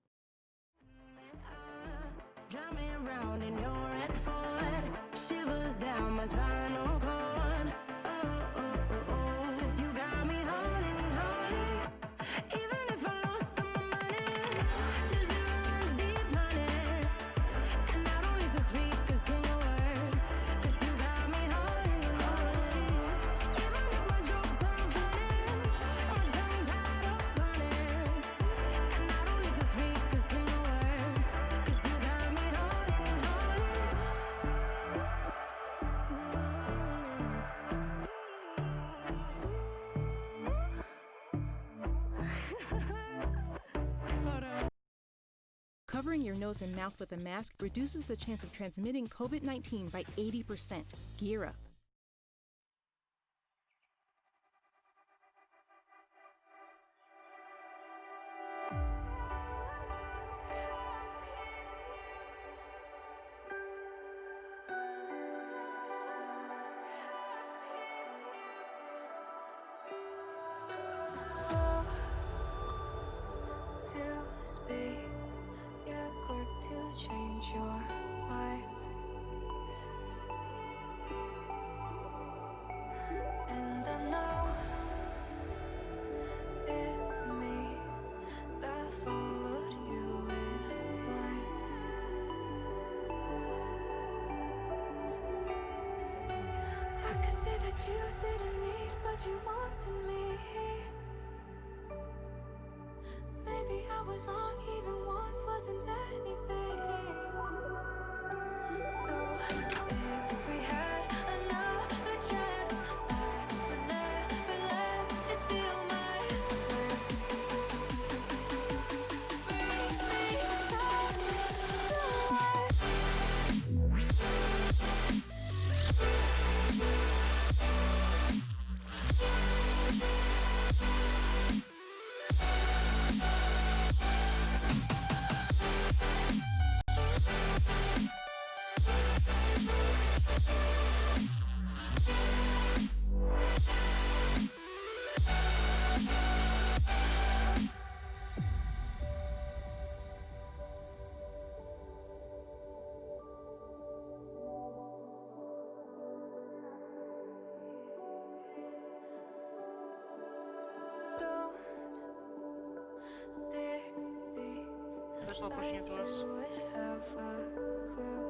Covering your nose and mouth with a mask reduces the chance of transmitting COVID-19 by 80%. Gear up. Slow to speak, you're quick to change your mind. And I know it's me that followed you in blind. I could say that you didn't need, but you wanted me. Maybe I was wrong, even once wasn't anything. So if we had another chance, I would never let you steal my lips. Bring me back to life. Don't dig deep. They're still pushing it to Like us. you would have a clue.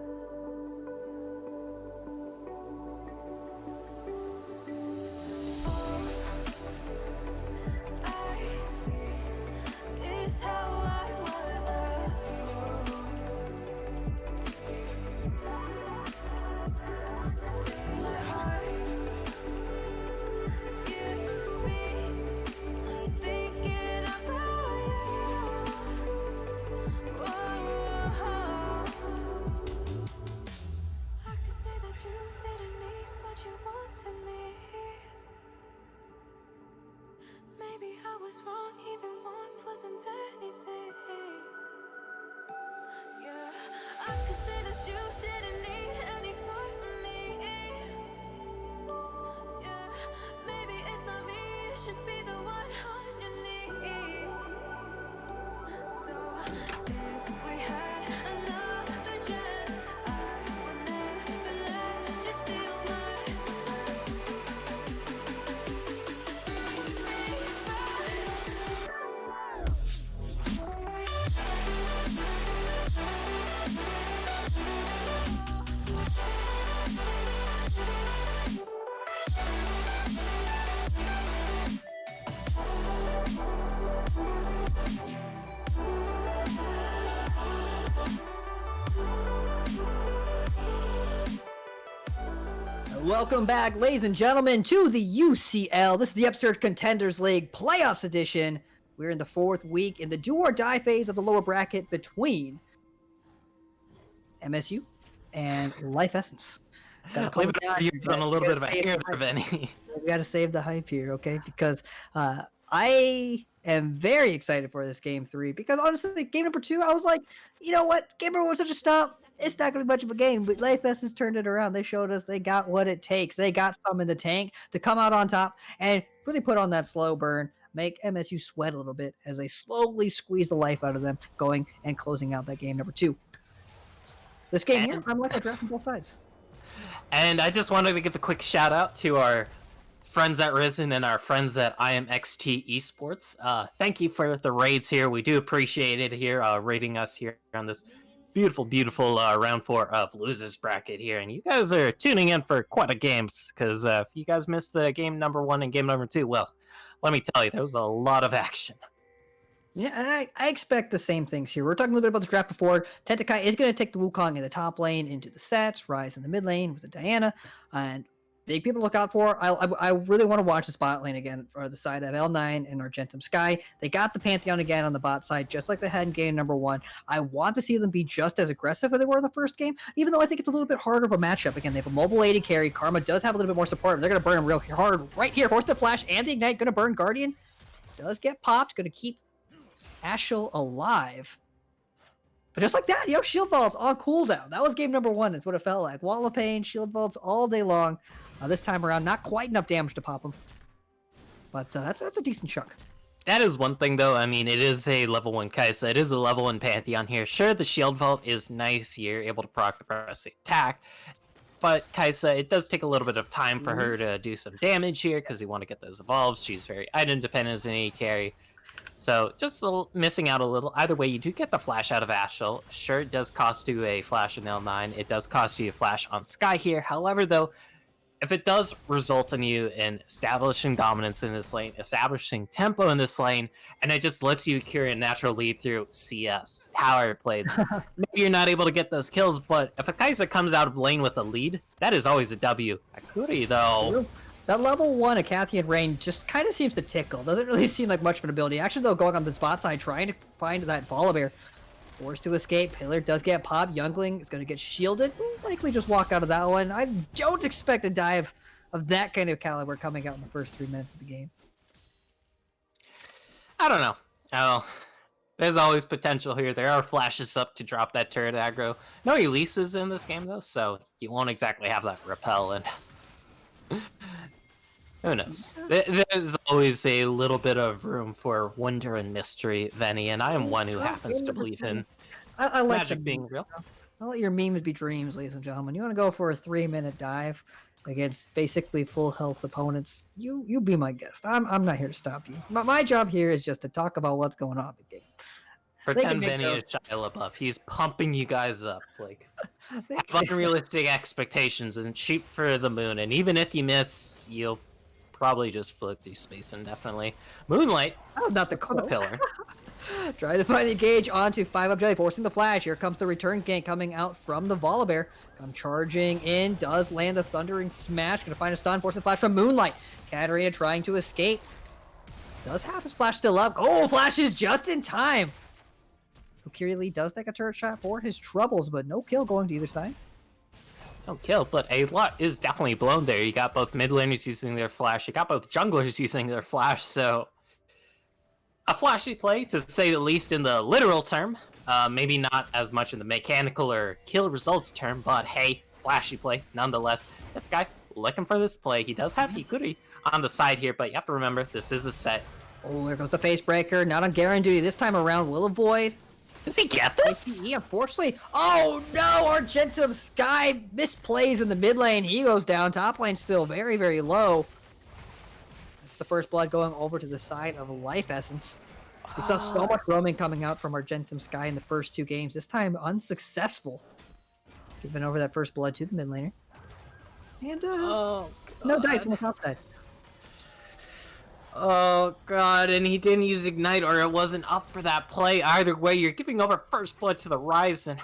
All I see is how I was a fool to see my heart skip beats, thinking about you. Whoa. I could say that you didn't need, but you wanted me. Maybe I was wrong, even once wasn't anything. Yeah, I could say that you didn't need any part of me. Yeah, maybe it's not me, you should be the one on your knees. So if we had another chance, I would never let you steal my lips. Bring me Welcome back, ladies and gentlemen, to the UCL. This is the Upsurge Contenders League Playoffs Edition. We're in the 4th week in the do or die phase of the lower bracket between MSU and Life Essence. Leave it our viewers on a little bit of a hair there, Vinny. We got to save the hype here, okay? Because I am very excited for this game 3. Because honestly, game number 2, I was like, you know what? Game number 1 was such a stomp. It's not going to be much of a game. But Life Essence turned it around. They showed us they got what it takes. They got some in the tank to come out on top and really put on that slow burn, make MSU sweat a little bit as they slowly squeeze the life out of them, going and closing out that game number 2. This game here, I'm like a draft on both sides. And I just wanted to give a quick shout out to our friends at Risen and our friends at IMXT Esports. Thank you for the raids here. We do appreciate it here, raiding us here on this beautiful round 4 of Losers Bracket here. And you guys are tuning in for quite a games, because if you guys missed the game number 1 and game number 2, well, let me tell you, there was a lot of action. Yeah, and I expect the same things here. We are talking a little bit about the draft before. Tentakai is going to take the Wukong in the top lane into the sets, Rise in the mid lane with the Diana, and big people to look out for. I really want to watch the spot lane again for the side of L9 and Argentum Sky. They got the Pantheon again on the bot side, just like they had in game number 1. I want to see them be just as aggressive as they were in the first game, even though I think it's a little bit harder of a matchup. Again, they have a mobile AD carry. Karma does have a little bit more support. They're going to burn him real hard right here. Force the flash and the ignite. Going to burn Guardian. Does get popped. Going to keep Ashel alive. But just like that, shield vaults on cooldown. That was game number 1, is what it felt like. Wall of Pain, shield vaults all day long. This time around, not quite enough damage to pop them. But that's a decent chunk. That is one thing, though. I mean, it is a level 1 Kaisa. It is a level 1 Pantheon here. Sure, the shield vault is nice. You're able to proc the press the attack. But Kaisa, it does take a little bit of time for her to do some damage here, because you want to get those evolves. She's very item dependent as an AD carry. So just missing out a little. Either way, you do get the flash out of Ashel. Sure, it does cost you a flash in L9. It does cost you a flash on Sky here. However, though, if it does result in you in establishing dominance in this lane, establishing tempo in this lane, and it just lets you carry a natural lead through CS, tower plays, maybe you're not able to get those kills, but if a Kaiser comes out of lane with a lead, that is always a W. Akuri, though... That level 1 Acathian Rain just kind of seems to tickle. Doesn't really seem like much of an ability. Actually, though, going on the spot side, trying to find that Volibear. Forced to escape. Pillar does get popped. Youngling is going to get shielded. Likely just walk out of that one. I don't expect a dive of that kind of caliber coming out in the first 3 minutes of the game. I don't know. Oh, there's always potential here. There are flashes up to drop that turret aggro. No Elises in this game, though, so you won't exactly have that repel. And who knows? There's always a little bit of room for wonder and mystery, Venny, and I am one who happens to believe in I like magic being real. I'll let your memes be dreams, ladies and gentlemen. You want to go for a 3-minute dive against basically full health opponents? You be my guest. I'm not here to stop you. My job here is just to talk about what's going on in the game. Pretend Vinny is Shia LaBeouf. He's pumping you guys up. Like, have unrealistic expectations and shoot for the moon. And even if you miss, you'll probably just float through space indefinitely. Moonlight. Oh, not the pillar. Try to find the engage onto 5-up Jelly, forcing the flash. Here comes the return gank coming out from the Volibear. Come charging in, does land the Thundering Smash. Gonna find a stun, forcing the flash from Moonlight. Katarina trying to escape. Does have his flash still up. Oh, flashes just in time. Kirili does take a turret shot for his troubles, but no kill going to either side. No kill, but a lot is definitely blown there. You got both mid laners using their flash. You got both junglers using their flash, so a flashy play, to say the least, in the literal term. Maybe not as much in the mechanical or kill results term, but hey, flashy play nonetheless. That guy looking for this play. He does have Hikuri on the side here, but you have to remember, this is a set. Oh, there goes the face breaker. Not on Garen duty this time around. Will avoid. Does he get this? He unfortunately. Oh no! Argentum Sky misplays in the mid lane. He goes down. Top lane still very, very low. That's the first blood going over to the side of Life Essence. We saw so much roaming coming out from Argentum Sky in the first 2 games. This time unsuccessful. Giving over that first blood to the mid laner. And no dice on the top side. Oh god, and he didn't use Ignite, or it wasn't up for that play. Either way, you're giving over first blood to the Ryze, and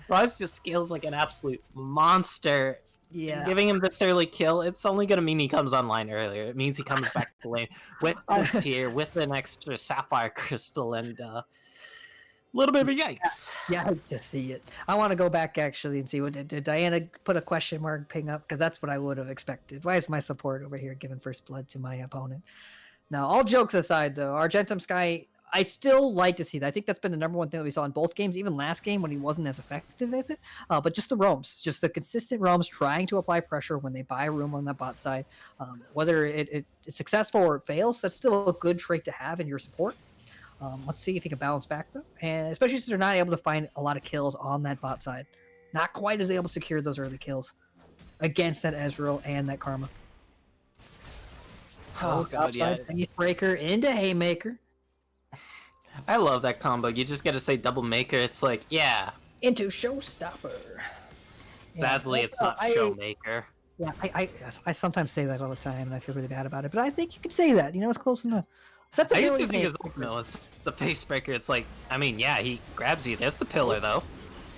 Ryze just scales like an absolute monster. Yeah. Giving him this early kill, it's only going to mean he comes online earlier. It means he comes back to lane with this tier, with an extra Sapphire Crystal, and a little bit of a yikes. Yeah, I hate to see it. I want to go back actually and see what did Diana put a question mark ping up, because that's what I would have expected. Why is my support over here giving first blood to my opponent? Now, all jokes aside, though, Argentum Sky, I still like to see that. I think that's been the number 1 thing that we saw in both games, even last game when he wasn't as effective with it. But just the roams, just the consistent roams, trying to apply pressure when they buy room on that bot side. Whether it's successful or it fails, that's still a good trait to have in your support. Let's see if he can balance back, though. And especially since they're not able to find a lot of kills on that bot side. Not quite as able to secure those early kills against that Ezreal and that Karma. Oh god, yeah. Face breaker into Haymaker. I love that combo. You just gotta say double maker. It's like, yeah. Into Showstopper. Sadly, it's not Showmaker. Yeah, I sometimes say that all the time, and I feel really bad about it. But I think you can say that. It's close enough. So that's I used to think his ultimate was the face breaker. It's like, I mean, yeah, he grabs you. There's the pillar, though.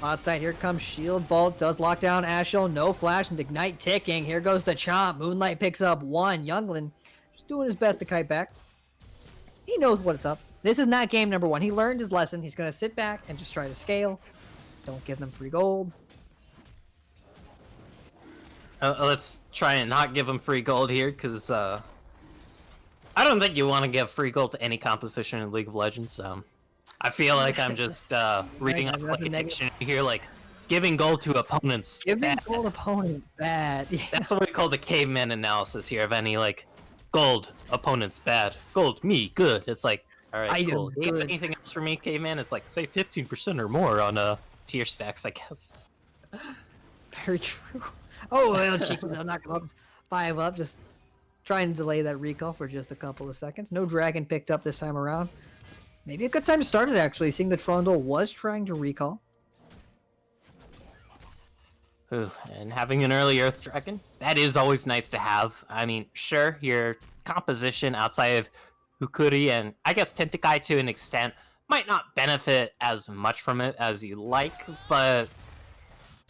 Outside, here comes Shield Vault, does lock down Ashel, no flash, and Ignite ticking. Here goes the Chomp. Moonlight picks up one. Younglin just doing his best to kite back. He knows what's up. This is not game number one. He learned his lesson. He's going to sit back and just try to scale. Don't give them free gold. Let's try and not give him free gold here, because I don't think you want to give free gold to any composition in League of Legends. I feel like I'm just reading up like a dictionary here, like giving gold to opponents. Giving gold opponent bad. Yeah. That's what we call the caveman analysis here of any like gold opponents bad, gold me good. It's like, all right, cool. Do you have anything else for me, caveman? It's like say 15% or more on tier stacks, I guess. Very true. Oh, well, cheeky, I'm not going to 5 up, just trying to delay that recall for just a couple of seconds. No dragon picked up this time around. Maybe a good time to start it, actually, seeing that Trundle was trying to recall. Ooh, and having an early Earth Dragon, that is always nice to have. I mean, sure, your composition outside of Hukuri and I guess Tentakai to an extent might not benefit as much from it as you like, but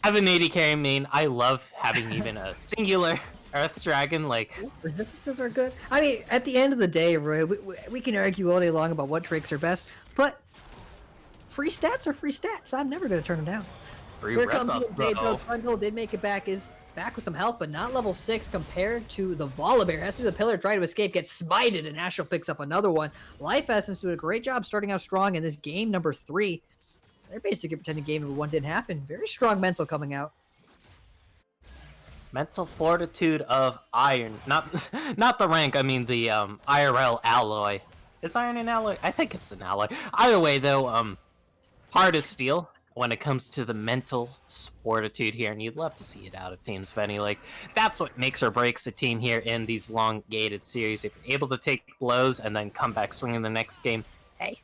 as an AD carry main, I love having even a singular Earth Dragon, like... Resistances are good. I mean, at the end of the day, Roy, we can argue all day long about what drakes are best, but free stats are free stats. I'm never going to turn them down. Free Here rep comes ups, the though. Trundle did make it back, is back with some health, but not level 6 compared to the Volibear. Has to do the pillar, try to escape, gets smited, and Astral picks up another one. Life Essence doing a great job starting out strong in this game number 3. They're basically pretending game number 1 didn't happen. Very strong mental coming out. Mental fortitude of iron. Not the rank, I mean the IRL alloy. Is iron an alloy? I think it's an alloy. Either way though, hard as steel when it comes to the mental fortitude here, and you'd love to see it out of teams, Fenny. Like, that's what makes or breaks a team here in these long-gated series. If you're able to take blows and then come back swinging the next game, hey.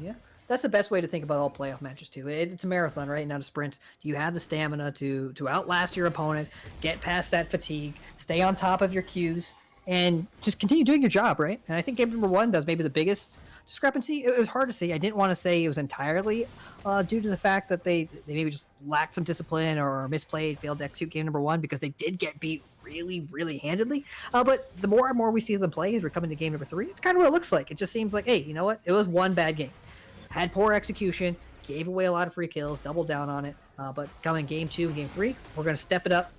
Yeah. That's the best way to think about all playoff matches, too. It's a marathon, right? Not a sprint. Do you have the stamina to outlast your opponent, get past that fatigue, stay on top of your cues, and just continue doing your job, right? And I think game number 1 does maybe the biggest discrepancy. It was hard to see. I didn't want to say it was entirely due to the fact that they maybe just lacked some discipline or misplayed, failed to execute game number 1, because they did get beat really, really handedly. But the more and more we see them play as we're coming to game number 3, it's kind of what it looks like. It just seems like, hey, you know what? It was one bad game. Had poor execution, gave away a lot of free kills, doubled down on it. But coming game 2 and game 3, we're going to step it up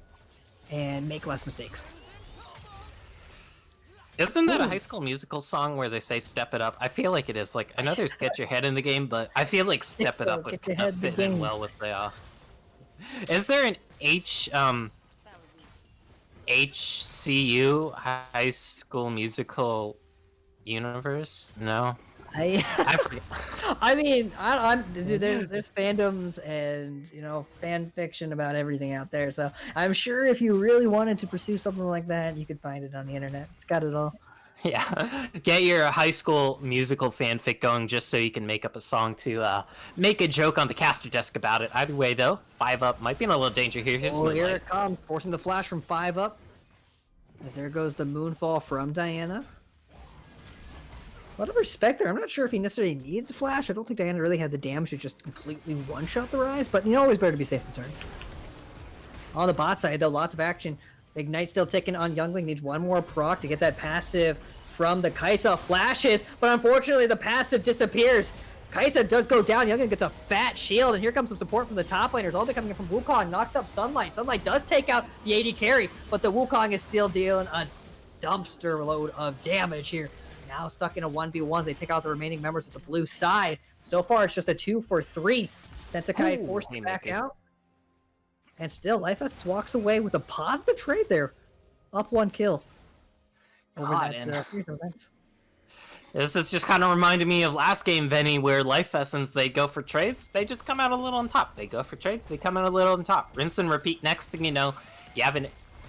and make less mistakes. Isn't that a High School Musical song where they say "step it up"? I feel like it is. Like, I know there's "Get Your Head in the Game," but I feel like "step it up" would kind of fit in well with the. Is there an HCU High School Musical universe? No. I forget. I mean, dude, there's fandoms and, you know, fan fiction about everything out there. So I'm sure if you really wanted to pursue something like that, you could find it on the internet. It's got it all. Yeah, get your High School Musical fanfic going just so you can make up a song to make a joke on the caster desk about it. Either way, though, 5 up might be in a little danger here. Here's here it comes, forcing the flash from 5 up. As there goes the Moonfall from Diana. A lot of respect there. I'm not sure if he necessarily needs a flash. I don't think Diana really had the damage to just completely one-shot the Rise, but, you know, always better to be safe than sorry. On the bot side, though, lots of action. Ignite still ticking on Youngling. Needs one more proc to get that passive from the Kaisa. Flashes, but unfortunately the passive disappears. Kaisa does go down. Youngling gets a fat shield, and here comes some support from the top laners. All coming in from Wukong. Knocks up Sunlight. Sunlight does take out the AD carry, but the Wukong is still dealing a dumpster load of damage here. Now stuck in a 1v1. They take out the remaining members of the blue side. So far, it's just a 2 for 3. Tentakai forced back out. And still, Life Essence walks away with a positive trade there. Up 1 kill. Over that event. This is just kind of reminding me of last game, Venny, where Life Essence, they go for trades, they just come out a little on top. They go for trades, they come out a little on top. Rinse and repeat. Next thing you know, you have an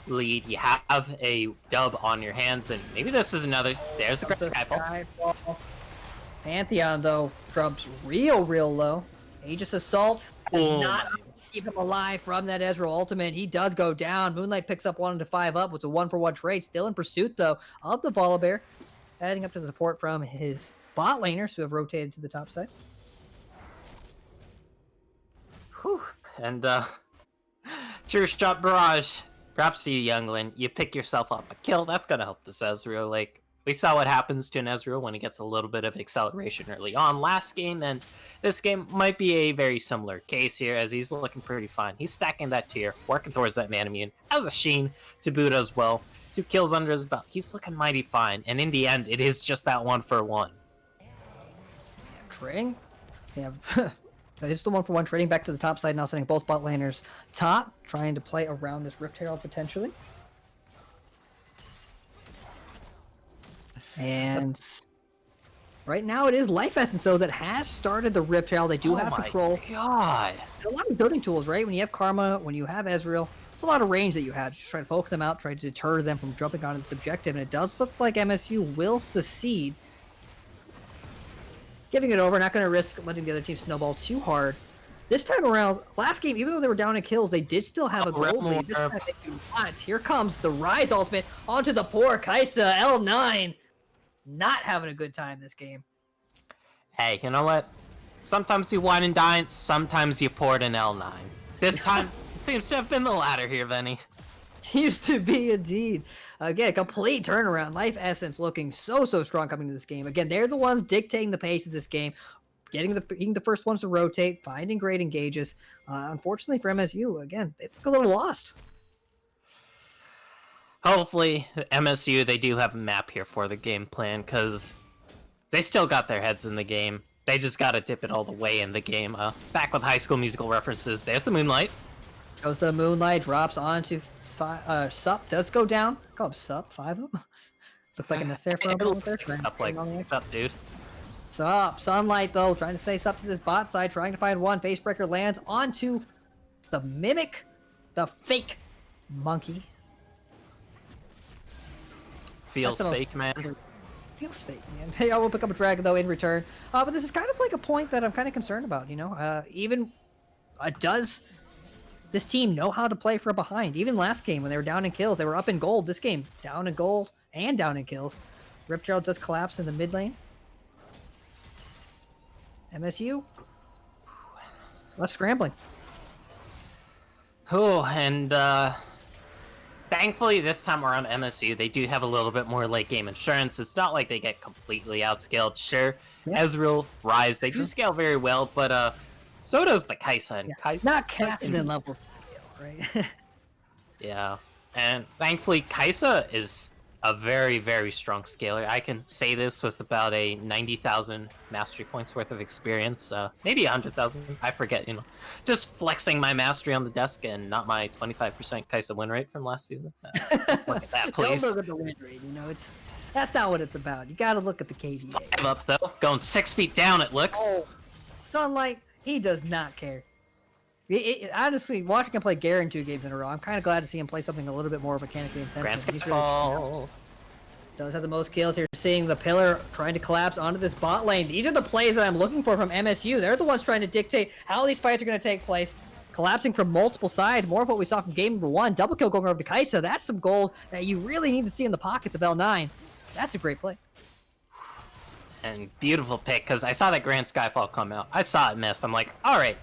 lead, you have a dub on your hands, and maybe this is another. There's a great Skyfall. Pantheon, though, drops real low. Aegis Assault does not keep him alive from that Ezreal ultimate. He does go down. Moonlight picks up 1 to 5 up with a 1-for-1 trade. Still in pursuit, though, of the Volibear. Adding up to the support from his bot laners who have rotated to the top side. Whew. And True Shot Barrage. Perhaps to you, Younglin, you pick yourself up a kill. That's gonna help this Ezreal. Like, we saw what happens to an Ezreal when he gets a little bit of acceleration early on last game, and this game might be a very similar case here, as he's looking pretty fine. He's stacking that tier, working towards that man immune. Has a Sheen to boot as well. 2 kills under his belt. He's looking mighty fine, and in the end, it is just that 1-for-1. Trading? Yeah. It's the 1-for-1 trading back to the top side now, sending both bot laners top, trying to play around this Rift Herald potentially. And right now it is Life Essence though that has started the Rift Herald. They do have control. God. A lot of building tools, right? When you have Karma, when you have Ezreal, it's a lot of range that you have. Just try to poke them out, try to deter them from jumping onto this objective, and it does look like MSU will succeed. Giving it over, not going to risk letting the other team snowball too hard. This time around, last game, even though they were down in kills, they did still have a gold lead. This time they do not. Here comes the Rise ultimate onto the poor Kaisa. L9 not having a good time this game. Hey, you know what? Sometimes you wine and dine, sometimes you poured an L9. This time, it seems to have been the latter here, Venny. Seems to be indeed. Again, complete turnaround. Life Essence looking so strong coming to this game. Again, they're the ones dictating the pace of this game, being the first ones to rotate, finding great engages. Unfortunately for MSU, again, they look a little lost. Hopefully, MSU, they do have a map here for the game plan, because they still got their heads in the game. They just got to dip it all the way in the game. Back with High School Musical references, there's the Moonlight. Goes the Moonlight, drops onto Sup, does go down. Call him Sup, 5 of them. Looks like a necessary for a moment there. Sup, like, Sup, dude. Sup, Sunlight though, trying to stay Sup to this bot side, trying to find one. Facebreaker lands onto the Mimic, the fake monkey. Feels fake, man. Feels fake, man. Hey, I will pick up a dragon though in return. But this is kind of like a point that I'm kind of concerned about, you know? Even does this team know how to play from behind? Even last game when they were down in kills, they were up in gold. This game, down in gold and down in kills. Rift Herald does collapse in the mid lane. MSU, less scrambling. Oh, and thankfully this time around MSU, they do have a little bit more late game insurance. It's not like they get completely outscaled. Sure, yeah. Ezreal, Rise, they do scale very well, but so does the Kaisa. And Kaisa not Kasten level scale, right? Yeah, and thankfully Kaisa is a very strong scaler. I can say this with about a 90,000 mastery points worth of experience, maybe 100,000. I forget, you know, just flexing my mastery on the desk and not my 25% Kaisa win rate from last season. Look at that, please. Don't look at the win rate. You know, that's not what it's about. You got to look at the KDA. 5 up though, going 6 feet down. It looks. Oh, Sunlight, he does not care. Honestly, watching him play Garen 2 games in a row, I'm kind of glad to see him play something a little bit more mechanically intensive. He's really does have the most kills here. Seeing the pillar trying to collapse onto this bot lane. These are the plays that I'm looking for from MSU. They're the ones trying to dictate how these fights are going to take place. Collapsing from multiple sides. More of what we saw from game number 1. Double kill going over to Kaisa. That's some gold that you really need to see in the pockets of L9. That's a great play. And beautiful pick, because I saw that Grand Skyfall come out. I saw it miss. I'm like, all right.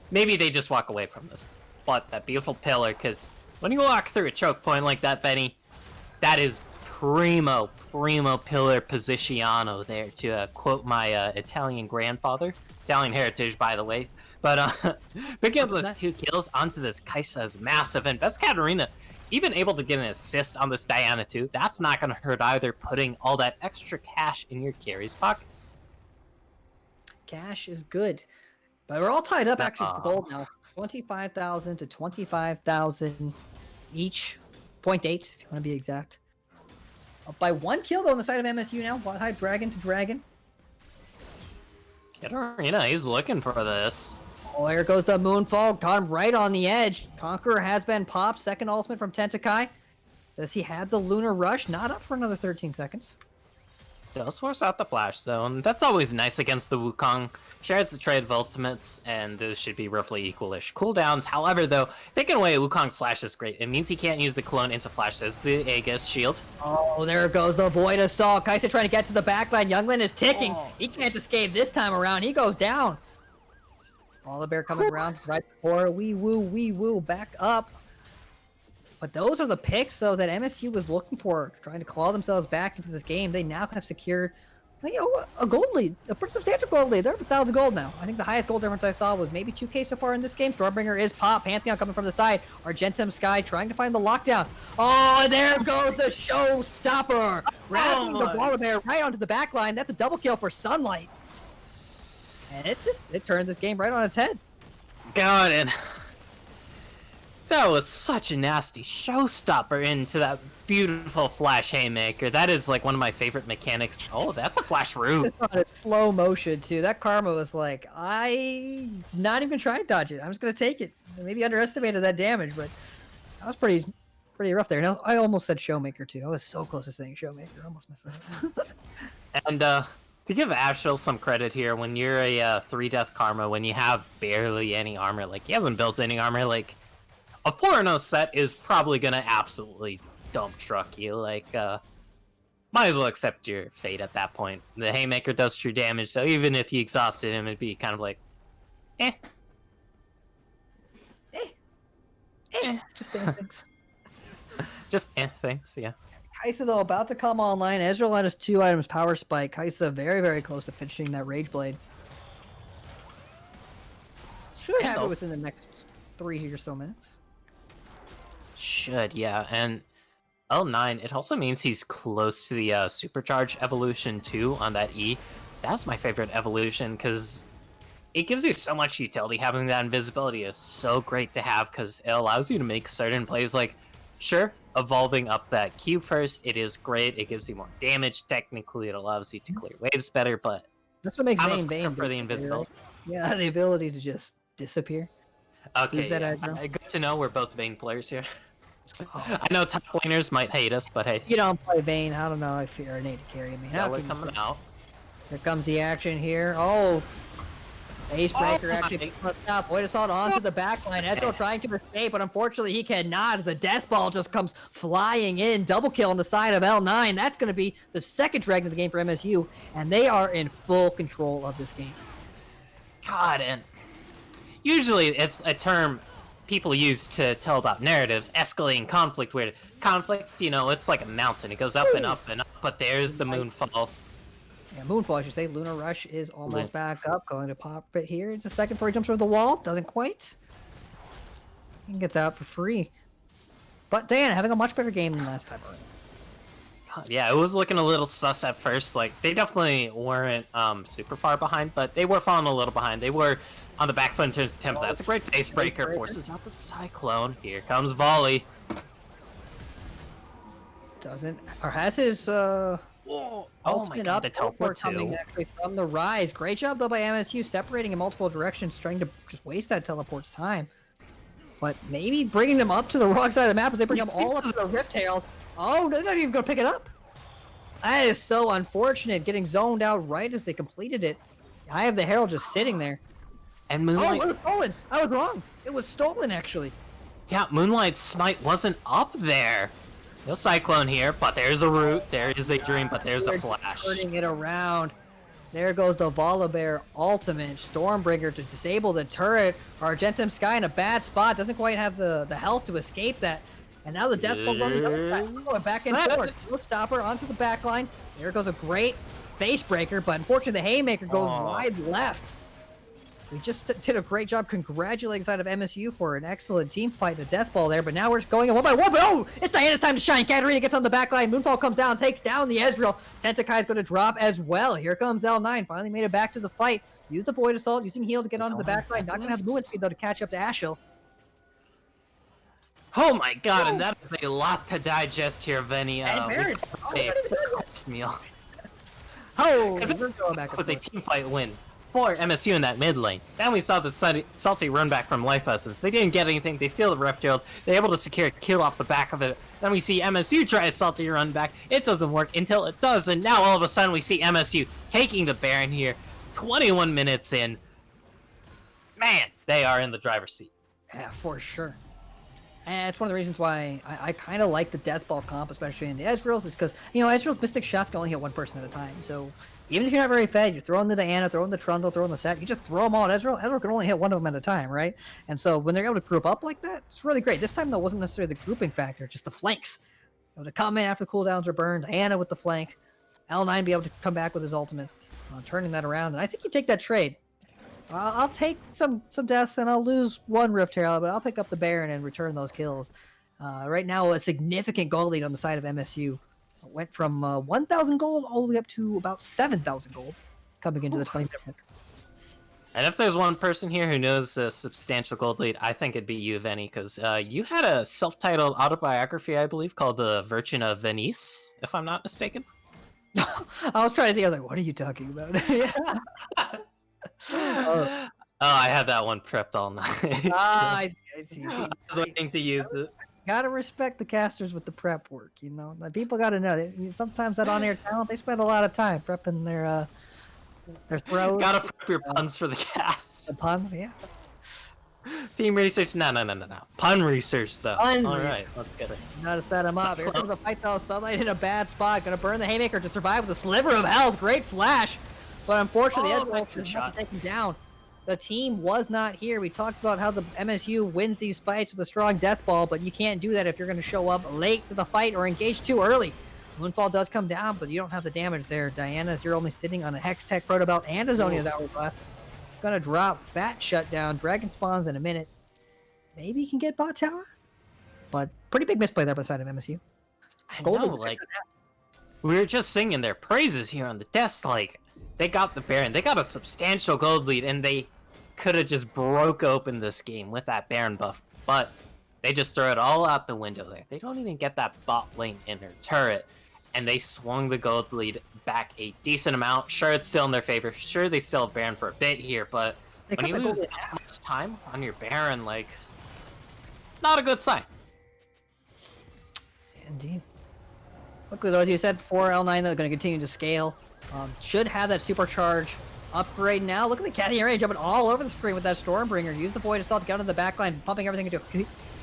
Maybe they just walk away from this. But that beautiful pillar, because when you walk through a choke point like that, Benny, that is primo pillar posizionano there, to quote my Italian grandfather. Italian heritage, by the way. But picking up those 2 kills onto this Kaisa is massive. And Best Katarina, even able to get an assist on this Diana too, that's not going to hurt either, putting all that extra cash in your carry's pockets. Cash is good. But we're all tied up actually for gold now. 25,000 to 25,000 each. 0.8 if you want to be exact. Up by 1 kill though on the side of MSU now. Bot high dragon to dragon. Katarina, he's looking for this. Oh, here goes the Moonfall. Caught him right on the edge. Conqueror has been popped. Second ultimate from Tentakai. Does he have the Lunar Rush? Not up for another 13 seconds. Does force out the flash though, and that's always nice against the Wukong. Shares the trade of ultimates, and those should be roughly equalish cooldowns. However, though, taking away Wukong's flash is great. It means he can't use the clone into flash. There's the Aegis shield. Oh, there goes the Void Assault. Kaisa trying to get to the backline. Younglin is ticking. He can't escape this time around. He goes down. Bear coming around right before wee woo back up. But those are the picks, though, that MSU was looking for, trying to claw themselves back into this game. They now have secured, a gold lead, a pretty substantial gold lead. They're up 1,000 gold now. I think the highest gold difference I saw was maybe 2K so far in this game. Stormbringer is pop. Pantheon coming from the side. Argentum Sky trying to find the lockdown. Oh, and there goes the showstopper. Wrapping the Baller Bear right onto the back line. That's a double kill for Sunlight. And it turned this game right on its head. God, and that was such a nasty showstopper into that beautiful flash haymaker. That is like one of my favorite mechanics. Oh, that's a flash root. It's on its slow motion too. That karma was like, I not even try to dodge it. I'm just gonna take it. I maybe underestimated that damage, but that was pretty rough there. No, I almost said Showmaker too. I was so close to saying Showmaker. I almost messed that up. And to give Ashel some credit here, when you're a 3-death karma, when you have barely any armor, like he hasn't built any armor, like a 4-0 set is probably gonna absolutely dump truck you. Like, might as well accept your fate at that point. The haymaker does true damage, so even if you exhausted him, it'd be kind of like, Just things. just things, yeah. Kaisa, though, about to come online. Ezreal had his 2 items power spike. Kaisa very, very close to finishing that Rage Blade. Should have it within the next 3 or so minutes. Should, yeah. And L9, it also means he's close to the Supercharge evolution too on that E. That's my favorite evolution because it gives you so much utility. Having that invisibility is so great to have because it allows you to make certain plays like, sure, evolving up that Q first, it is great. It gives you more damage. Technically, it allows you to clear waves better, but that's what makes I'm a Vayne sucker for the invisibility. Yeah, the ability to just disappear. Okay, that yeah. Good to know we're both Vayne players here. I know top laners might hate us, but hey. You don't play Vayne. I don't know if you're an AD carry. I mean, how Bella can you coming say? out. Here comes the action here. Oh, Ace Breaker actually puts up. Void Assault onto the backline. Ezreal trying to escape, but unfortunately he cannot. The Death Ball just comes flying in. Double kill on the side of L9. That's going to be the second Dragon of the game for MSU, and they are in full control of this game. God, and usually it's a term people use to tell about narratives, escalating conflict, where conflict, it's like a mountain. It goes up and up and up, but there's the Moonfall. Yeah, Moonfall, I should say. Lunar Rush is almost back up. Going to pop it here. It's a second before he jumps over the wall. Doesn't quite. He gets out for free. But Dan having a much better game than last time around. Yeah, it was looking a little sus at first. Like, they definitely weren't super far behind, but they were falling a little behind. They were on the back foot in terms of tempo. That's a great face breaker. Forces out the Cyclone. Here comes Volley. Doesn't, or has his, Oh my ultimate god, up. the teleport coming too. actually from the Rise. Great job, though, by MSU, separating in multiple directions, trying to just waste that teleport's time. But maybe bringing them up to the wrong side of the map as they bring them all up to the Rift Herald. Oh, they're not even going to pick it up. That is so unfortunate, getting zoned out right as they completed it. I have the Herald just sitting there. And Moonlight... Oh, it was stolen. I was wrong. It was stolen, actually. Yeah, Moonlight's Smite wasn't up there. No Cyclone here, but there's a root, there is a dream, but there's a flash. Turning it around. There goes the Volibear ultimate. Stormbringer to disable the turret. Argentum Sky in a bad spot. Doesn't quite have the health to escape that. And now the Death Ball's on the other side. Going back and forth. Stopper onto the back line. There goes a great face breaker, but unfortunately the Haymaker goes wide left. We just did a great job congratulating side of MSU for an excellent team fight, the Death Ball there, but now we're just going in 1 by 1, but oh! It's Diana's time to shine! Katarina gets on the back line, Moonfall comes down, takes down the Ezreal. Tentakai's going to drop as well. Here comes L9, finally made it back to the fight. Use the Void Assault, using heal to get onto the back line. Not going to have movement speed though to catch up to Ashel. Oh my god, and that is a lot to digest here, Venny. Meal. Oh, we're going back with a team fight win for MSU in that mid lane. Then we saw the salty run back from Life Essence. They didn't get anything. They steal the Rift Herald. They're able to secure a kill off the back of it. Then we see MSU try a salty run back. It doesn't work until it does, and now all of a sudden we see MSU taking the Baron here. 21 minutes in. Man, they are in the driver's seat. Yeah, for sure. And it's one of the reasons why I kind of like the Death Ball comp, especially in the Ezreals, is because, you know, Ezreal's Mystic Shots can only hit one person at a time. So even if you're not very fed, you're throwing the Diana, throwing the Trundle, throwing the Set, you just throw them all at Ezreal. Ezreal can only hit one of them at a time, right? And so when they're able to group up like that, it's really great. This time, though, wasn't necessarily the grouping factor, just the flanks. Able to come in after cooldowns are burned, Diana with the flank, L9 be able to come back with his ultimate, turning that around. And I think you take that trade. I'll take some deaths and I'll lose one Rift Herald, but I'll pick up the Baron and return those kills. Right now, a significant gold lead on the side of MSU. It went from 1,000 gold all the way up to about 7,000 gold coming into the 20-minute mark. And if there's one person here who knows a substantial gold lead, I think it'd be you, Venny, because you had a self-titled autobiography, I believe, called The Virgin of Venice, if I'm not mistaken. I was trying to think, I was like, what are you talking about? Oh, I had that one prepped all night. I see. I was waiting to use it. Gotta respect the casters with the prep work, you know. Like, people gotta know. Sometimes that on-air talent, they spend a lot of time prepping their throws. Gotta prep your puns for the cast. The puns, yeah. Team research? No. Pun research, though. Pun All research. right, let's get it. Gotta set him up. Here comes the fight though. Sunlight in a bad spot. Gonna burn the Haymaker to survive with a sliver of health. Great flash. But unfortunately, Ezreal is not taken down. The team was not here. We talked about how the MSU wins these fights with a strong death ball, but you can't do that if you're going to show up late to the fight or engage too early. Moonfall does come down, but you don't have the damage there. Diana, you're only sitting on a Hex Tech Protobelt and a Zonia's Hourglass. Gonna drop Fat Shutdown. Dragon spawns in a minute. Maybe he can get bot tower? But pretty big misplay there by the side of MSU. I know, like, we were just singing their praises here on the desk, like, they got the Baron, they got a substantial gold lead, and they could have just broke open this game with that Baron buff, but they just throw it all out the window there. They don't even get that bot lane in their turret, and they swung the gold lead back a decent amount. Sure, it's still in their favor. Sure, they still have Baron for a bit here, but when you lose that much time on your Baron, like, not a good sign. Indeed. Luckily, though, as you said before, L9 they're going to continue to scale. Should have that supercharge upgrade now. Look at the Katarina jumping all over the screen with that Stormbringer. Use the Void Assault to get into the backline, pumping everything into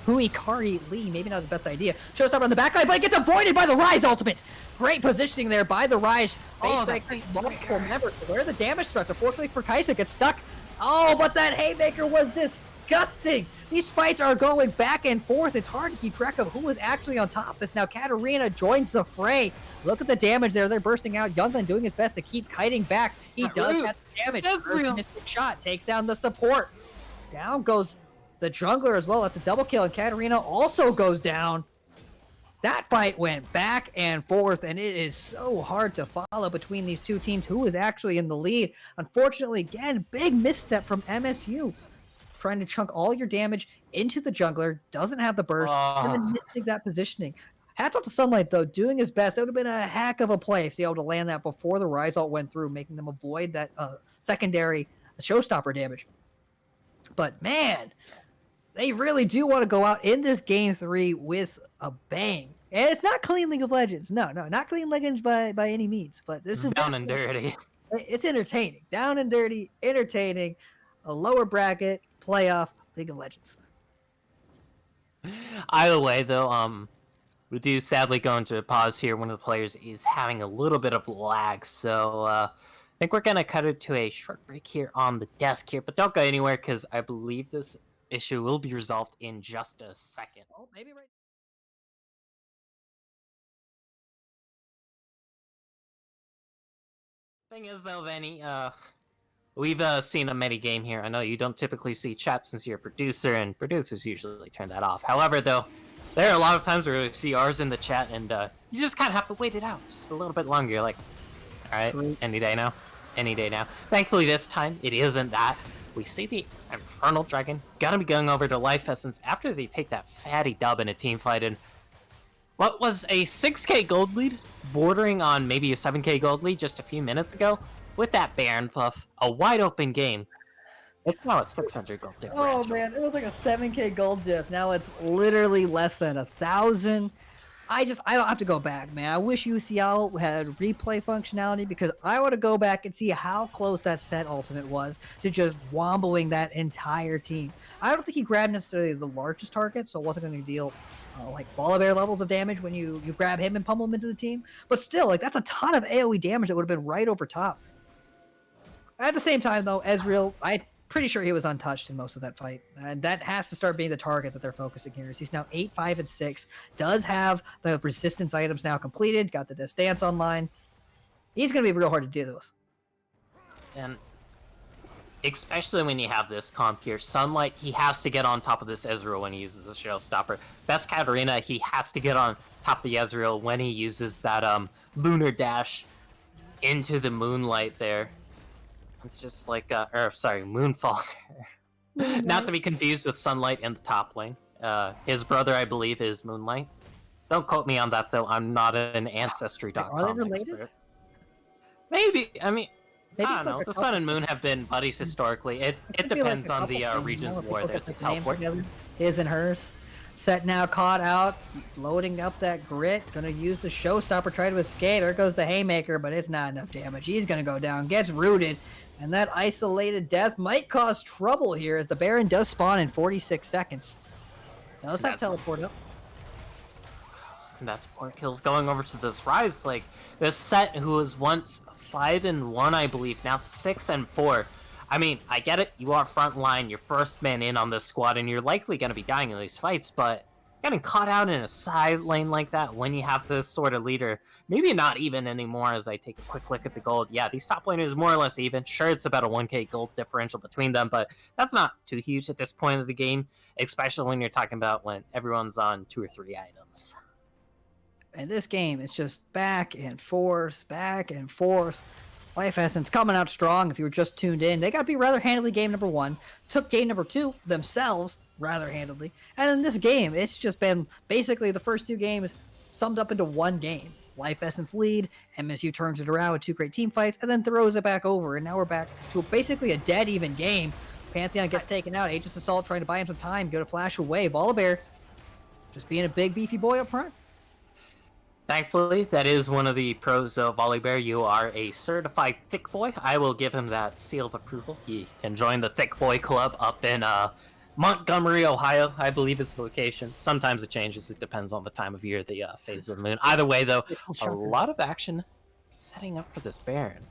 Huikari Lee. Maybe not the best idea. Showstopper on the backline, but it gets avoided by the Rise ultimate. Great positioning there by the Rise. Face break multiple members. Where are the damage threats? Unfortunately for Kaisa, gets stuck. Oh, but that Haymaker was disgusting. These fights are going back and forth. It's hard to keep track of who is actually on top of this. Now Katarina joins the fray. Look at the damage there. They're bursting out. Youngland doing his best to keep kiting back. He does have the damage. Mystic shot takes down the support. Down goes the jungler as well. That's a double kill. And Katarina also goes down. That fight went back and forth, and it is so hard to follow between these two teams. Who is actually in the lead? Unfortunately, again, big misstep from MSU. Trying to chunk all your damage into the jungler, doesn't have the burst, and then missing that positioning. Hats off to Sunlight, though, doing his best. That would have been a heck of a play if they were able to land that before the Rise ult went through, making them avoid that secondary showstopper damage. But, man, they really do want to go out in this Game 3 with a bang. And it's not clean League of Legends. No, not clean Legends by any means. But this is down and dirty. It's entertaining. Down and dirty, entertaining. A lower bracket, playoff, League of Legends. Either way, though, we do sadly go into a pause here. One of the players is having a little bit of lag, so I think we're going to cut it to a short break here on the desk here. But don't go anywhere, because I believe this issue will be resolved in just a second. Oh, maybe right. Thing is, though, Venny, we've seen a mini game here. I know you don't typically see chat since you're a producer, and producers usually turn that off. However, though, there are a lot of times where we see ours in the chat, and you just kind of have to wait it out just a little bit longer. You're like, all right, any day now. Any day now. Thankfully, this time, it isn't that. We see the Infernal Dragon gonna be going over to Life Essence after they take that fatty dub in a team fight, and what was a 6k gold lead, bordering on maybe a 7k gold lead just a few minutes ago, with that Baron buff, a wide open game. It's now at 600 gold differential. Oh man, it was like a 7k gold diff. Now it's literally less than 1,000. I don't have to go back, man. I wish UCL had replay functionality because I want to go back and see how close that set ultimate was to just womboing that entire team. I don't think he grabbed necessarily the largest target, so it wasn't going to deal like Volibear levels of damage when you grab him and pummel him into the team. But still, like that's a ton of AoE damage that would have been right over top. At the same time, though, Ezreal, I'm pretty sure he was untouched in most of that fight. And that has to start being the target that they're focusing here. He's now 8, 5, and 6. Does have the resistance items now completed. Got the Death Dance online. He's going to be real hard to deal with. And especially when you have this comp here, Sunlight, he has to get on top of this Ezreal when he uses the Showstopper. Best Katarina, he has to get on top of the Ezreal when he uses that Lunar Dash into the Moonlight there. It's just like, Moonfall. Not to be confused with Sunlight in the top lane. His brother, I believe, is Moonlight. Don't quote me on that, though. I'm not an Ancestry.com Are they related? expert. Maybe. I mean, Maybe I it's don't know. like a The Sun and Moon have been buddies historically. It could be like depends a on couple the things, region's if lore. people There's put a the names teleport. together, his and hers. Set now caught out, loading up that grit, gonna use the Showstopper, try to escape. There goes the Haymaker, but it's not enough damage. He's gonna go down, gets rooted, and that isolated death might cause trouble here as the Baron does spawn in 46 seconds. Does that teleport up? And that's 4 kills going over to this Rise. Like, this set who was once 5-1, I believe, now 6-4. I mean, I get it, you are front line, you're first man in on this squad, and you're likely going to be dying in these fights, but getting caught out in a side lane like that when you have this sort of leader, maybe not even anymore as I take a quick look at the gold. Yeah, these top laners more or less even. Sure, it's about a 1k gold differential between them, but that's not too huge at this point of the game, especially when you're talking about when everyone's on 2 or 3 items. And this game is just back and forth, back and forth. Life Essence coming out strong if you were just tuned in. They got beat rather handily game number 1. Took game number 2 themselves rather handily. And in this game, it's just been basically the first 2 games summed up into one game. Life Essence lead, MSU turns it around with 2 great team fights, and then throws it back over. And now we're back to basically a dead even game. Pantheon gets taken out. Aegis Assault trying to buy him some time. Go to flash away. Volibear just being a big beefy boy up front. Thankfully, that is one of the pros of Volibear. You are a certified thick boy. I will give him that seal of approval. He can join the thick boy club up in Montgomery, Ohio, I believe is the location. Sometimes it changes. It depends on the time of year, the phase of the moon. Either way, though, a lot of action setting up for this Baron.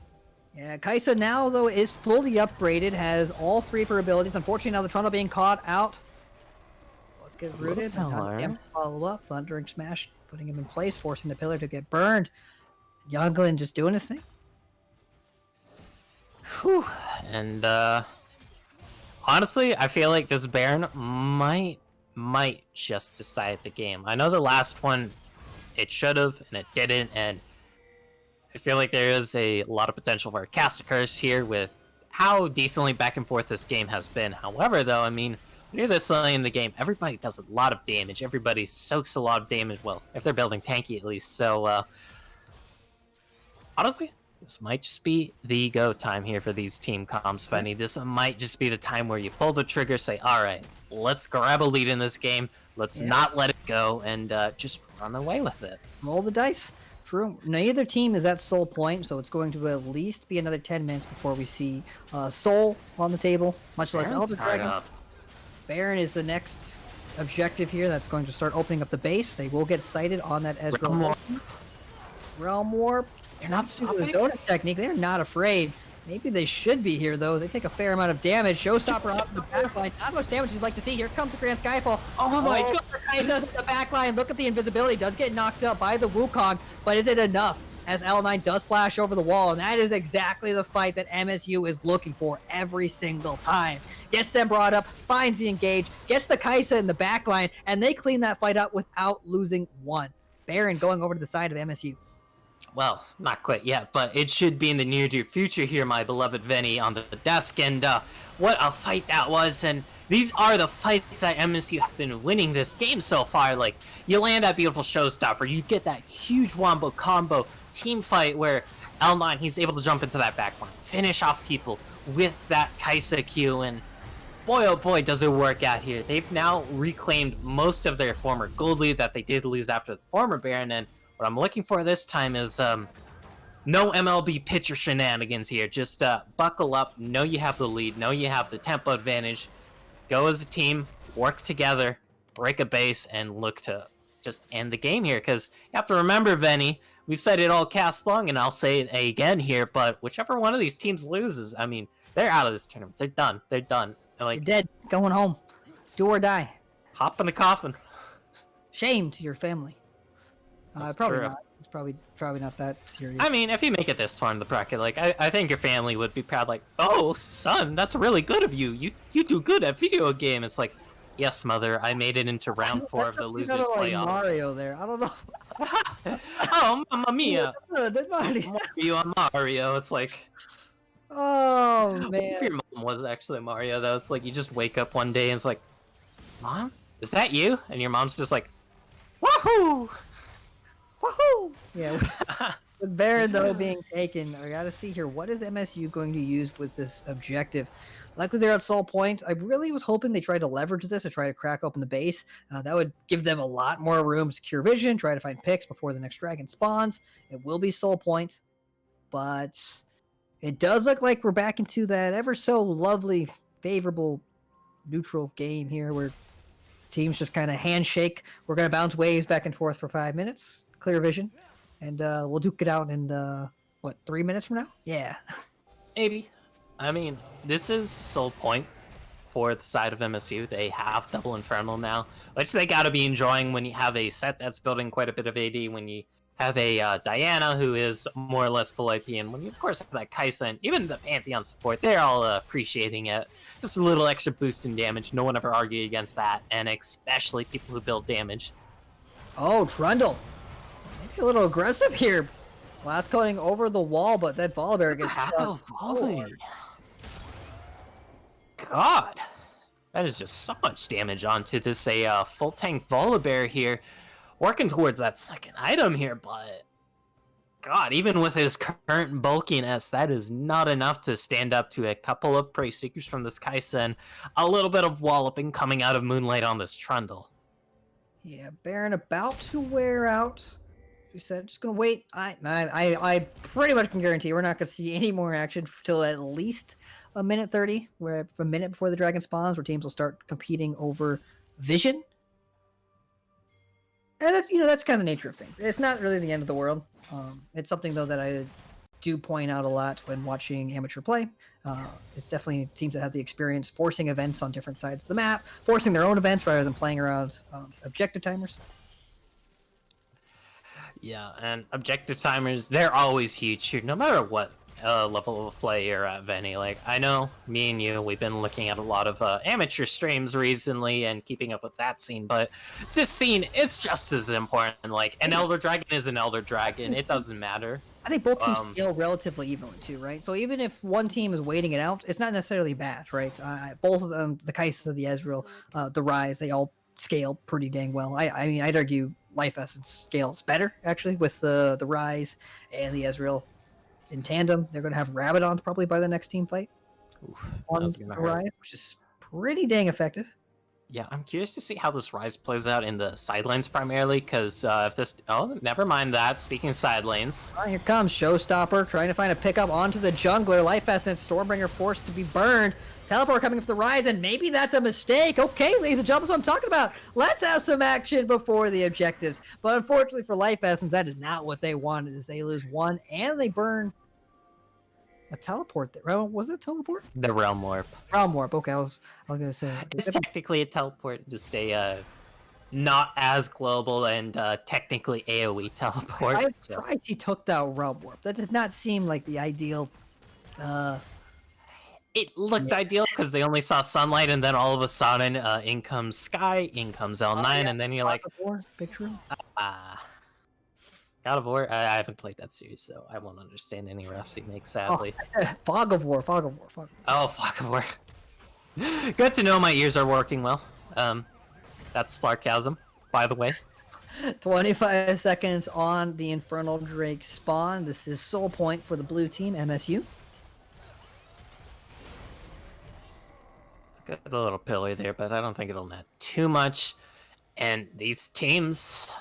Yeah, Kai'Sa now, though, is fully upgraded, has all 3 of her abilities. Unfortunately, now the Toronto being caught out. Let's get rooted. Follow up. Thundering Smash, putting him in place, forcing the pillar to get burned. Younglin just doing his thing. Whew. And, honestly, I feel like this Baron might just decide the game. I know the last one, it should have, and it didn't, and I feel like there is a lot of potential for a cast a curse here with how decently back and forth this game has been. However, though, I mean, when you're this early in the game, everybody does a lot of damage. Everybody soaks a lot of damage, well, if they're building tanky at least. So, honestly, this might just be the go time here for these team comps, Fenny. This might just be the time where you pull the trigger, say, all right, let's grab a lead in this game. Let's not let it go and just run away with it. Roll the dice. True. Neither team is at Soul Point, so it's going to at least be another 10 minutes before we see Soul on the table, much less Elder Dragon. Baron is the next objective here that's going to start opening up the base. They will get sighted on that Ezreal. Realm Warp. They're not stopping. Zona technique. They're not afraid. Maybe they should be here, though. They take a fair amount of damage. Showstopper off the backline. Not much damage you'd like to see. Here comes the Grand Skyfall. Oh my god. Kai'Sa's the backline. Look at the invisibility. Does get knocked up by the Wukong, but is it enough? As L9 does flash over the wall, and that is exactly the fight that MSU is looking for every single time. Gets them brought up, finds the engage, gets the Kai'Sa in the backline, and they clean that fight up without losing one. Baron going over to the side of MSU. Well, not quite yet, but it should be in the near future here, my beloved Venny on the desk, and what a fight that was, and these are the fights that MSU have been winning this game so far. Like, you land that beautiful showstopper, you get that huge wombo combo team fight where L9, he's able to jump into that backline, finish off people with that Kai'Sa Q, and boy, oh boy, does it work out here. They've now reclaimed most of their former gold lead that they did lose after the former Baron, and what I'm looking for this time is no MLB pitcher shenanigans here. Just buckle up, know you have the lead, know you have the tempo advantage, go as a team, work together, break a base, and look to just end the game here, because you have to remember, Venny, we've said it all cast long, and I'll say it again here, but whichever one of these teams loses, I mean, they're out of this tournament. They're done. They're done. And, like, You're dead. Going home. Do or die. hop in the coffin. Shame to your family. That's Probably true. not. It's probably not that serious. I mean, if you make it this far in the bracket, like, I think your family would be proud, like, oh, son, that's really good of you. You do good at video game. It's like, yes, mother, I made it into round 4 of the losers like playoffs. Mario there. I don't know. Oh, Mamma Mia. That's Mario. You on Mario. It's like, Oh what man. if your mom was actually Mario, though? It's like, you just wake up one day and it's like, Mom, is that you? And your mom's just like, woohoo! Woohoo! Yeah. With Baron though being taken, I gotta see here. What is MSU going to use with this objective? Likely they're at Soul Point. I really was hoping they tried to leverage this to try to crack open the base. That would give them a lot more room to secure vision, try to find picks before the next dragon spawns. It will be Soul Point, but it does look like we're back into that ever so lovely, favorable, neutral game here where teams just kind of handshake. We're going to bounce waves back and forth for 5 minutes, clear vision, and we'll duke it out in, 3 minutes from now? Yeah. Maybe. I mean, this is Soul Point for the side of MSU. They have Double Infernal now, which they gotta be enjoying when you have a set that's building quite a bit of AD, when you have a Diana who is more or less full IP, and when you, of course, have that Kaisa, and even the Pantheon support, they're all appreciating it. Just a little extra boost in damage. No one ever argued against that, and especially people who build damage. Oh, Trundle. Maybe a little aggressive here. Last cutting over the wall, but that Volibear gets How shot volley? forward. God, that is just so much damage onto this full tank Volibear here, working towards that second item here, but God, even with his current bulkiness, that is not enough to stand up to a couple of Prey Seekers from this Kaisa and a little bit of walloping coming out of Moonlight on this Trundle. Yeah, Baron about to wear out. We said just gonna wait. I pretty much can guarantee we're not gonna see any more action till at least a minute 30, where a minute before the dragon spawns, where teams will start competing over vision. And that's kind of the nature of things. It's not really the end of the world. It's something though that I do point out a lot when watching amateur play. It's definitely teams that have the experience forcing events on different sides of the map, forcing their own events rather than playing around objective timers. Yeah, and objective timers, they're always huge here, no matter what level of play you're at, Venny. Like, I know me and you, we've been looking at a lot of amateur streams recently and keeping up with that scene, but this scene, it's just as important. Like, an Elder Dragon is an Elder Dragon. It doesn't matter. I think both teams scale relatively evenly too, right? So even if one team is waiting it out, it's not necessarily bad, right? Both of them, the Kaisa, the Ezreal, the Rise, they all scale pretty dang well. I mean, I'd argue Life Essence scales better, actually, with the Rise and the Ezreal in tandem. They're going to have Rabadon probably by the next team fight on the Rise, which is pretty dang effective. Yeah, I'm curious to see how this Rise plays out in the side lanes primarily, because if this... Oh, never mind that. Speaking of side lanes... Oh, here comes Showstopper, trying to find a pickup onto the jungler. Life Essence, Stormbringer forced to be burned. Teleport coming for the Rise, and maybe that's a mistake. Okay, ladies and gentlemen, that's what I'm talking about. Let's have some action before the objectives. But unfortunately for Life Essence, that is not what they wanted, as they lose one, and they burn a teleport there. Oh, was it a teleport? The Realm Warp. Realm Warp, okay, I was gonna say. It's technically a teleport, just a not as global and technically AoE teleport. I'm so. surprised he took that Realm Warp. That did not seem like the ideal... It looked ideal because they only saw sunlight, and then all of a sudden, in comes Sky, in comes L9, and then you're like, Big True. God of War. I haven't played that series, so I won't understand any refs he makes, sadly. Fog of War. Oh, Fog of War. Good to know my ears are working well. That's sarcasm, by the way. 25 seconds on the Infernal Drake spawn. This is Soul Point for the blue team, MSU. Got a little pillar there, but I don't think it'll net too much. And these teams,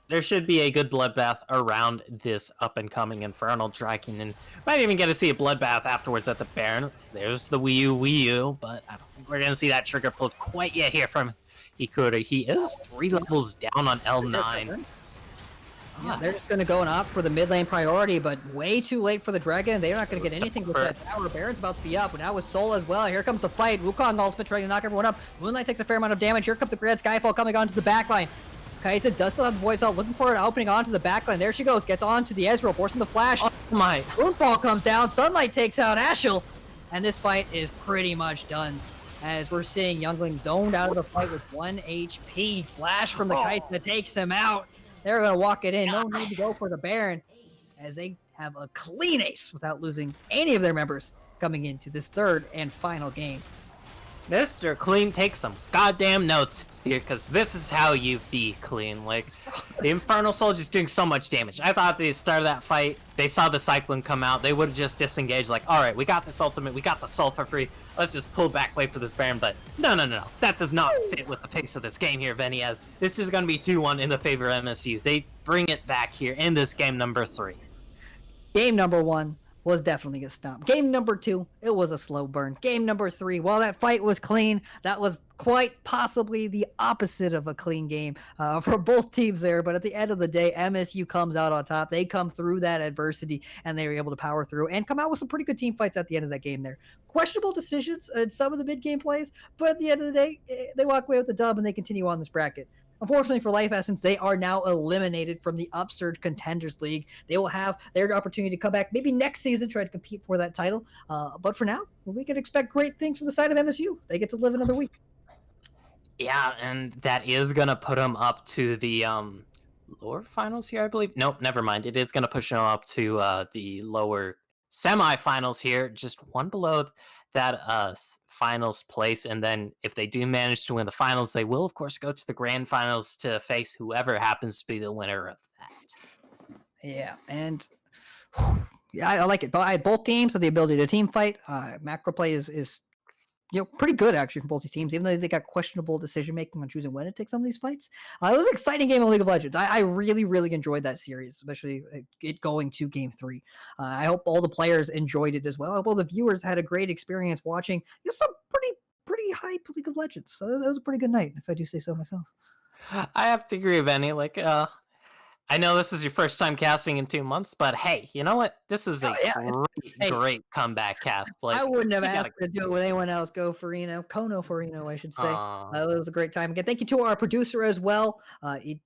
there should be a good bloodbath around this up-and-coming Infernal Dragon, and might even get to see a bloodbath afterwards at the Baron. There's the Wii U, but I don't think we're going to see that trigger pulled quite yet here from Hikura. He is 3 levels down on L9. Yeah, they're just going to go and opt for the mid lane priority, but way too late for the Dragon. They're not going to get anything with that tower. Baron's about to be up, but now with Soul as well. Here comes the fight. Wukong ultimate trying to knock everyone up. Moonlight takes a fair amount of damage. Here comes the Grand Skyfall coming onto the backline. Kaisa does still have the voice out, looking for an opening onto the backline. There she goes, gets onto the Ezreal, forcing the flash. Oh my. Moonfall comes down, Sunlight takes out Ashel, and this fight is pretty much done. As we're seeing Youngling zoned out of the fight with 1 HP. Flash from the Kaisa takes him out. They're going to walk it in. No need to go for the Baron, as they have a clean ace without losing any of their members coming into this third and final game. Mr. Clean, take some goddamn notes here, because this is how you be clean. Like, the Infernal Soldier's doing so much damage. I thought at the start of that fight, they saw the Cyclone come out, they would have just disengaged, like, alright, we got this ultimate, we got the soul for free, let's just pull back, wait for this Baron, but no. That does not fit with the pace of this game here, Venny, as this is going to be 2-1 in the favor of MSU. They bring it back here in this game number 3. Game number 1 was definitely a stomp. Game number 2, it was a slow burn. Game number 3, while that fight was clean, that was quite possibly the opposite of a clean game for both teams there. But at the end of the day, MSU comes out on top. They come through that adversity, and they were able to power through and come out with some pretty good team fights at the end of that game there. Questionable decisions in some of the mid-game plays, but at the end of the day, they walk away with the dub, and they continue on this bracket. Unfortunately for Life Essence, they are now eliminated from the Upsurge Contenders League. They will have their opportunity to come back maybe next season, try to compete for that title. But for now, we can expect great things from the side of MSU. They get to live another week. Yeah, and that is going to put them up to the lower finals here, I believe. Nope, never mind. It is going to push them up to the lower semifinals here, just one below that finals place. And then if they do manage to win the finals, they will, of course, go to the grand finals to face whoever happens to be the winner of that. Yeah, and yeah, I like it. But both teams have the ability to team fight. Macro play is pretty good actually from both these teams, even though they got questionable decision making on choosing when to take some of these fights. It was an exciting game of League of Legends. I really enjoyed that series, especially it going to game 3. I hope all the players enjoyed it as well. I hope all the viewers had a great experience watching some pretty hype League of Legends. So it was a pretty good night, if I do say so myself. I have to agree with Annie. Like, I know this is your first time casting in 2 months, but hey, you know what? This is a great comeback cast. Like, I wouldn't have asked to do it with anyone else. Go Farino. Kono Farino, I should say. It was a great time. Again, thank you to our producer as well. We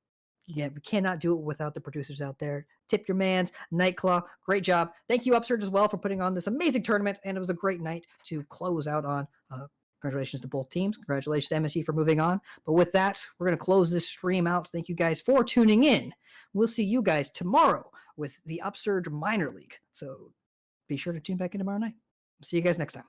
cannot do it without the producers out there. Tip your mans, Nightclaw, great job. Thank you, Upsurge, as well, for putting on this amazing tournament, and it was a great night to close out on. Congratulations to both teams. Congratulations to MSU for moving on. But with that, we're going to close this stream out. Thank you guys for tuning in. We'll see you guys tomorrow with the Upsurge Minor League. So be sure to tune back in tomorrow night. See you guys next time.